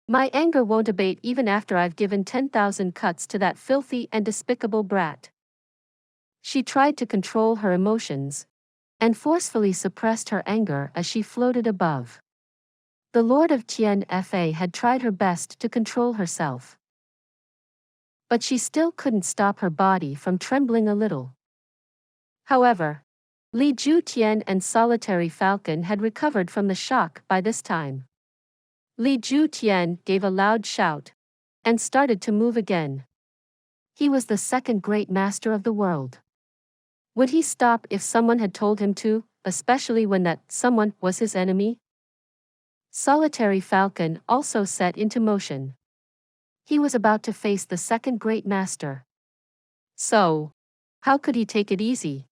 my anger won't abate even after I've given 10,000 cuts to that filthy and despicable brat." She tried to control her emotions and forcefully suppressed her anger as she floated above. The Lord of Tian Fa had tried her best to control herself, but she still couldn't stop her body from trembling a little. However, Li Ju Tian and Solitary Falcon had recovered from the shock by this time. Li Ju Tian gave a loud shout and started to move again. He was the second great master of the world. Would he stop if someone had told him to, especially when that someone was his enemy? Solitary Falcon also set into motion. He was about to face the second great master. So, how could he take it easy?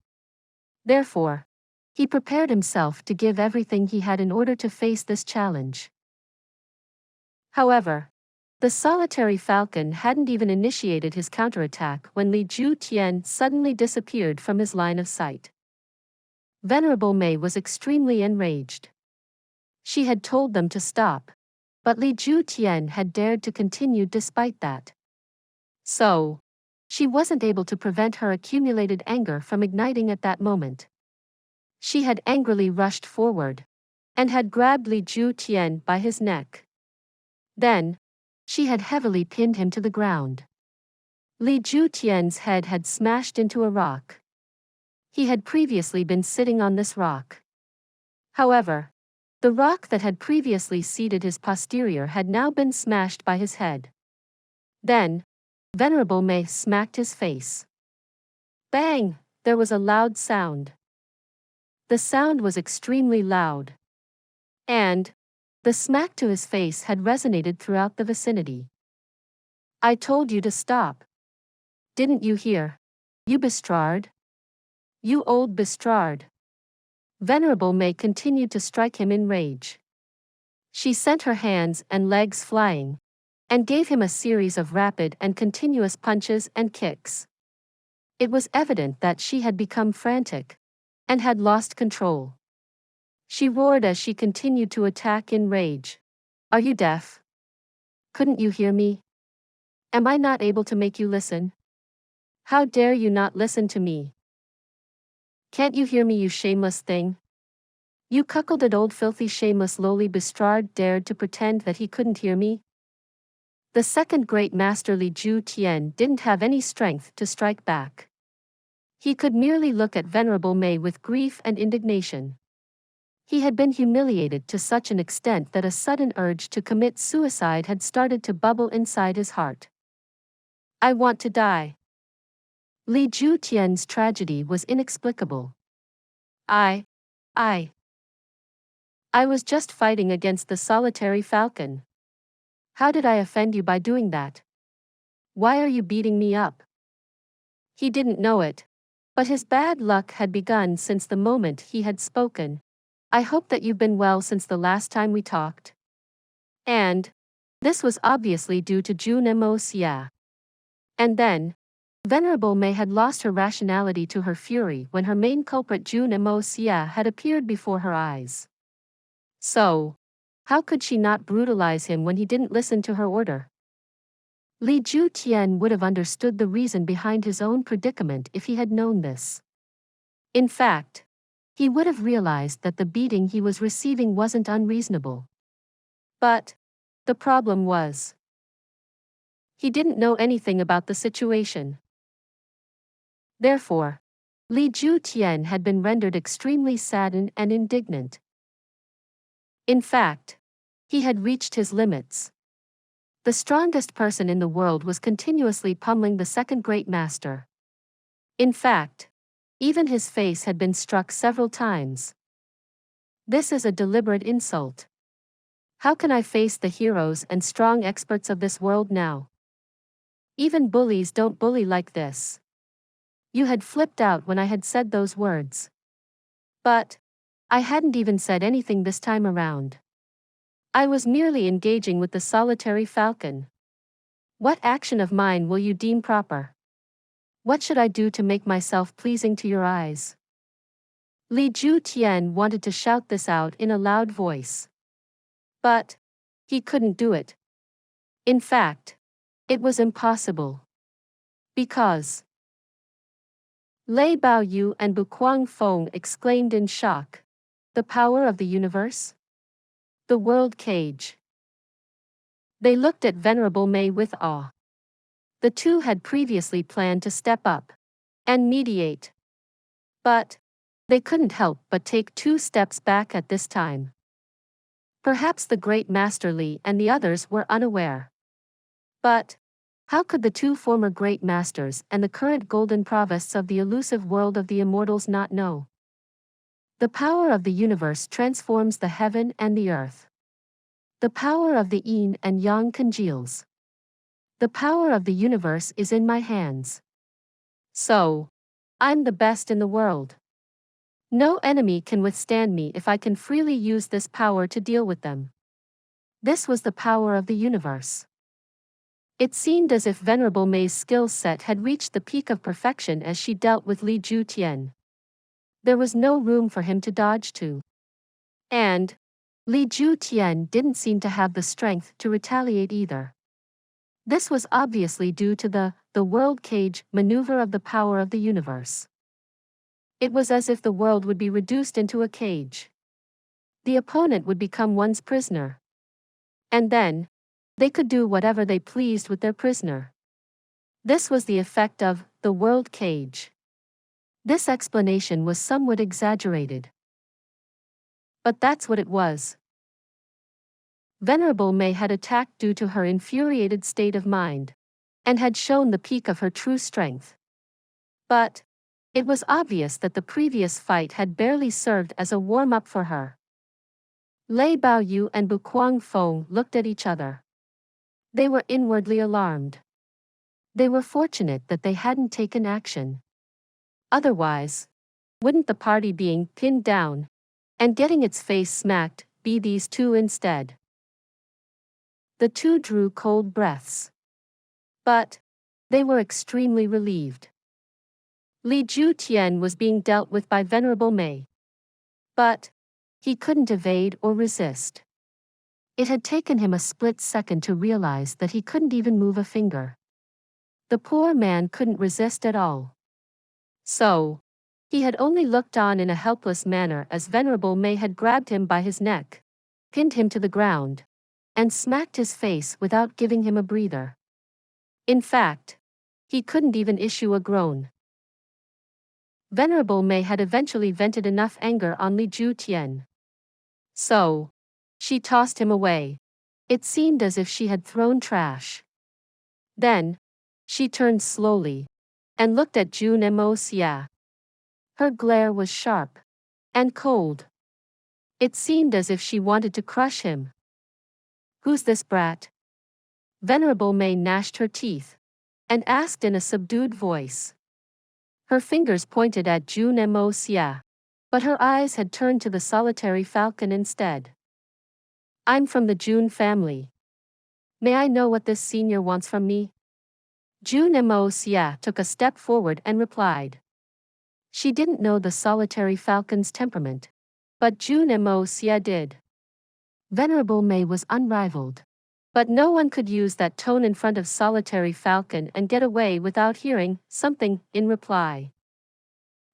Therefore, he prepared himself to give everything he had in order to face this challenge. However, the Solitary Falcon hadn't even initiated his counterattack when Li Ju Tian suddenly disappeared from his line of sight. Venerable Mei was extremely enraged. She had told them to stop, but Li Ju Tian had dared to continue despite that. So, she wasn't able to prevent her accumulated anger from igniting at that moment. She had angrily rushed forward and had grabbed Li Ju Tian by his neck. Then, she had heavily pinned him to the ground. Li Ju Tian's head had smashed into a rock. He had previously been sitting on this rock. However, the rock that had previously seated his posterior had now been smashed by his head. Then, Venerable Mei smacked his face. Bang! There was a loud sound. The sound was extremely loud. And the smack to his face had resonated throughout the vicinity. "I told you to stop. Didn't you hear? You bestrard. You old bestrard." Venerable Mei continued to strike him in rage. She sent her hands and legs flying, and gave him a series of rapid and continuous punches and kicks. It was evident that she had become frantic, and had lost control. She roared as she continued to attack in rage. "Are you deaf? Couldn't you hear me? Am I not able to make you listen? How dare you not listen to me? Can't you hear me, you shameless thing? You cuckolded old filthy shameless lowly bestrard dared to pretend that he couldn't hear me? The second great master Li Ju Tian didn't have any strength to strike back. He could merely look at Venerable Mei with grief and indignation. He had been humiliated to such an extent that a sudden urge to commit suicide had started to bubble inside his heart. I want to die. Li Ju Tian's tragedy was inexplicable. I was just fighting against the solitary falcon. How did I offend you by doing that? Why are you beating me up? He didn't know it, but his bad luck had begun since the moment he had spoken. I hope that you've been well since the last time we talked. And this was obviously due to Jun Moxie. And then, Venerable Mei had lost her rationality to her fury when her main culprit Jun Moxie had appeared before her eyes. So, how could she not brutalize him when he didn't listen to her order? Li Ju Tian would have understood the reason behind his own predicament if he had known this. In fact, he would have realized that the beating he was receiving wasn't unreasonable. But the problem was, he didn't know anything about the situation. Therefore, Li Ju Tian had been rendered extremely saddened and indignant. In fact, he had reached his limits. The strongest person in the world was continuously pummeling the second great master. In fact, even his face had been struck several times. This is a deliberate insult. How can I face the heroes and strong experts of this world now? Even bullies don't bully like this. You had flipped out when I had said those words. But I hadn't even said anything this time around. I was merely engaging with the solitary falcon. What action of mine will you deem proper? What should I do to make myself pleasing to your eyes? Li Ju Tian wanted to shout this out in a loud voice. But he couldn't do it. In fact, it was impossible. Because Lei Baoyu and Bu Guangfeng exclaimed in shock. The power of the universe? The world cage. They looked at Venerable Mei with awe. The two had previously planned to step up and mediate. But they couldn't help but take 2 steps back at this time. Perhaps the great Master Li and the others were unaware. But how could the 2 former great masters and the current golden provists of the elusive world of the immortals not know? The power of the universe transforms the heaven and the earth. The power of the yin and yang congeals. The power of the universe is in my hands. So, I'm the best in the world. No enemy can withstand me if I can freely use this power to deal with them. This was the power of the universe. It seemed as if Venerable Mei's skill set had reached the peak of perfection as she dealt with Li Ju Tian. There was no room for him to dodge to. And Li Ju Tian didn't seem to have the strength to retaliate either. This was obviously due to the world cage maneuver of the power of the universe. It was as if the world would be reduced into a cage. The opponent would become one's prisoner. And then, they could do whatever they pleased with their prisoner. This was the effect of the world cage. This explanation was somewhat exaggerated. But that's what it was. Venerable Mei had attacked due to her infuriated state of mind, and had shown the peak of her true strength. But it was obvious that the previous fight had barely served as a warm-up for her. Lei Baoyu and Bu Guangfeng looked at each other. They were inwardly alarmed. They were fortunate that they hadn't taken action. Otherwise, wouldn't the party being pinned down and getting its face smacked be these 2 instead? The 2 drew cold breaths. But they were extremely relieved. Li Ju Tian was being dealt with by Venerable Mei. But he couldn't evade or resist. It had taken him a split second to realize that he couldn't even move a finger. The poor man couldn't resist at all. So, He had only looked on in a helpless manner as Venerable Mei had grabbed him by his neck, pinned him to the ground, and smacked his face without giving him a breather. In fact, he couldn't even issue a groan. Venerable Mei had eventually vented enough anger on Li Ju Tian. So, she tossed him away. It seemed as if she had thrown trash. Then, she turned slowly and looked at Jun Moxie. Her glare was sharp and cold. It seemed as if she wanted to crush him. "Who's this brat?" Venerable Mei gnashed her teeth and asked in a subdued voice. Her fingers pointed at Jun Moxie, but her eyes had turned to the solitary falcon instead. "I'm from the Jun family. May I know what this senior wants from me?" Jun Moxie took a step forward and replied. She didn't know the solitary falcon's temperament, but Jun Moxie did. Venerable Mei was unrivaled, but no one could use that tone in front of solitary falcon and get away without hearing something in reply.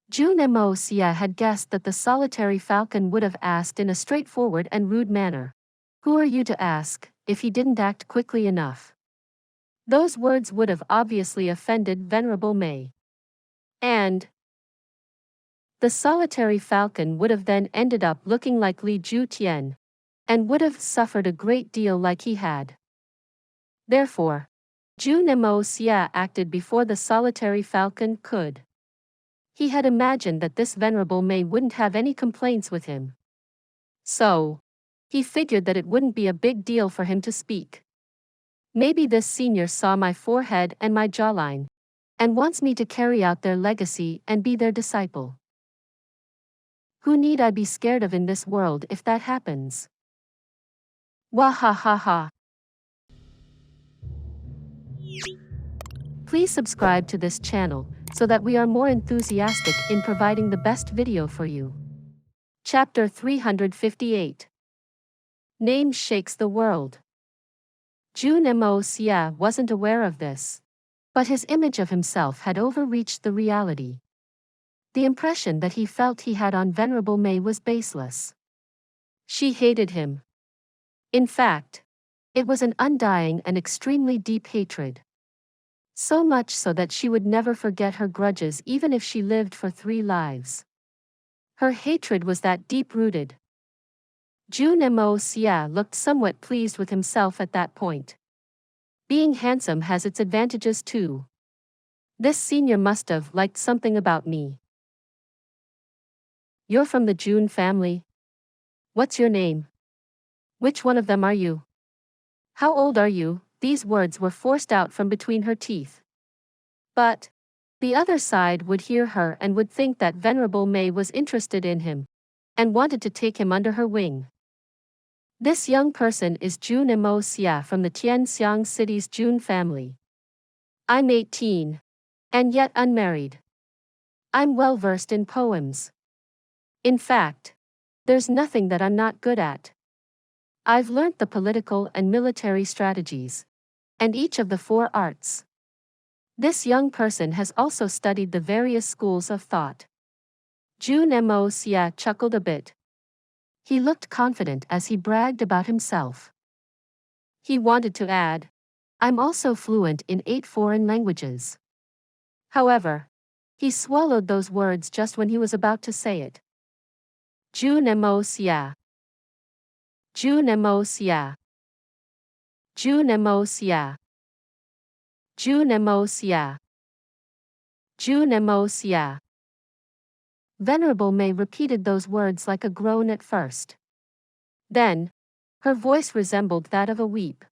Jun Moxie had guessed that the solitary falcon would have asked in a straightforward and rude manner, "Who are you to ask?" if he didn't act quickly enough. Those words would have obviously offended Venerable Mei. And the solitary falcon would have then ended up looking like Li Ju Tian, and would have suffered a great deal like he had. Therefore, Jun Moxie acted before the solitary falcon could. He had imagined that this Venerable Mei wouldn't have any complaints with him. So, he figured that it wouldn't be a big deal for him to speak. Maybe this senior saw my forehead and my jawline, and wants me to carry out their legacy and be their disciple. Who need I be scared of in this world if that happens? Wahahaha. Please subscribe to this channel so that we are more enthusiastic in providing the best video for you. Chapter 358. Name shakes the world. Jun Moxie wasn't aware of this, but his image of himself had overreached the reality. The impression that he felt he had on Venerable Mei was baseless. She hated him. In fact, it was an undying and extremely deep hatred. So much so that she would never forget her grudges even if she lived for 3 lives. Her hatred was that deep-rooted. Jun Moxie looked somewhat pleased with himself at that point. Being handsome has its advantages too. This senior must have liked something about me. You're from the Jun family? What's your name? Which one of them are you? How old are you? These words were forced out from between her teeth. But the other side would hear her and would think that Venerable Mei was interested in him and wanted to take him under her wing. This young person is Jun Moxie from the Tian city's Jun family. I'm 18, and yet unmarried. I'm well versed in poems. In fact, there's nothing that I'm not good at. I've learnt the political and military strategies, and each of the 4 arts. This young person has also studied the various schools of thought. Jun Moxie chuckled a bit. He looked confident as he bragged about himself. He wanted to add, "I'm also fluent in 8 foreign languages." However, he swallowed those words just when he was about to say it. Jun Moxie. Jun Moxie. Jun Moxie. Jun Moxie. Jun Moxie. Venerable Mei repeated those words like a groan at first. Then, her voice resembled that of a weep.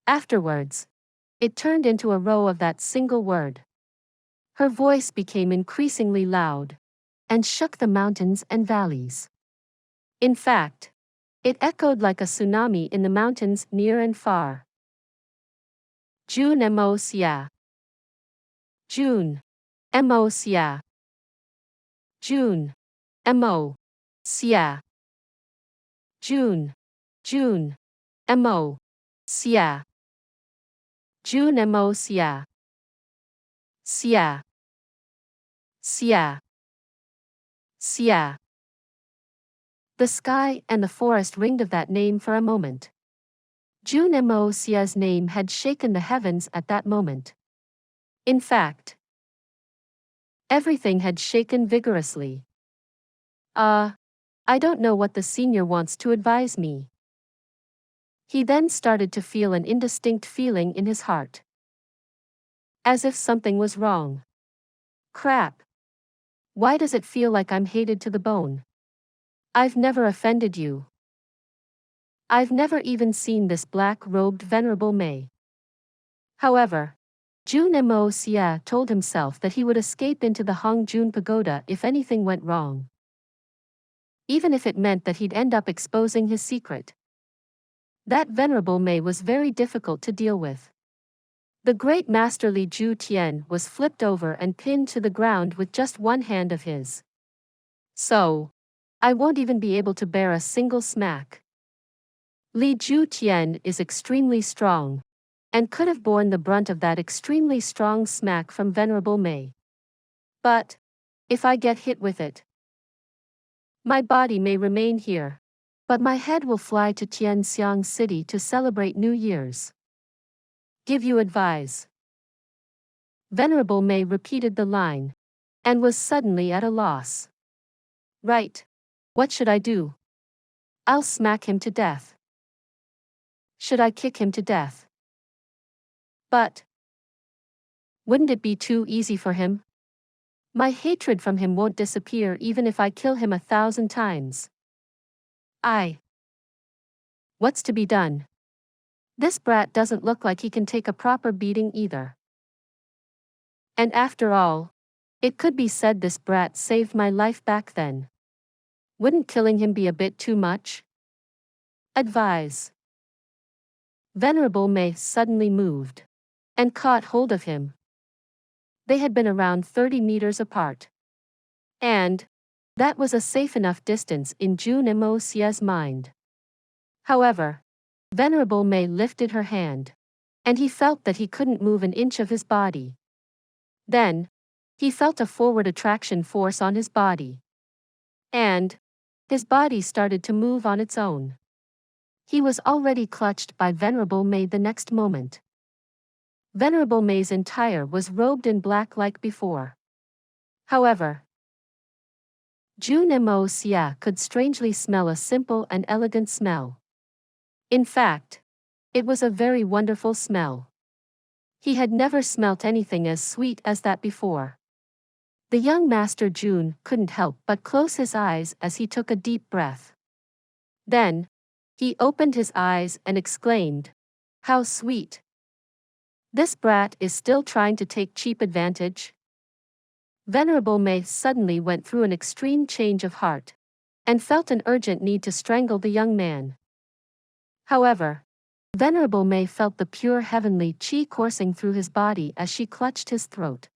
Afterwards, it turned into a row of that single word. Her voice became increasingly loud and shook the mountains and valleys. In fact, it echoed like a tsunami in the mountains near and far. Jun Moxie. Jun Moxie. Jun Moxie. Jun Moxie. Jun Moxie. Xie. Xie. Xie. The sky and the forest ringed of that name for a moment. Jun Moxie's name had shaken the heavens at that moment. In fact, everything had shaken vigorously. I don't know what the senior wants to advise me. He then started to feel an indistinct feeling in his heart. As if something was wrong. Crap. Why does it feel like I'm hated to the bone? I've never offended you. I've never even seen this black-robed venerable Mei. However, Jun Moxie told himself that he would escape into the Hongjun Pagoda if anything went wrong. Even if it meant that he'd end up exposing his secret. That venerable Mei was very difficult to deal with. The great masterly Tian was flipped over and pinned to the ground with just one hand of his. So, I won't even be able to bear a single smack. Tian is extremely strong, and could have borne the brunt of that extremely strong smack from venerable Mei. But, if I get hit with it, my body may remain here, but my head will fly to Tianxiang City to celebrate New Year's. Give you advise. Venerable Mei repeated the line, and was suddenly at a loss. Right. What should I do? I'll smack him to death. Should I kick him to death? But wouldn't it be too easy for him? My hatred from him won't disappear even if I kill him 1,000 times. What's to be done? This brat doesn't look like he can take a proper beating either. And after all, it could be said this brat saved my life back then. Wouldn't killing him be a bit too much? Advise. Venerable Mei suddenly moved and caught hold of him. They had been around 30 meters apart. And that was a safe enough distance in Jun Moxie's mind. However, Venerable Mei lifted her hand, and he felt that he couldn't move an inch of his body. Then, he felt a forward attraction force on his body. And his body started to move on its own. He was already clutched by Venerable Mei the next moment. Venerable Mei's attire was robed in black like before. However, Jun Moxie could strangely smell a simple and elegant smell. In fact, it was a very wonderful smell. He had never smelt anything as sweet as that before. The young Master Jun couldn't help but close his eyes as he took a deep breath. Then, he opened his eyes and exclaimed, "How sweet! This brat is still trying to take cheap advantage?" Venerable Mei suddenly went through an extreme change of heart, and felt an urgent need to strangle the young man. However, Venerable Mei felt the pure heavenly qi coursing through his body as she clutched his throat.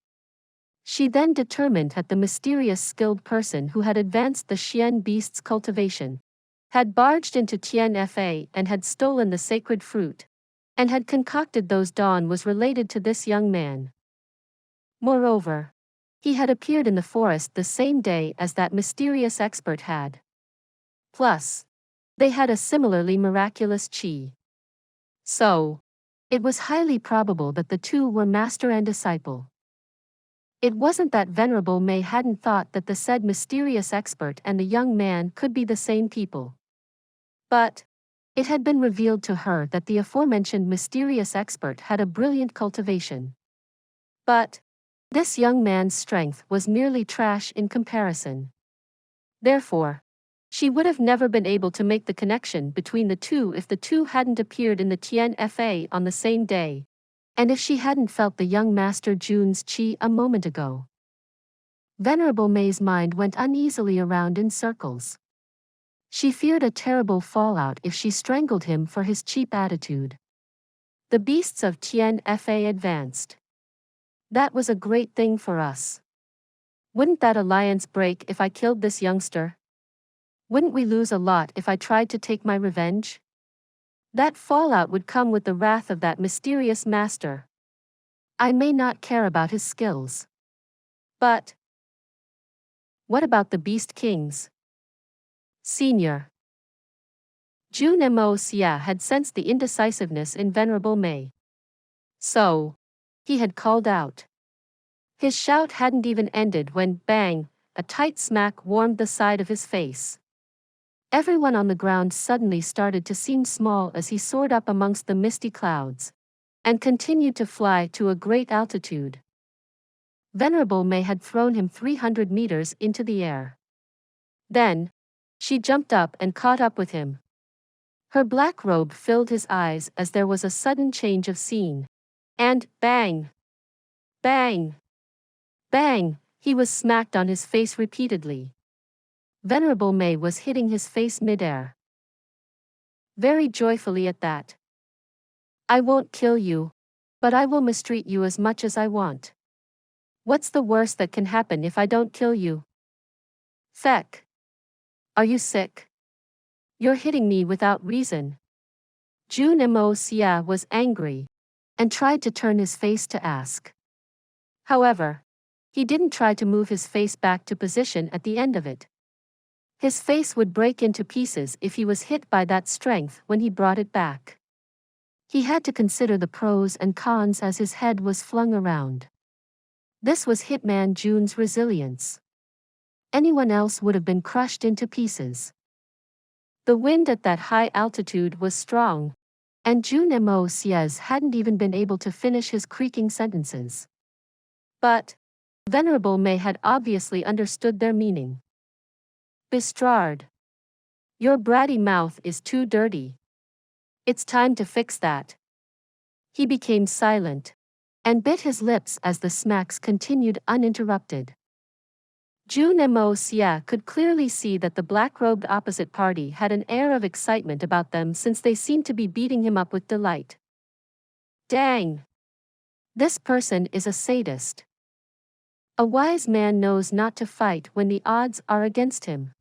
She then determined that the mysterious skilled person who had advanced the Xian beast's cultivation had barged into Tian Fa and had stolen the sacred fruit, and had concocted those dawn was related to this young man. Moreover, he had appeared in the forest the same day as that mysterious expert had. Plus, they had a similarly miraculous qi. So, it was highly probable that the two were master and disciple. It wasn't that Venerable Mei hadn't thought that the said mysterious expert and the young man could be the same people. But it had been revealed to her that the aforementioned mysterious expert had a brilliant cultivation. But this young man's strength was merely trash in comparison. Therefore, she would have never been able to make the connection between the two if the two hadn't appeared in the Tian Fa on the same day, and if she hadn't felt the young Master Jun's qi a moment ago. Venerable Mei's mind went uneasily around in circles. She feared a terrible fallout if she strangled him for his cheap attitude. The beasts of Tian Fa advanced. That was a great thing for us. Wouldn't that alliance break if I killed this youngster? Wouldn't we lose a lot if I tried to take my revenge? That fallout would come with the wrath of that mysterious master. I may not care about his skills, but What about the Beast Kings? Senior. Jun Moxie had sensed the indecisiveness in Venerable Mei. So, he had called out. His shout hadn't even ended when, bang, a tight smack warmed the side of his face. Everyone on the ground suddenly started to seem small as he soared up amongst the misty clouds, and continued to fly to a great altitude. Venerable Mei had thrown him 300 meters into the air. Then, she jumped up and caught up with him. Her black robe filled his eyes as there was a sudden change of scene. And, bang! Bang! Bang! He was smacked on his face repeatedly. Venerable Mei was hitting his face mid-air. Very joyfully at that. I won't kill you, but I will mistreat you as much as I want. What's the worst that can happen if I don't kill you? Feck. Are you sick? You're hitting me without reason. Jun Moxie was angry, and tried to turn his face to ask. However, he didn't try to move his face back to position at the end of it. His face would break into pieces if he was hit by that strength when he brought it back. He had to consider the pros and cons as his head was flung around. This was Hitman Jun's resilience. Anyone else would have been crushed into pieces. The wind at that high altitude was strong, and Jun Moxie hadn't even been able to finish his creaking sentences. But Venerable Mei had obviously understood their meaning. Bestrard. Your bratty mouth is too dirty. It's time to fix that. He became silent, and bit his lips as the smacks continued uninterrupted. Jun Moxie could clearly see that the black-robed opposite party had an air of excitement about them since they seemed to be beating him up with delight. Dang! This person is a sadist. A wise man knows not to fight when the odds are against him.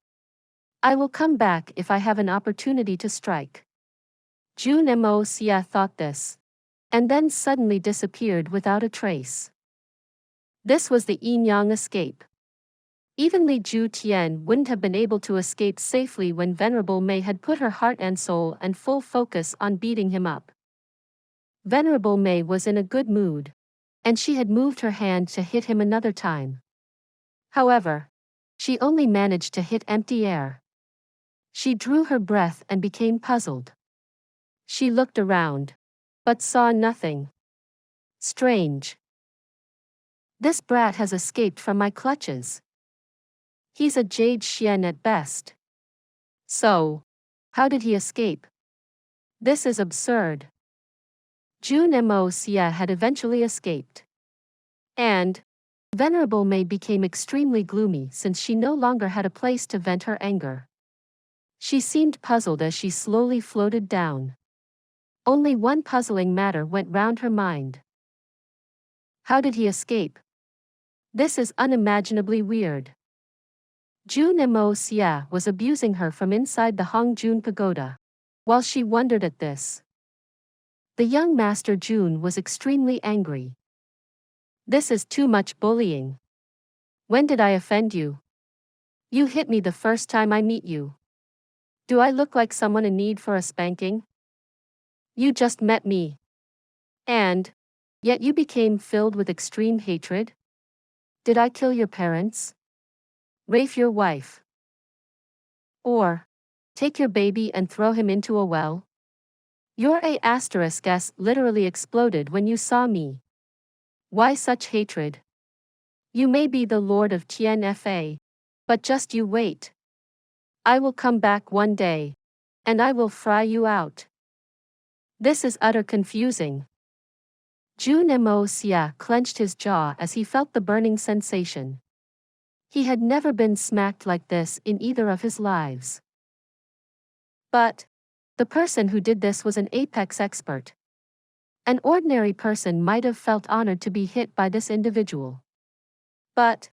I will come back if I have an opportunity to strike. Jun Moxie thought this, and then suddenly disappeared without a trace. This was the yin-yang escape. Even Li Ju Tian wouldn't have been able to escape safely when Venerable Mei had put her heart and soul and full focus on beating him up. Venerable Mei was in a good mood, and she had moved her hand to hit him another time. However, she only managed to hit empty air. She drew her breath and became puzzled. She looked around, but saw nothing. Strange. This brat has escaped from my clutches. He's a jade xian at best. So, how did he escape? This is absurd. Jun Moxie had eventually escaped. And Venerable Mei became extremely gloomy since she no longer had a place to vent her anger. She seemed puzzled as she slowly floated down. Only one puzzling matter went round her mind. How did he escape? This is unimaginably weird. Jun Moxie was abusing her from inside the Hongjun Pagoda. While she wondered at this, the young Master Jun was extremely angry. This is too much bullying. When did I offend you? You hit me the first time I meet you. Do I look like someone in need for a spanking? You just met me. And yet you became filled with extreme hatred? Did I kill your parents? Rape your wife? Or take your baby and throw him into a well? Your A*S literally exploded when you saw me. Why such hatred? You may be the Lord of Tian Fa, but just you wait. I will come back one day, and I will fry you out. This is utter confusing. Jun Moxie clenched his jaw as he felt the burning sensation. He had never been smacked like this in either of his lives. But the person who did this was an apex expert. An ordinary person might have felt honored to be hit by this individual. But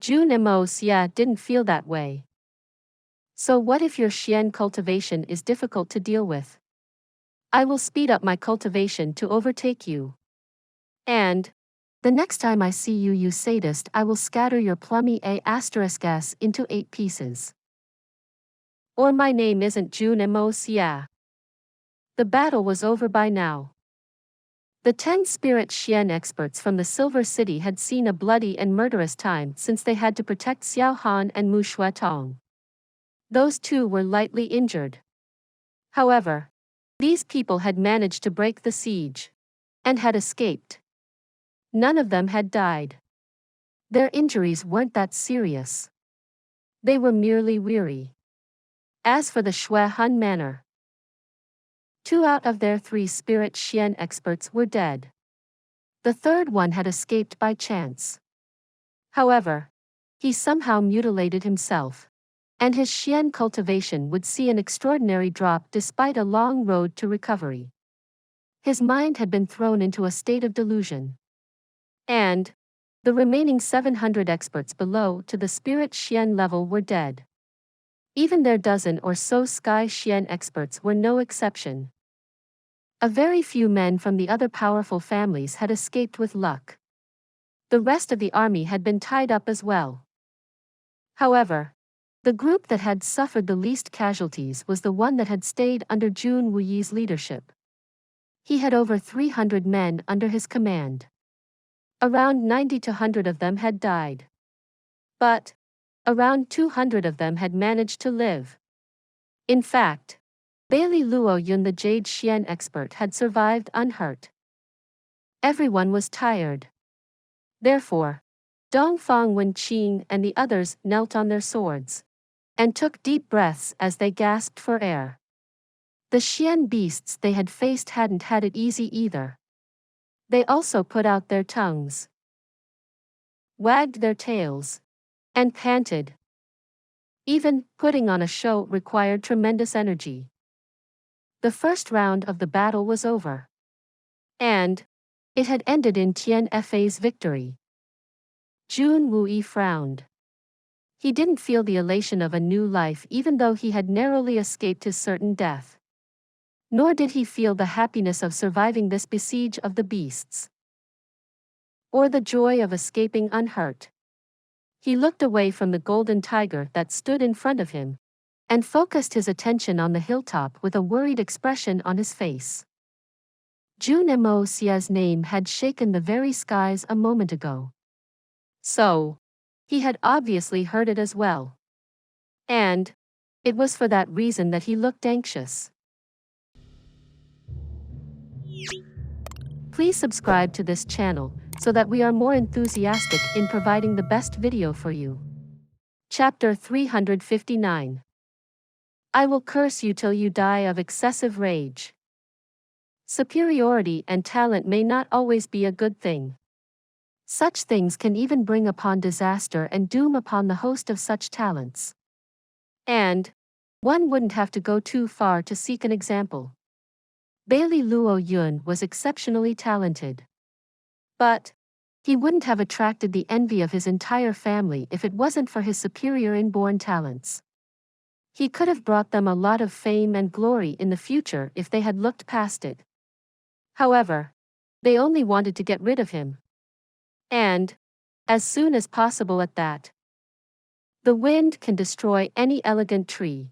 Jun Moxie didn't feel that way. So what if your xian cultivation is difficult to deal with? I will speed up my cultivation to overtake you. And The next time I see you, you sadist, I will scatter your plummy *s into 8 pieces. Or my name isn't Jun Moxie. The battle was over by now. The 10 spirit Xian experts from the Silver City had seen a bloody and murderous time since they had to protect Xiao Han and Mu Shuatong. Those two were lightly injured. However, these people had managed to break the siege and had escaped. None of them had died. Their injuries weren't that serious. They were merely weary. As for the Shui Han manor, 2 out of their 3 spirit Xian experts were dead. The third one had escaped by chance. However, he somehow mutilated himself, and his Xian cultivation would see an extraordinary drop despite a long road to recovery. His mind had been thrown into a state of delusion. And the remaining 700 experts below to the spirit Xian level were dead. Even their dozen or so sky Xian experts were no exception. A very few men from the other powerful families had escaped with luck. The rest of the army had been tied up as well. However, the group that had suffered the least casualties was the one that had stayed under Jun Wuyi's leadership. He had over 300 men under his command. Around 90 to 100 of them had died. But around 200 of them had managed to live. In fact, Bailey Luo Yun, the Jade Xian expert, had survived unhurt. Everyone was tired. Therefore, Dongfang Wenqing and the others knelt on their swords and took deep breaths as they gasped for air. The Xian beasts they had faced hadn't had it easy either. They also put out their tongues, wagged their tails, and panted. Even putting on a show required tremendous energy. The first round of the battle was over. And it had ended in Tian Fa's victory. Jun Wuyi frowned. He didn't feel the elation of a new life even though he had narrowly escaped his certain death. Nor did he feel the happiness of surviving this besiege of the beasts, or the joy of escaping unhurt. He looked away from the golden tiger that stood in front of him, and focused his attention on the hilltop with a worried expression on his face. Jun Moxie's name had shaken the very skies a moment ago. So, he had obviously heard it as well. And it was for that reason that he looked anxious. Please subscribe to this channel so that we are more enthusiastic in providing the best video for you. Chapter 359. I will curse you till you die of excessive rage. Superiority and talent may not always be a good thing. Such things can even bring upon disaster and doom upon the host of such talents. And one wouldn't have to go too far to seek an example. Bailey Luo Yun was exceptionally talented. But he wouldn't have attracted the envy of his entire family if it wasn't for his superior inborn talents. He could have brought them a lot of fame and glory in the future if they had looked past it. However, they only wanted to get rid of him. And as soon as possible at that. The wind can destroy any elegant tree.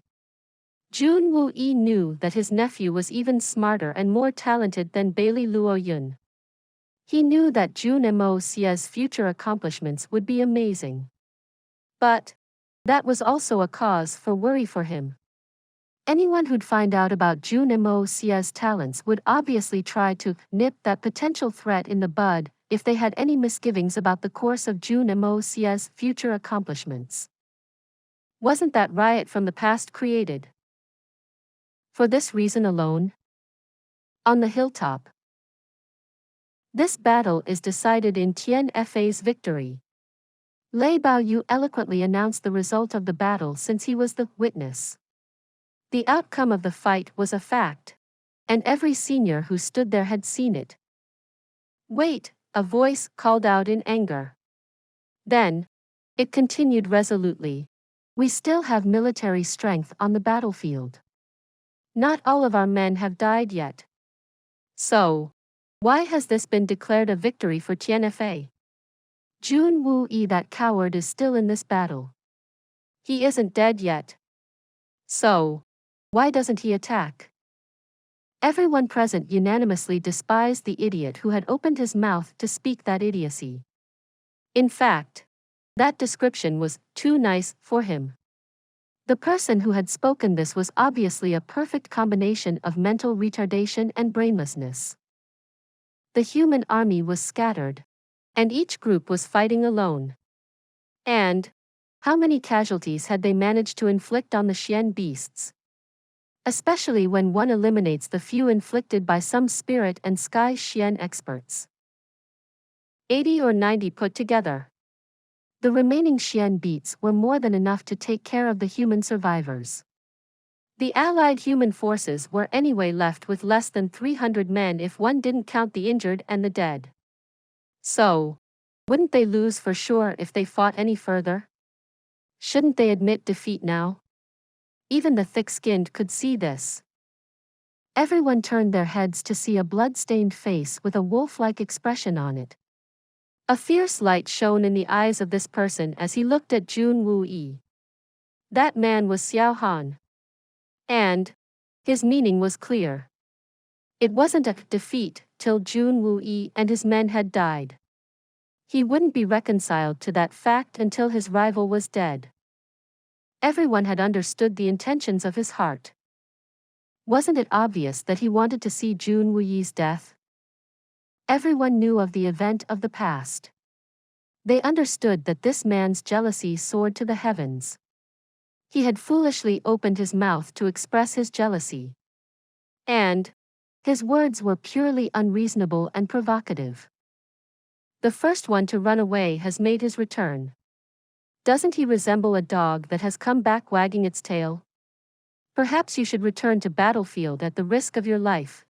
Jun Wuyi knew that his nephew was even smarter and more talented than Bailey Luo Yun. He knew that Jun Moxie's future accomplishments would be amazing. But that was also a cause for worry for him. Anyone who'd find out about Jun Moxie's talents would obviously try to nip that potential threat in the bud if they had any misgivings about the course of Jun Moxie's future accomplishments. Wasn't that riot from the past created for this reason alone? On the hilltop. This battle is decided in Tian Fa's victory. Lei Baoyu eloquently announced the result of the battle since he was the witness. The outcome of the fight was a fact, and every senior who stood there had seen it. Wait, a voice called out in anger. Then, it continued resolutely. We still have military strength on the battlefield. Not all of our men have died yet. So, Why has this been declared a victory for Tianfa? Jun Xie, that coward, is still in this battle. He isn't dead yet. So, why doesn't he attack? Everyone present unanimously despised the idiot who had opened his mouth to speak that idiocy. In fact, that description was too nice for him. The person who had spoken this was obviously a perfect combination of mental retardation and brainlessness. The human army was scattered, and each group was fighting alone. And how many casualties had they managed to inflict on the Xian beasts? Especially when one eliminates the few inflicted by some spirit and sky Xian experts. 80 or 90 put together. The remaining Xian beats were more than enough to take care of the human survivors. The allied human forces were anyway left with less than 300 men if one didn't count the injured and the dead. So, wouldn't they lose for sure if they fought any further? Shouldn't they admit defeat now? Even the thick-skinned could see this. Everyone turned their heads to see a blood-stained face with a wolf-like expression on it. A fierce light shone in the eyes of this person as he looked at Jun Xie. That man was Xiao Han. And his meaning was clear. It wasn't a defeat till Jun Xie and his men had died. He wouldn't be reconciled to that fact until his rival was dead. Everyone had understood the intentions of his heart. Wasn't it obvious that he wanted to see Jun Xie's death? Everyone knew of the event of the past. They understood that this man's jealousy soared to the heavens. He had foolishly opened his mouth to express his jealousy. And his words were purely unreasonable and provocative. The first one to run away has made his return. Doesn't he resemble a dog that has come back wagging its tail? Perhaps you should return to battlefield at the risk of your life,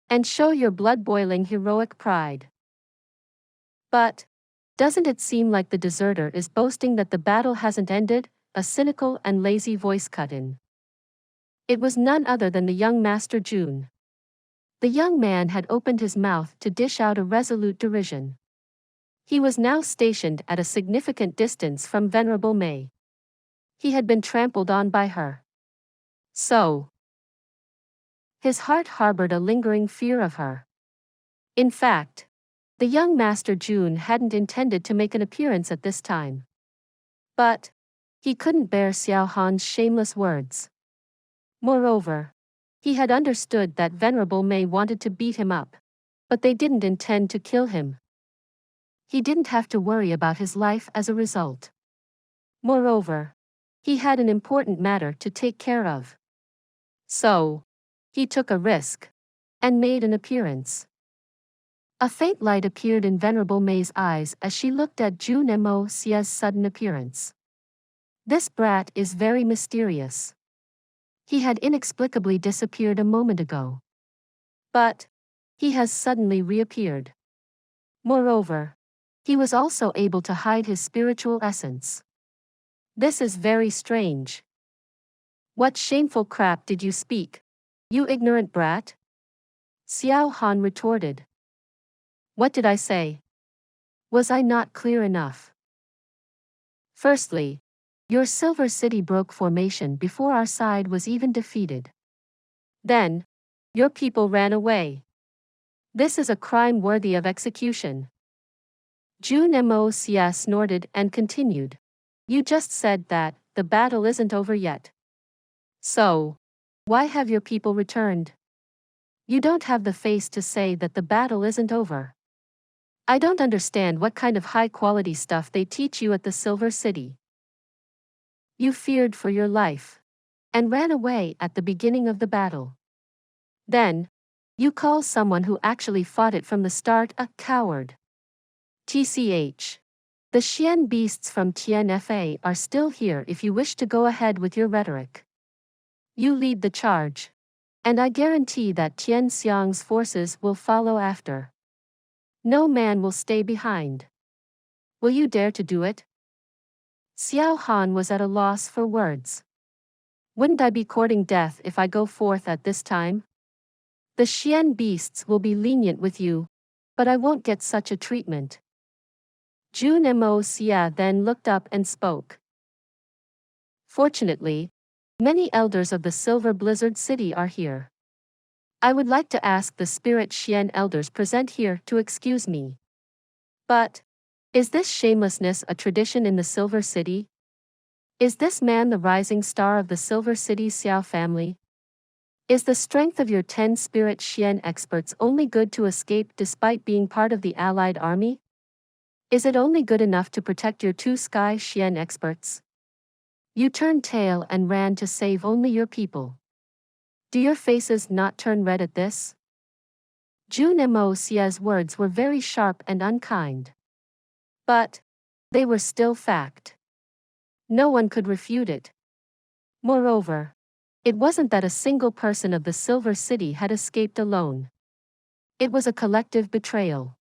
and show your blood-boiling heroic pride. But doesn't it seem like the deserter is boasting that the battle hasn't ended? A cynical and lazy voice cut in. It was none other than the young Master Jun. The young man had opened his mouth to dish out a resolute derision. He was now stationed at a significant distance from Venerable Mei. He had been trampled on by her. So, his heart harbored a lingering fear of her. In fact, the young Master Jun hadn't intended to make an appearance at this time. But he couldn't bear Xiao Han's shameless words. Moreover, he had understood that Venerable Mei wanted to beat him up, but they didn't intend to kill him. He didn't have to worry about his life as a result. Moreover, he had an important matter to take care of. So, he took a risk and made an appearance. A faint light appeared in Venerable Mei's eyes as she looked at Jun Moxie's sudden appearance. This brat is very mysterious. He had inexplicably disappeared a moment ago. But he has suddenly reappeared. Moreover, he was also able to hide his spiritual essence. This is very strange. What shameful crap did you speak, you ignorant brat? Xiao Han retorted. What did I say? Was I not clear enough? Firstly, your Silver City broke formation before our side was even defeated. Then, your people ran away. This is a crime worthy of execution. Jun Moxie snorted and continued. You just said that the battle isn't over yet. So, why have your people returned? You don't have the face to say that the battle isn't over. I don't understand what kind of high-quality stuff they teach you at the Silver City. You feared for your life and ran away at the beginning of the battle. Then, you call someone who actually fought it from the start a coward. TCH. The Xian beasts from Tianfa are still here if you wish to go ahead with your rhetoric. You lead the charge. And I guarantee that Tian Xiang's forces will follow after. No man will stay behind. Will you dare to do it? Xiao Han was at a loss for words. Wouldn't I be courting death if I go forth at this time? The Xian beasts will be lenient with you, but I won't get such a treatment. Jun Moxie then looked up and spoke. Fortunately, many elders of the Silver Blizzard City are here. I would like to ask the Spirit Xian elders present here to excuse me. But, is this shamelessness a tradition in the Silver City? Is this man the rising star of the Silver City Xiao family? Is the strength of your 10 Spirit Xian experts only good to escape despite being part of the allied army? Is it only good enough to protect your 2 Sky Xian experts? You turned tail and ran to save only your people. Do your faces not turn red at this? Jun Moxie's words were very sharp and unkind. But they were still fact. No one could refute it. Moreover, it wasn't that a single person of the Silver City had escaped alone. It was a collective betrayal.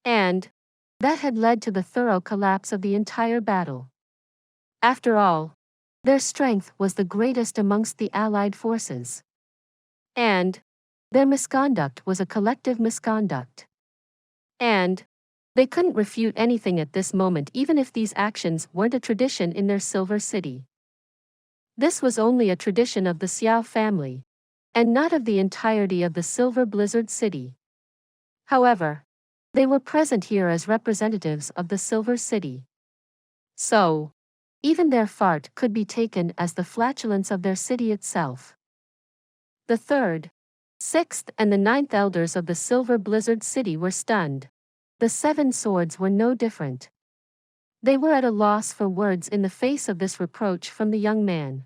And that had led to the thorough collapse of the entire battle. After all, their strength was the greatest amongst the Allied forces. And their misconduct was a collective misconduct. And they couldn't refute anything at this moment, even if these actions weren't a tradition in their Silver City. This was only a tradition of the Xiao family, and not of the entirety of the Silver Blizzard City. However, they were present here as representatives of the Silver City. So, even their fart could be taken as the flatulence of their city itself. The 3rd, 6th and the 9th elders of the Silver Blizzard City were stunned. The 7 swords were no different. They were at a loss for words in the face of this reproach from the young man.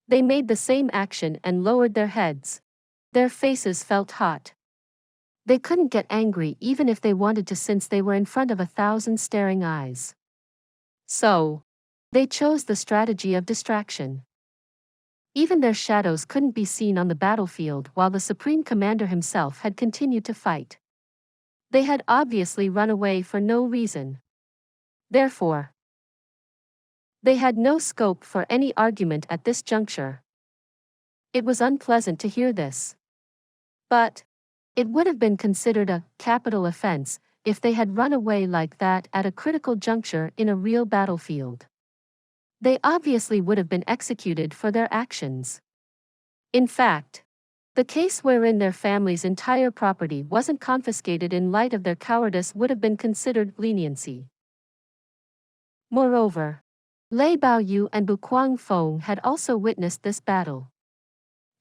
They made the same action and lowered their heads. Their faces felt hot. They couldn't get angry even if they wanted to, since they were in front of 1,000 staring eyes. So, they chose the strategy of distraction. Even their shadows couldn't be seen on the battlefield while the Supreme Commander himself had continued to fight. They had obviously run away for no reason. Therefore, they had no scope for any argument at this juncture. It was unpleasant to hear this. But it would have been considered a capital offense if they had run away like that at a critical juncture in a real battlefield. They obviously would have been executed for their actions. In fact, the case wherein their family's entire property wasn't confiscated in light of their cowardice would have been considered leniency. Moreover, Lei Baoyu and Bu Guangfeng had also witnessed this battle.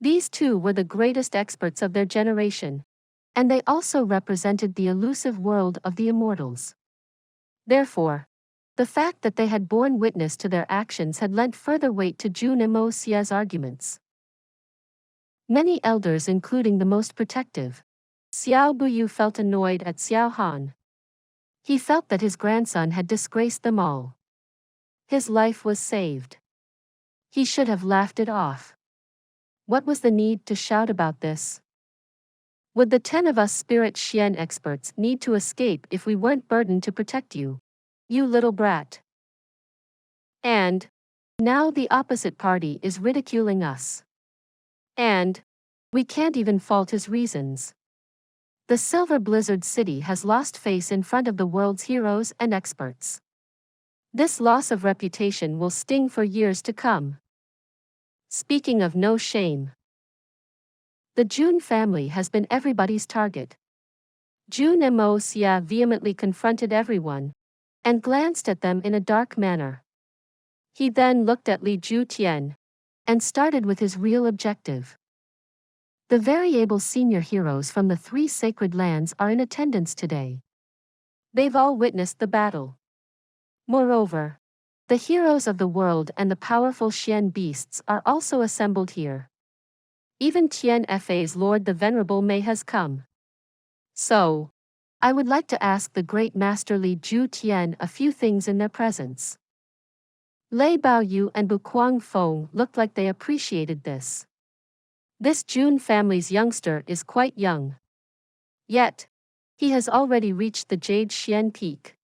These two were the greatest experts of their generation, and they also represented the elusive world of the immortals. Therefore, the fact that they had borne witness to their actions had lent further weight to Jun Moxie's arguments. Many elders, including the most protective, Xiao Buyu, felt annoyed at Xiao Han. He felt that his grandson had disgraced them all. His life was saved. He should have laughed it off. What was the need to shout about this? Would the 10 of us Spirit Xian experts need to escape if we weren't burdened to protect you, you little brat? And now the opposite party is ridiculing us. And we can't even fault his reasons. The Silver Blizzard City has lost face in front of the world's heroes and experts. This loss of reputation will sting for years to come. Speaking of no shame, the Jun family has been everybody's target. Jun Moxie vehemently confronted everyone, and glanced at them in a dark manner. He then looked at Li Ju Tian, and started with his real objective. The very able senior heroes from the 3 sacred lands are in attendance today. They've all witnessed the battle. Moreover, the heroes of the world and the powerful Xian beasts are also assembled here. Even Tian Fa's Lord the Venerable Mei has come. So, I would like to ask the great master Li Ju Tian a few things in their presence. Lei Baoyu and Bu Guangfeng looked like they appreciated this. This Jun family's youngster is quite young. Yet, he has already reached the Jade Xian peak.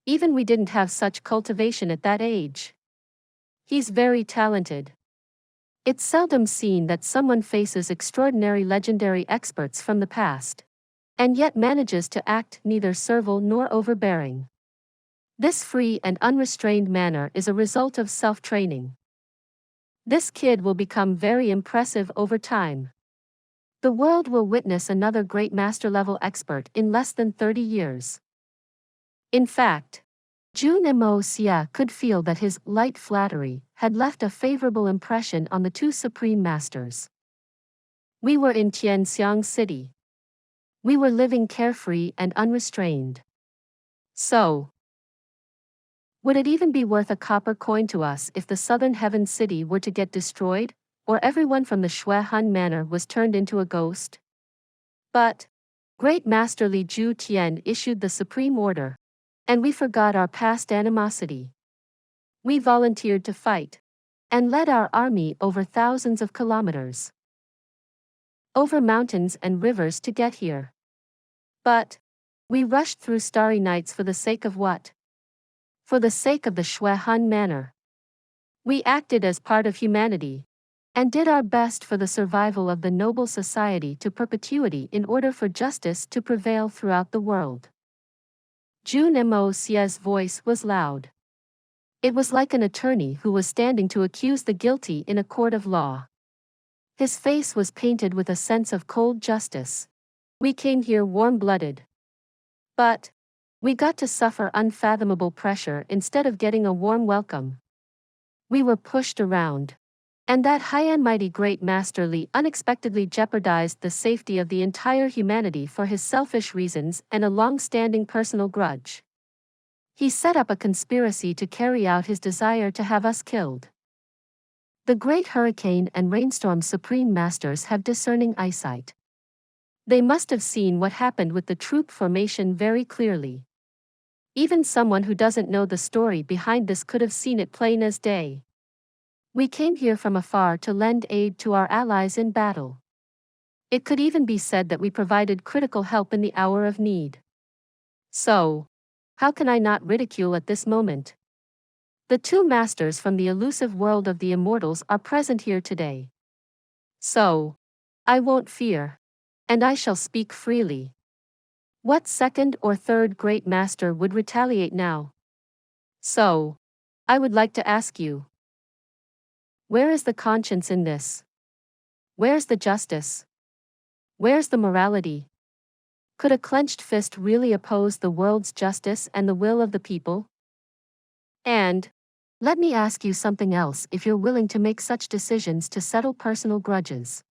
Even we didn't have such cultivation at that age. He's very talented. It's seldom seen that someone faces extraordinary legendary experts from the past. and yet manages to act neither servile nor overbearing. This free and unrestrained manner is a result of self-training. This kid will become very impressive over time. The world will witness another great master-level expert in less than 30 years. In fact, Jun Moxie could feel that his light flattery had left a favorable impression on the two supreme masters. We were in Tian City. We were living carefree and unrestrained. So, would it even be worth a copper coin to us if the southern heaven city were to get destroyed, or everyone from the Shui Han manor was turned into a ghost? But, Great Master Li Ju Tian issued the supreme order, and we forgot our past animosity. We volunteered to fight, and led our army over thousands of kilometers, over mountains and rivers to get here. But, we rushed through starry nights for the sake of what? For the sake of the Shui Han manor. We acted as part of humanity, and did our best for the survival of the noble society to perpetuity in order for justice to prevail throughout the world. Jun Moxie's voice was loud. It was like an attorney who was standing to accuse the guilty in a court of law. His face was painted with a sense of cold justice. We came here warm-blooded. But we got to suffer unfathomable pressure instead of getting a warm welcome. We were pushed around. And that high and mighty Great Master Li unexpectedly jeopardized the safety of the entire humanity for his selfish reasons and a long-standing personal grudge. He set up a conspiracy to carry out his desire to have us killed. The Great Hurricane and Rainstorm Supreme Masters have discerning eyesight. They must have seen what happened with the troop formation very clearly. Even someone who doesn't know the story behind this could have seen it plain as day. We came here from afar to lend aid to our allies in battle. It could even be said that we provided critical help in the hour of need. So, how can I not ridicule at this moment? The two masters from the elusive world of the immortals are present here today. So, I won't fear. And I shall speak freely. What second or third great master would retaliate now? So, I would like to ask you. Where is the conscience in this? Where's the justice? Where's the morality? Could a clenched fist really oppose the world's justice and the will of the people? And, let me ask you something else if you're willing to make such decisions to settle personal grudges.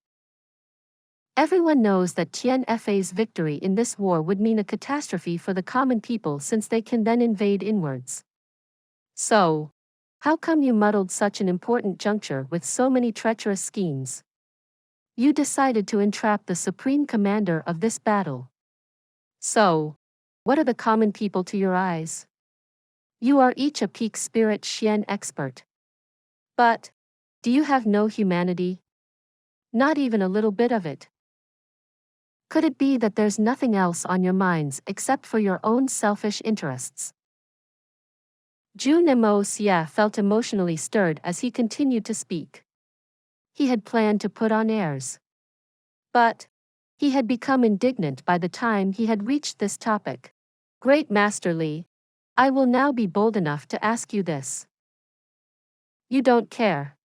Everyone knows that Tian Fa's victory in this war would mean a catastrophe for the common people since they can then invade inwards. So, how come you muddled such an important juncture with so many treacherous schemes? You decided to entrap the supreme commander of this battle. So, what are the common people to your eyes? You are each a peak spirit Xian expert. But, do you have no humanity? Not even a little bit of it. Could it be that there's nothing else on your minds except for your own selfish interests? Jun Moxie felt emotionally stirred as he continued to speak. He had planned to put on airs. But he had become indignant by the time he had reached this topic. Great Master Li, I will now be bold enough to ask you this. You don't care.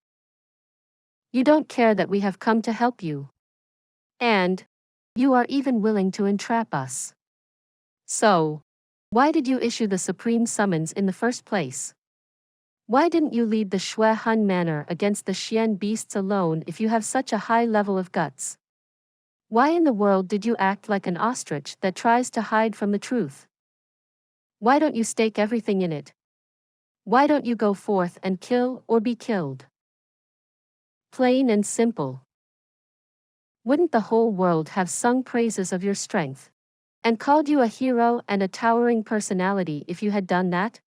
You don't care that we have come to help you. And you are even willing to entrap us. So, why did you issue the supreme summons in the first place? Why didn't you lead the Shui Han manor against the Xian beasts alone if you have such a high level of guts? Why in the world did you act like an ostrich that tries to hide from the truth? Why don't you stake everything in it? Why don't you go forth and kill or be killed? Plain and simple. Wouldn't the whole world have sung praises of your strength, and called you a hero and a towering personality if you had done that?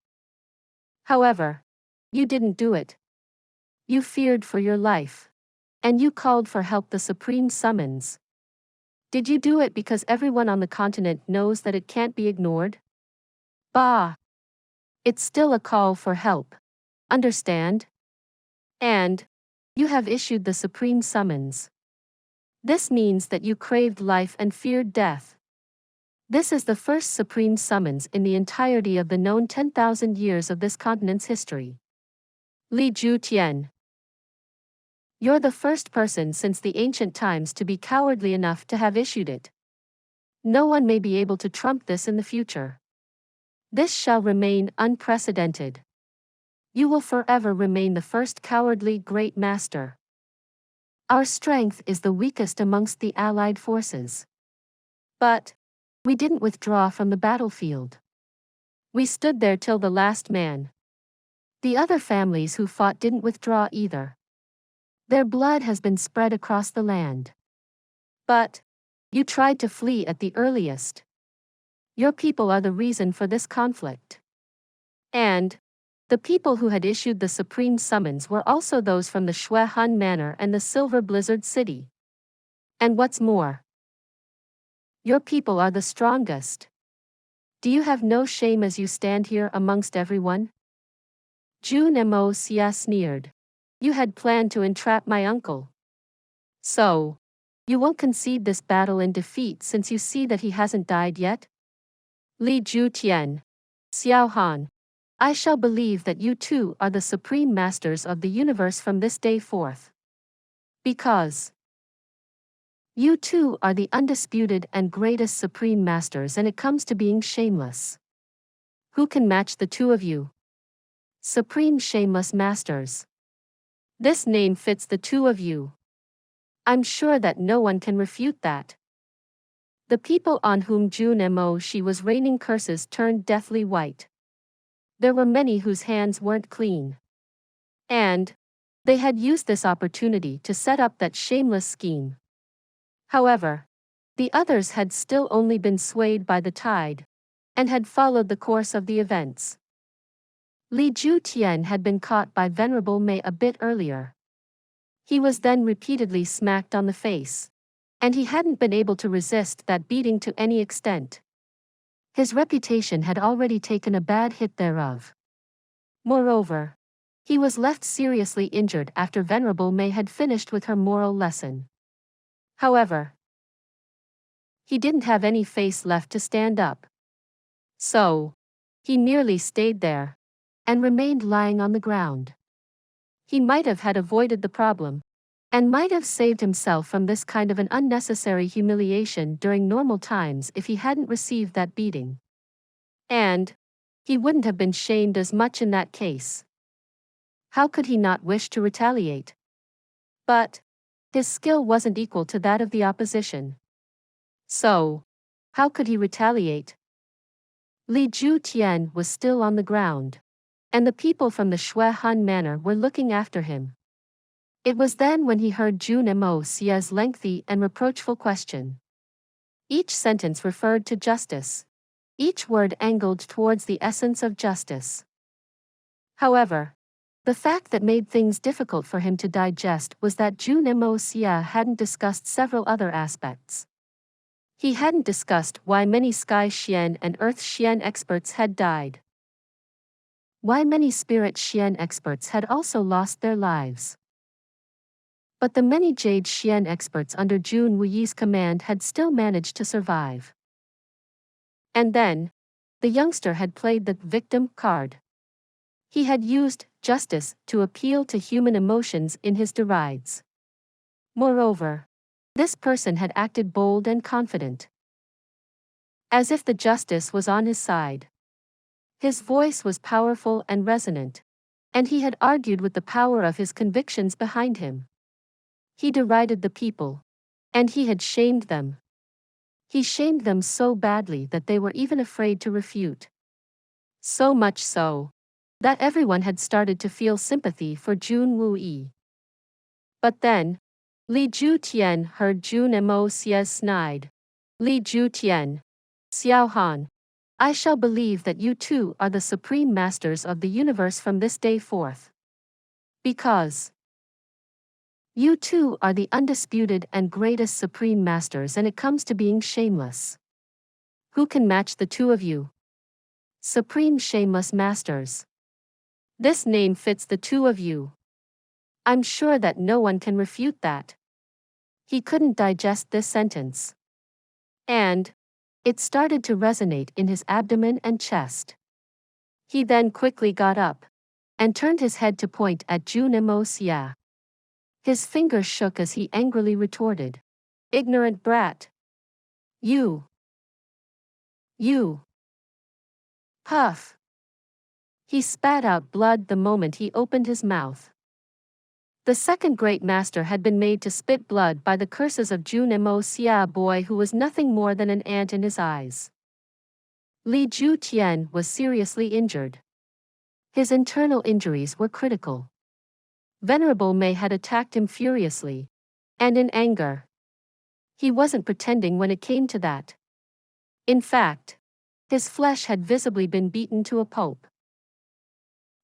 However, you didn't do it. You feared for your life. And you called for help the supreme summons. Did you do it because everyone on the continent knows that it can't be ignored? Bah! It's still a call for help. Understand? And you have issued the supreme summons. This means that you craved life and feared death. This is the first supreme summons in the entirety of the known 10,000 years of this continent's history. Li Ju Tian. You're the first person since the ancient times to be cowardly enough to have issued it. No one may be able to trump this in the future. This shall remain unprecedented. You will forever remain the first cowardly great master. Our strength is the weakest amongst the allied forces. But we didn't withdraw from the battlefield. We stood there till the last man. The other families who fought didn't withdraw either. Their blood has been spread across the land. But you tried to flee at the earliest. Your people are the reason for this conflict. And the people who had issued the supreme summons were also those from the Shui Han Manor and the Silver Blizzard City. And what's more, your people are the strongest. Do you have no shame as you stand here amongst everyone? Jun Moxie sneered. You had planned to entrap my uncle. So, you won't concede this battle in defeat since you see that he hasn't died yet? Li Ju Tian. Xiao Han. I shall believe that you two are the supreme masters of the universe from this day forth. Because you two are the undisputed and greatest supreme masters, and it comes to being shameless. Who can match the two of you? Supreme Shameless Masters. This name fits the two of you. I'm sure that no one can refute that. The people on whom Jun Moxie was raining curses turned deathly white. There were many whose hands weren't clean. And they had used this opportunity to set up that shameless scheme. However, the others had still only been swayed by the tide, and had followed the course of the events. Li Ju Tian had been caught by Venerable Mei a bit earlier. He was then repeatedly smacked on the face, and he hadn't been able to resist that beating to any extent. His reputation had already taken a bad hit thereof. Moreover, he was left seriously injured after Venerable Mei had finished with her moral lesson. However, he didn't have any face left to stand up. So, he merely stayed there, and remained lying on the ground. He might have had avoided the problem, and might have saved himself from this kind of an unnecessary humiliation during normal times if he hadn't received that beating. And he wouldn't have been shamed as much in that case. How could he not wish to retaliate? But his skill wasn't equal to that of the opposition. So, how could he retaliate? Li Ju Tian was still on the ground, and the people from the Shui Han Manor were looking after him. It was then when he heard Jun Moxie's lengthy and reproachful question. Each sentence referred to justice. Each word angled towards the essence of justice. However, the fact that made things difficult for him to digest was that Jun Moxie hadn't discussed several other aspects. He hadn't discussed why many Sky Xian and Earth Xian experts had died. Why many Spirit Xian experts had also lost their lives. But the many Jade Xian experts under Jun Wuyi's command had still managed to survive. And then, the youngster had played the victim card. He had used justice to appeal to human emotions in his derides. Moreover, this person had acted bold and confident, as if the justice was on his side. His voice was powerful and resonant, and he had argued with the power of his convictions behind him. He derided the people, and he had shamed them. He shamed them so badly that they were even afraid to refute. So much so that everyone had started to feel sympathy for Jun Wuyi. But then, Li Ju Tian heard Jun Moxie snide. Li Ju Tian. Xiao Han. I shall believe that you two are the supreme masters of the universe from this day forth. Because you two are the undisputed and greatest supreme masters, and it comes to being shameless. Who can match the two of you? Supreme Shameless Masters. This name fits the two of you. I'm sure that no one can refute that. He couldn't digest this sentence. And It started to resonate in his abdomen and chest. He then quickly got up and turned his head to point at Jun Moxie. His fingers shook as he angrily retorted, "Ignorant brat! You! You!" Puff! He spat out blood the moment he opened his mouth. The second great master had been made to spit blood by the curses of Jun Moxie, a boy who was nothing more than an ant in his eyes. Tian was seriously injured. His internal injuries were critical. Venerable Mei had attacked him furiously and in anger. He wasn't pretending when it came to that. In fact, his flesh had visibly been beaten to a pulp.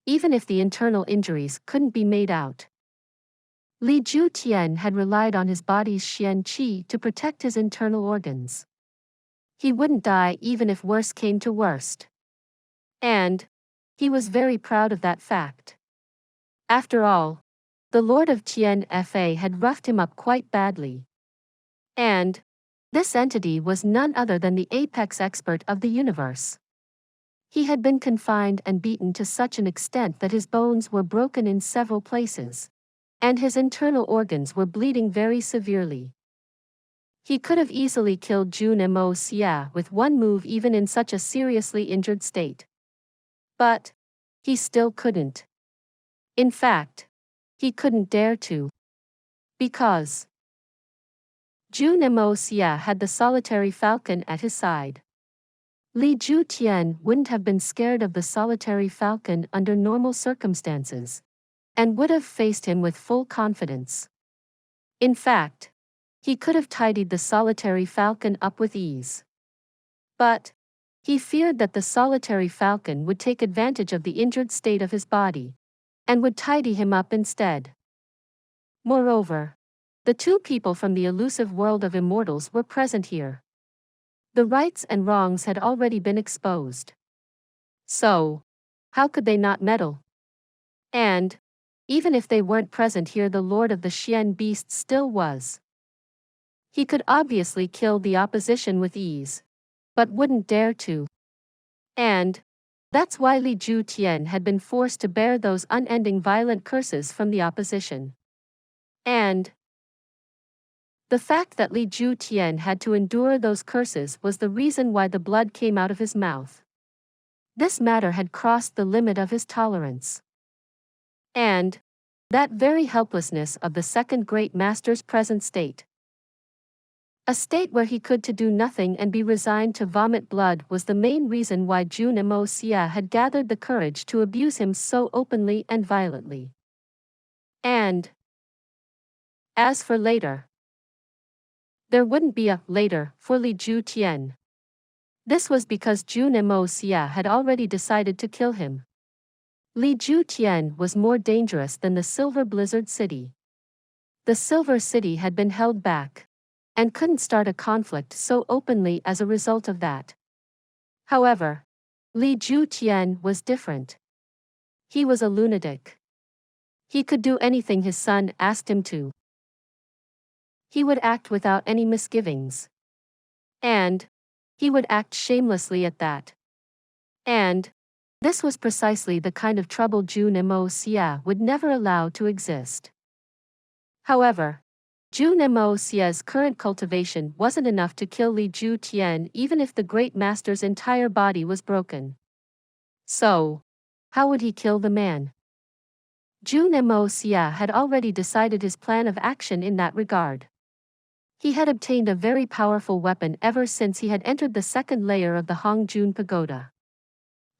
Even if the internal injuries couldn't be made out, Tian had relied on his body's xian qi to protect his internal organs. He wouldn't die even if worse came to worst. And he was very proud of that fact. After all, the Lord of Tian Fa had roughed him up quite badly. And this entity was none other than the apex expert of the universe. He had been confined and beaten to such an extent that his bones were broken in several places, and his internal organs were bleeding very severely. He could have easily killed Jun Moxie with one move even in such a seriously injured state. But he still couldn't. In fact, he couldn't dare to. Because Jun Moxie had the solitary falcon at his side. Tian wouldn't have been scared of the solitary falcon under normal circumstances, and would have faced him with full confidence. In fact, he could have tidied the solitary falcon up with ease. But he feared that the solitary falcon would take advantage of the injured state of his body, and would tidy him up instead. Moreover, the two people from the elusive world of immortals were present here. The rights and wrongs had already been exposed. So, how could they not meddle? And even if they weren't present here, the Lord of the Xian Beasts still was. He could obviously kill the opposition with ease, but wouldn't dare to. And that's why Tian had been forced to bear those unending violent curses from the opposition. And the fact that Tian had to endure those curses was the reason why the blood came out of his mouth. This matter had crossed the limit of his tolerance. And that very helplessness of the second great master's present state, a state where he could to do nothing and be resigned to vomit blood, was the main reason why Jun Moxie had gathered the courage to abuse him so openly and violently. And as for later, there wouldn't be a later for Tian. This was because Jun Moxie had already decided to kill him. Tian was more dangerous than the Silver Blizzard City. The Silver City had been held back and couldn't start a conflict so openly as a result of that. However, Tian was different. He was a lunatic. He could do anything his son asked him to. He would act without any misgivings. And he would act shamelessly at that. And this was precisely the kind of trouble Jun Moxie would never allow to exist. However, Jun Moxie's current cultivation wasn't enough to kill Tian even if the great master's entire body was broken. So, how would he kill the man? Jun Moxie had already decided his plan of action in that regard. He had obtained a very powerful weapon ever since he had entered the second layer of the Hongjun Pagoda.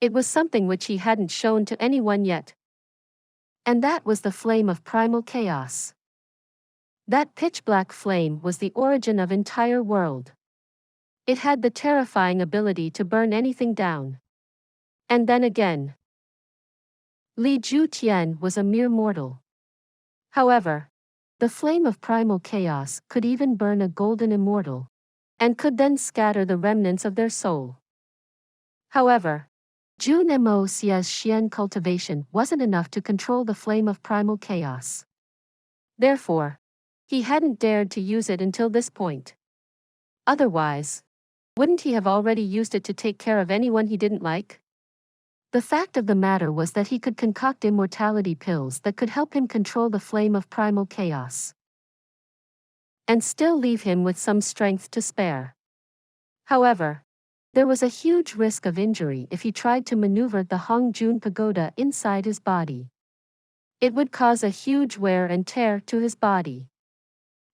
It was something which he hadn't shown to anyone yet. And that was the flame of primal chaos. That pitch-black flame was the origin of entire world. It had the terrifying ability to burn anything down. And then again, Tian was a mere mortal. However, the flame of primal chaos could even burn a golden immortal, and could then scatter the remnants of their soul. However, Jun Moxie's Xian cultivation wasn't enough to control the flame of primal chaos. Therefore, he hadn't dared to use it until this point. Otherwise, Wouldn't he have already used it to take care of anyone he didn't like? The fact of the matter was that he could concoct immortality pills that could help him control the flame of primal chaos, and still leave him with some strength to spare. However, there was a huge risk of injury if he tried to maneuver the Hongjun pagoda inside his body. It would cause a huge wear and tear to his body.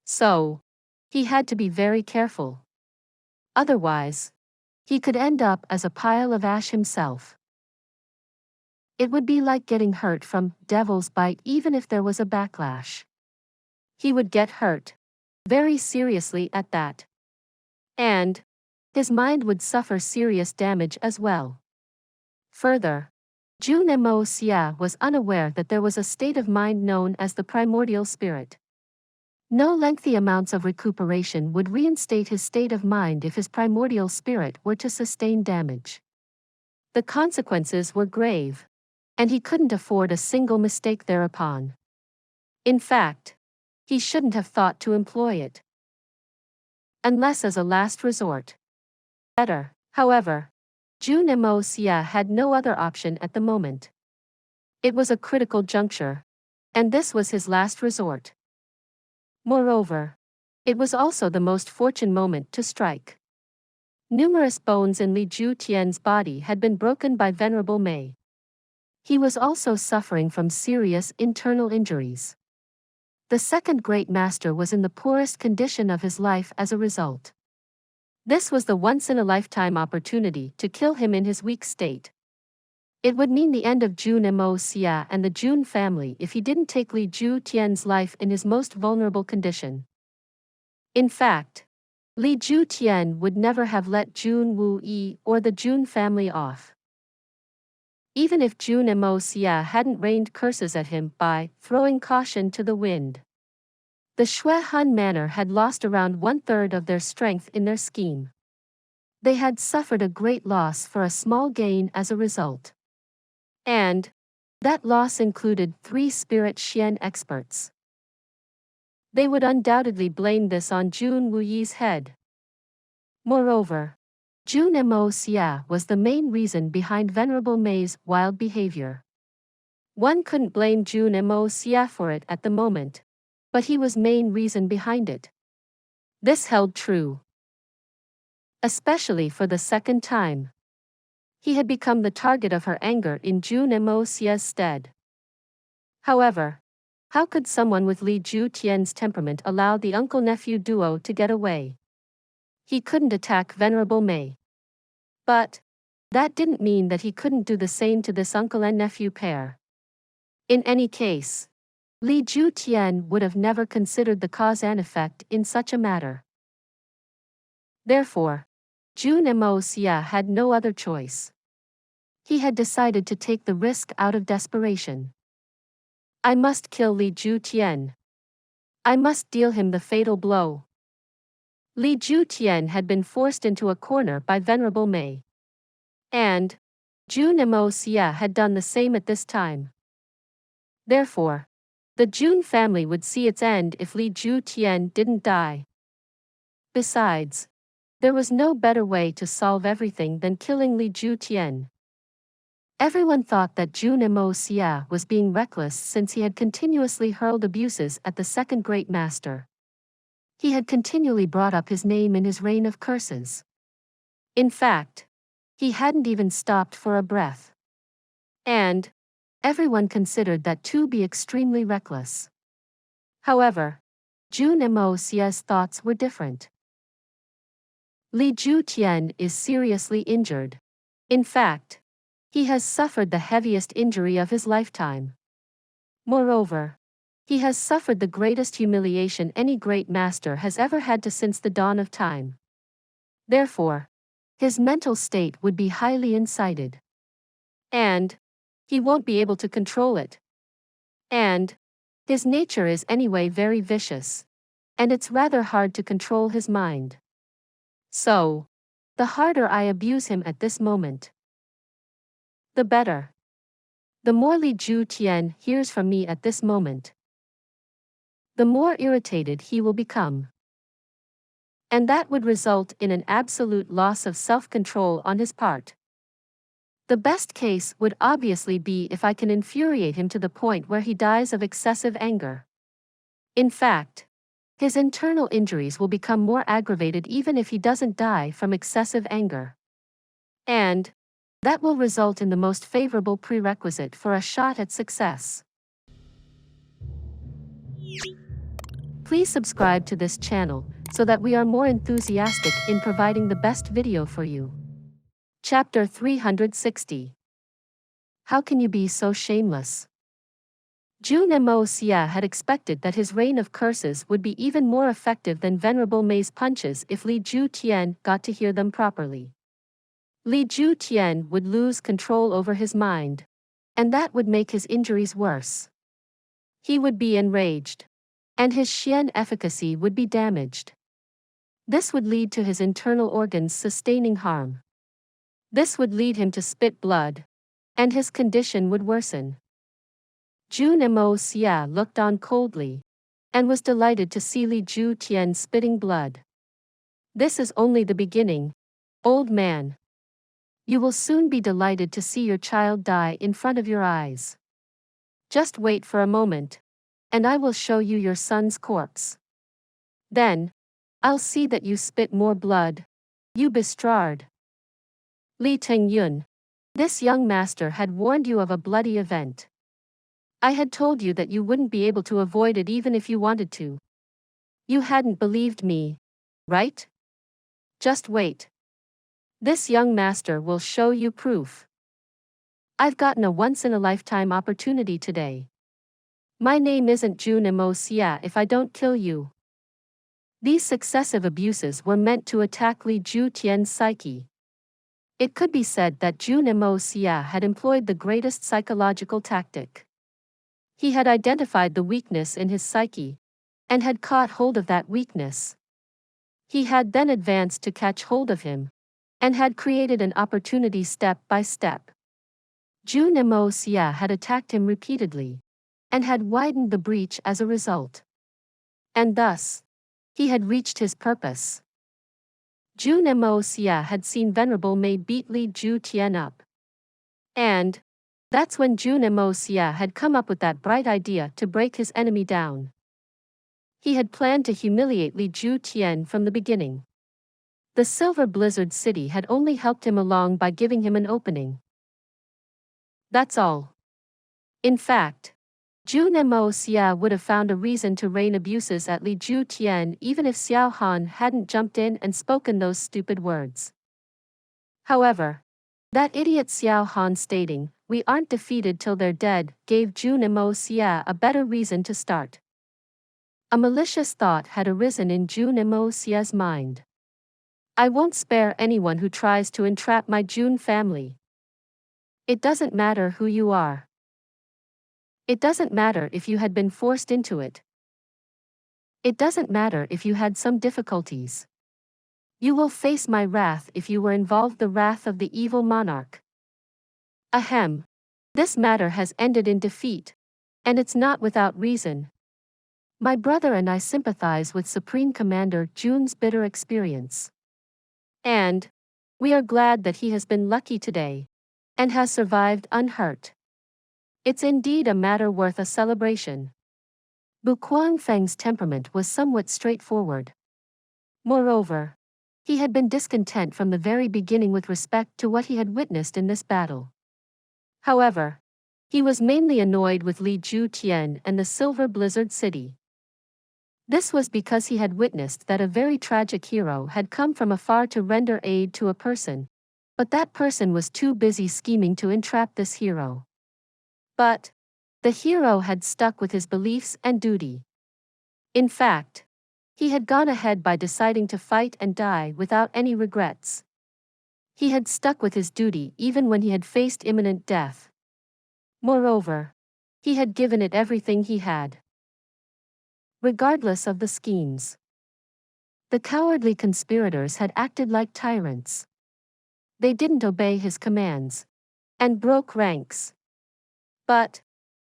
So, he had to be very careful. Otherwise, he could end up as a pile of ash himself. It would be like getting hurt from devil's bite even if there was a backlash. He would get hurt, very seriously at that. And his mind would suffer serious damage as well. Further, Jun Moxie was unaware that there was a state of mind known as the primordial spirit. No lengthy amounts of recuperation would reinstate his state of mind if his primordial spirit were to sustain damage. The consequences were grave, and he couldn't afford a single mistake thereupon. In fact, he shouldn't have thought to employ it, unless as a last resort. Better, however, Jun Moxie had no other option at the moment. It was a critical juncture, and this was his last resort. Moreover, it was also the most fortunate moment to strike. Numerous bones in Li Ju Tian's body had been broken by Venerable Mei. He was also suffering from serious internal injuries. The second great master was in the poorest condition of his life as a result. This was the once-in-a-lifetime opportunity to kill him in his weak state. It would mean the end of Jun Moxie and the Jun family if he didn't take Li Ju Tian's life in his most vulnerable condition. In fact, Li Ju Tian would never have let Jun Wu-yi or the Jun family off. Even if Jun Moxie hadn't rained curses at him by throwing caution to the wind. The Shui Han Manor had lost around 1/3 of their strength in their scheme. They had suffered a great loss for a small gain as a result. And that loss included 3 spirit Xian experts. They would undoubtedly blame this on Jun Wuyi's head. Moreover, Jun Moxie was the main reason behind Venerable Mei's wild behavior. One couldn't blame Jun Moxie for it at the moment, but he was main reason behind it. This held true, especially for the second time. He had become the target of her anger in Jun Moxie's stead. However, how could someone with Li Ju Tian's temperament allow the uncle-nephew duo to get away? He couldn't attack Venerable Mei. But that didn't mean that he couldn't do the same to this uncle and nephew pair. In any case, Li Ju Tian would have never considered the cause and effect in such a matter. Therefore, Jun Moxie had no other choice. He had decided to take the risk out of desperation. I must kill Li Ju Tian. I must deal him the fatal blow. Li Ju Tian had been forced into a corner by Venerable Mei. And Jun Moxie had done the same at this time. Therefore, the Jun family would see its end if Li Ju Tian didn't die. Besides, there was no better way to solve everything than killing Li Ju Tian. Everyone thought that Jun Moxie was being reckless since he had continuously hurled abuses at the second great master. He had continually brought up his name in his reign of curses. In fact, he hadn't even stopped for a breath. And everyone considered that to be extremely reckless. However, Jun Moxie's thoughts were different. Li Ju Tian is seriously injured. In fact, he has suffered the heaviest injury of his lifetime. Moreover, he has suffered the greatest humiliation any great master has ever had to since the dawn of time. Therefore, his mental state would be highly incited. And he won't be able to control it. And his nature is anyway very vicious. And it's rather hard to control his mind. So, the harder I abuse him at this moment, the better. The more Li Ju Tian hears from me at this moment, the more irritated he will become. And that would result in an absolute loss of self-control on his part. The best case would obviously be if I can infuriate him to the point where he dies of excessive anger. In fact, his internal injuries will become more aggravated even if he doesn't die from excessive anger. And that will result in the most favorable prerequisite for a shot at success. Please subscribe to this channel so that we are more enthusiastic in providing the best video for you. Chapter 360. How can you be so shameless? Jun Moxie had expected that his rain of curses would be even more effective than Venerable Mei's punches if Li Ju Tian got to hear them properly. Li Ju Tian would lose control over his mind, and that would make his injuries worse. He would be enraged, and his xian efficacy would be damaged. This would lead to his internal organs sustaining harm. This would lead him to spit blood, and his condition would worsen. Jun Moxie looked on coldly, and was delighted to see Li Ju Tian spitting blood. This is only the beginning, old man. You will soon be delighted to see your child die in front of your eyes. Just wait for a moment, and I will show you your son's corpse. Then, I'll see that you spit more blood, you bestrard. Li Tengyun, this young master had warned you of a bloody event. I had told you that you wouldn't be able to avoid it even if you wanted to. You hadn't believed me, right? Just wait. This young master will show you proof. I've gotten a once-in-a-lifetime opportunity today. My name isn't Jun Moxie if I don't kill you. These successive abuses were meant to attack Li Ju Tian's psyche. It could be said that Jun Moxie had employed the greatest psychological tactic. He had identified the weakness in his psyche, and had caught hold of that weakness. He had then advanced to catch hold of him, and had created an opportunity step by step. Jun Moxie had attacked him repeatedly, and had widened the breach as a result. And thus, he had reached his purpose. Jun Moxie had seen Venerable Mei beat Li Ju Tian up. And that's when Jun Moxie had come up with that bright idea to break his enemy down. He had planned to humiliate Li Ju Tian from the beginning. The Silver Blizzard City had only helped him along by giving him an opening. That's all. In fact, Jun Moxie would have found a reason to rain abuses at Li Ju Tian even if Xiao Han hadn't jumped in and spoken those stupid words. However, that idiot Xiao Han stating, "We aren't defeated till they're dead," gave Jun Moxie a better reason to start. A malicious thought had arisen in Jun Moxie's mind. I won't spare anyone who tries to entrap my Jun family. It doesn't matter who you are. It doesn't matter if you had been forced into it. It doesn't matter if you had some difficulties. You will face my wrath if you were involved, the wrath of the evil monarch. Ahem. This matter has ended in defeat, and it's not without reason. My brother and I sympathize with Supreme Commander Jun's bitter experience. And we are glad that he has been lucky today, and has survived unhurt. It's indeed a matter worth a celebration. Bu Guangfeng's temperament was somewhat straightforward. Moreover, he had been discontent from the very beginning with respect to what he had witnessed in this battle. However, he was mainly annoyed with Li Ju Tian and the Silver Blizzard City. This was because he had witnessed that a very tragic hero had come from afar to render aid to a person, but that person was too busy scheming to entrap this hero. But the hero had stuck with his beliefs and duty. In fact, he had gone ahead by deciding to fight and die without any regrets. He had stuck with his duty even when he had faced imminent death. Moreover, he had given it everything he had. Regardless of the schemes, the cowardly conspirators had acted like tyrants. They didn't obey his commands, and broke ranks. But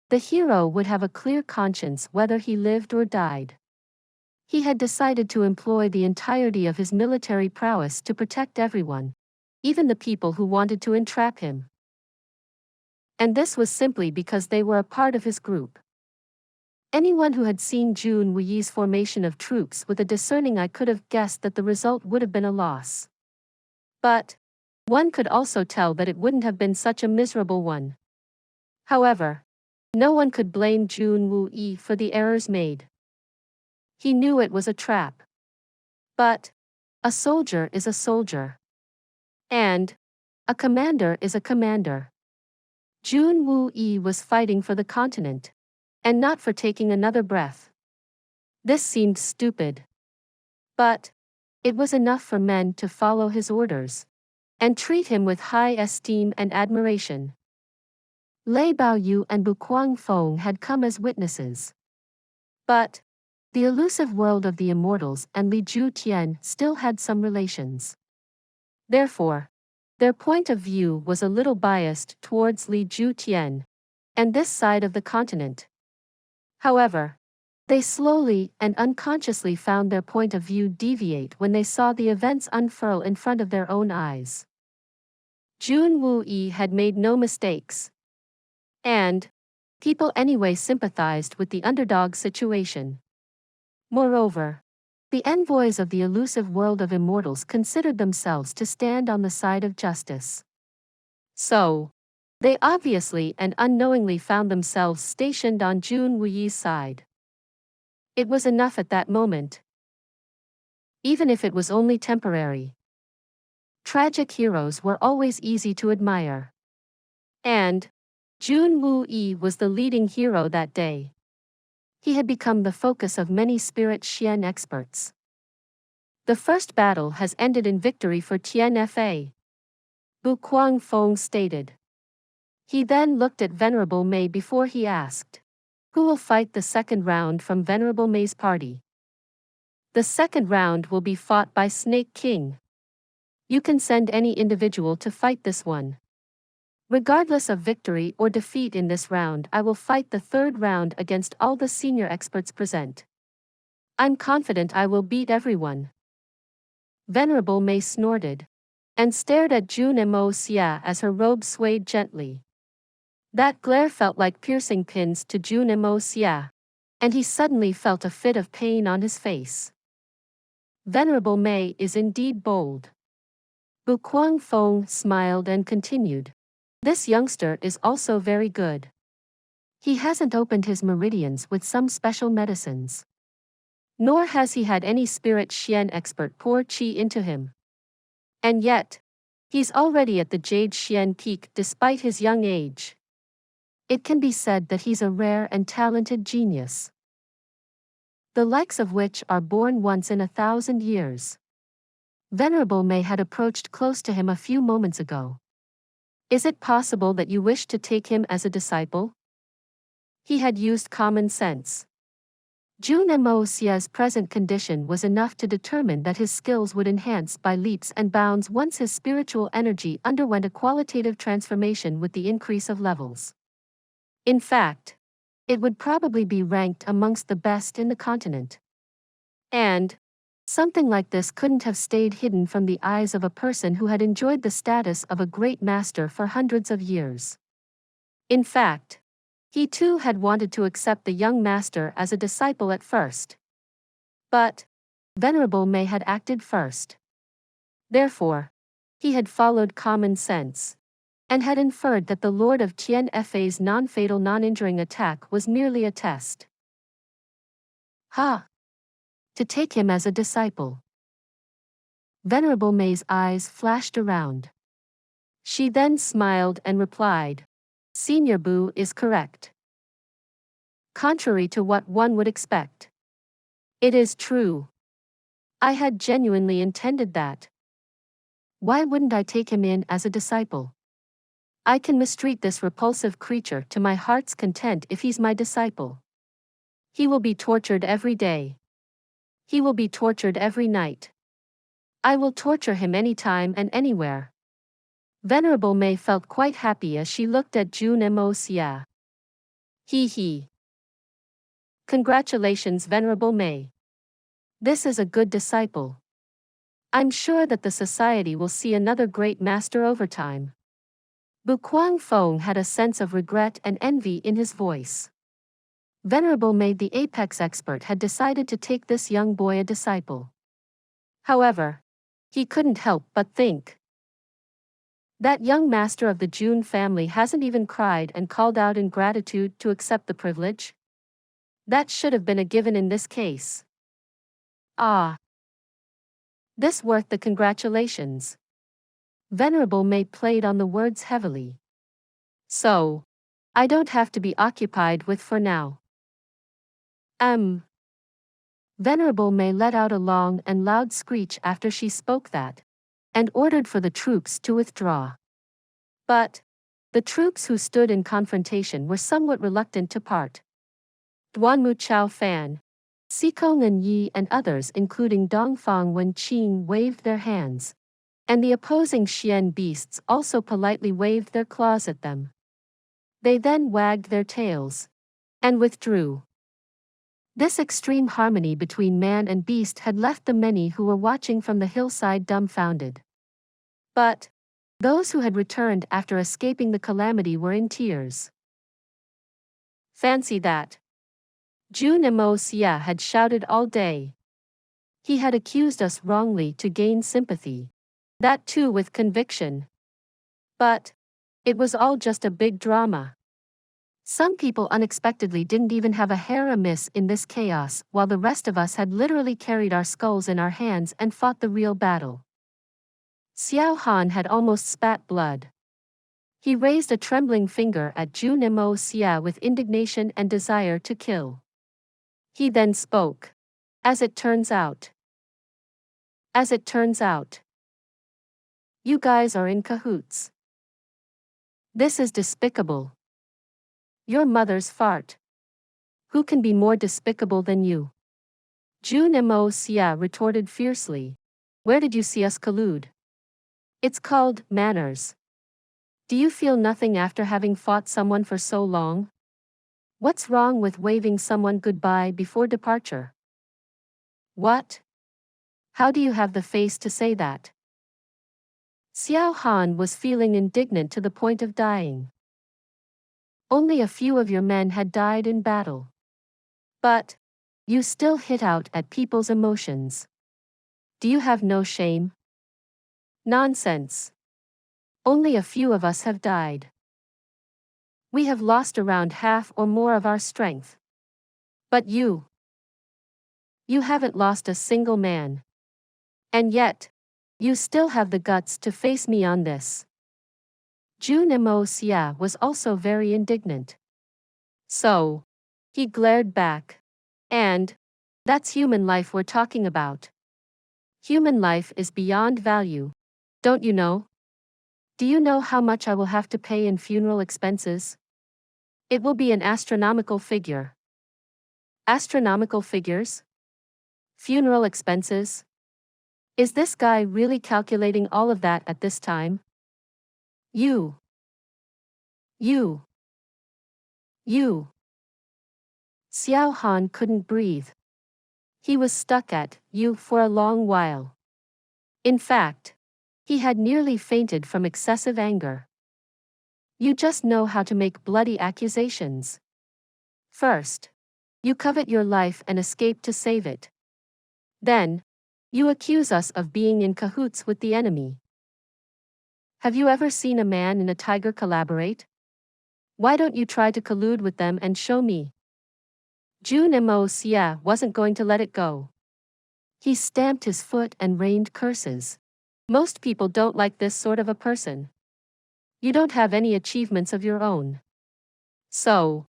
the hero would have a clear conscience whether he lived or died. He had decided to employ the entirety of his military prowess to protect everyone, even the people who wanted to entrap him. And this was simply because they were a part of his group. Anyone who had seen Jun Wuyi's formation of troops with a discerning eye could have guessed that the result would have been a loss. But one could also tell that it wouldn't have been such a miserable one. However, no one could blame Jun Wuyi for the errors made. He knew it was a trap. But a soldier is a soldier. And a commander is a commander. Jun Wuyi was fighting for the continent, and not for taking another breath. This seemed stupid. But it was enough for men to follow his orders and treat him with high esteem and admiration. Lei Baoyu and Bu Guangfeng had come as witnesses. But the elusive world of the immortals and Li Ju Tian still had some relations. Therefore, their point of view was a little biased towards Li Ju Tian and this side of the continent. However, they slowly and unconsciously found their point of view deviate when they saw the events unfurl in front of their own eyes. Jun Wuyi had made no mistakes. And people anyway sympathized with the underdog situation. Moreover, the envoys of the elusive world of immortals considered themselves to stand on the side of justice. So, they obviously and unknowingly found themselves stationed on Jun Wuyi's side. It was enough at that moment. Even if it was only temporary. Tragic heroes were always easy to admire. And Jun Wuyi was the leading hero that day. He had become the focus of many spirit Xian experts. The first battle has ended in victory for Tian Fa. Bu Guangfeng stated. He then looked at Venerable Mei before he asked, "Who will fight the second round from Venerable Mei's party?" "The second round will be fought by Snake King. You can send any individual to fight this one. Regardless of victory or defeat in this round, I will fight the third round against all the senior experts present. I'm confident I will beat everyone." Venerable Mei snorted and stared at Jun Moxie as her robe swayed gently. That glare felt like piercing pins to Jun Moxie, and he suddenly felt a fit of pain on his face. Venerable Mei is indeed bold. Bu Guangfeng smiled and continued. This youngster is also very good. He hasn't opened his meridians with some special medicines. Nor has he had any spirit Xian expert pour qi into him. And yet, he's already at the Jade Xian peak despite his young age. It can be said that he's a rare and talented genius. The likes of which are born once in 1,000 years. Venerable Mei had approached close to him a few moments ago. Is it possible that you wish to take him as a disciple? He had used common sense. Jun Moxie's present condition was enough to determine that his skills would enhance by leaps and bounds once his spiritual energy underwent a qualitative transformation with the increase of levels. In fact, it would probably be ranked amongst the best in the continent. And something like this couldn't have stayed hidden from the eyes of a person who had enjoyed the status of a great master for hundreds of years. In fact, he too had wanted to accept the young master as a disciple at first. But Venerable Mei had acted first. Therefore, he had followed common sense, and had inferred that the Lord of Tian Fa's non-fatal non-injuring attack was merely a test. To take him as a disciple. Venerable Mei's eyes flashed around. She then smiled and replied, "Senior Bu is correct. Contrary to what one would expect. It is true. I had genuinely intended that. Why wouldn't I take him in as a disciple? I can mistreat this repulsive creature to my heart's content if he's my disciple. He will be tortured every day. He will be tortured every night. I will torture him anytime and anywhere." Venerable Mei felt quite happy as she looked at Jun Moxie. He. Congratulations, Venerable Mei. This is a good disciple. I'm sure that the society will see another great master over time. Bu Guangfeng had a sense of regret and envy in his voice. Venerable Maid, the apex expert, had decided to take this young boy a disciple. However, he couldn't help but think. That young master of the Jun family hasn't even cried and called out in gratitude to accept the privilege. That should have been a given in this case. Ah. This worth the congratulations. Venerable Maid played on the words heavily. So, I don't have to be occupied with for now. Venerable May let out a long and loud screech after she spoke that, and ordered for the troops to withdraw. But the troops who stood in confrontation were somewhat reluctant to part. Duanmu Chao Fan, Sikong and Yi and others including Dongfang Wen Qing waved their hands, and the opposing Xian beasts also politely waved their claws at them. They then wagged their tails and withdrew. This extreme harmony between man and beast had left the many who were watching from the hillside dumbfounded. But those who had returned after escaping the calamity were in tears. Fancy that. Jun Moxie had shouted all day. He had accused us wrongly to gain sympathy. That too with conviction. But it was all just a big drama. Some people unexpectedly didn't even have a hair amiss in this chaos, while the rest of us had literally carried our skulls in our hands and fought the real battle. Xiao Han had almost spat blood. He raised a trembling finger at Jun Moxie with indignation and desire to kill. He then spoke. As it turns out, you guys are in cahoots. This is despicable. Your mother's fart. Who can be more despicable than you? Jun Moxie retorted fiercely. Where did you see us collude? It's called manners. Do you feel nothing after having fought someone for so long? What's wrong with waving someone goodbye before departure? What? How do you have the face to say that? Xiao Han was feeling indignant to the point of dying. Only a few of your men had died in battle. But you still hit out at people's emotions. Do you have no shame? Nonsense. Only a few of us have died. We have lost around half or more of our strength. But you haven't lost a single man. And yet, you still have the guts to face me on this. Jun Moxie was also very indignant. So, he glared back. And that's human life we're talking about. Human life is beyond value. Don't you know? Do you know how much I will have to pay in funeral expenses? It will be an astronomical figure. Astronomical figures? Funeral expenses? Is this guy really calculating all of that at this time? You. Xiao Han couldn't breathe. He was stuck at you for a long while. In fact, he had nearly fainted from excessive anger. You just know how to make bloody accusations. First, you covet your life and escape to save it. Then, you accuse us of being in cahoots with the enemy. Have you ever seen a man and a tiger collaborate? Why don't you try to collude with them and show me? Jun Moxie wasn't going to let it go. He stamped his foot and rained curses. Most people don't like this sort of a person. You don't have any achievements of your own. So,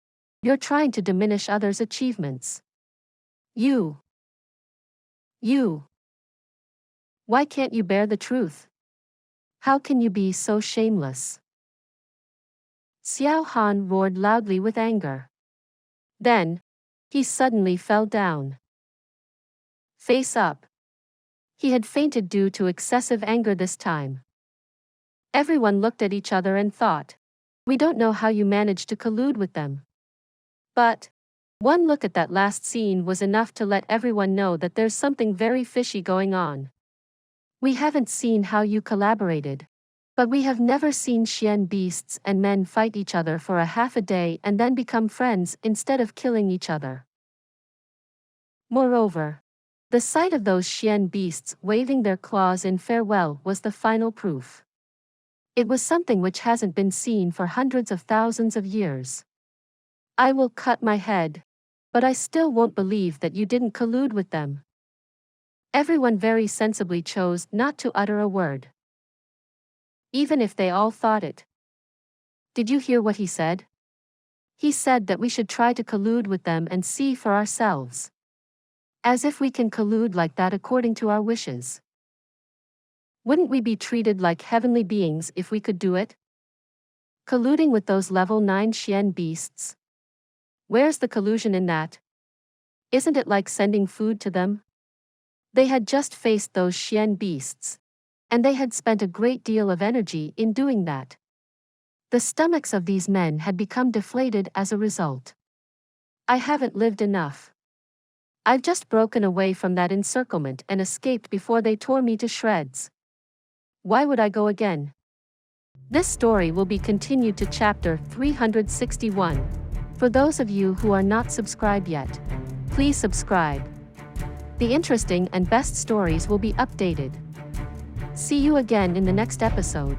you're trying to diminish others' achievements. You. Why can't you bear the truth? How can you be so shameless? Xiao Han roared loudly with anger. Then, he suddenly fell down. Face up. He had fainted due to excessive anger this time. Everyone looked at each other and thought, we don't know how you managed to collude with them. But One look at that last scene was enough to let everyone know that there's something very fishy going on. We haven't seen how you collaborated. But we have never seen Xian beasts and men fight each other for a half a day and then become friends instead of killing each other. Moreover, the sight of those Xian beasts waving their claws in farewell was the final proof. It was something which hasn't been seen for hundreds of thousands of years. I will cut my head. But I still won't believe that you didn't collude with them. Everyone very sensibly chose not to utter a word. Even if they all thought it. Did you hear what he said? He said that we should try to collude with them and see for ourselves. As if we can collude like that according to our wishes. Wouldn't we be treated like heavenly beings if we could do it? Colluding with those level 9 Xian beasts? Where's the collusion in that? Isn't it like sending food to them? They had just faced those Xian beasts. And they had spent a great deal of energy in doing that. The stomachs of these men had become deflated as a result. I haven't lived enough. I've just broken away from that encirclement and escaped before they tore me to shreds. Why would I go again? This story will be continued to chapter 361. For those of you who are not subscribed yet, please subscribe. The interesting and best stories will be updated. See you again in the next episode.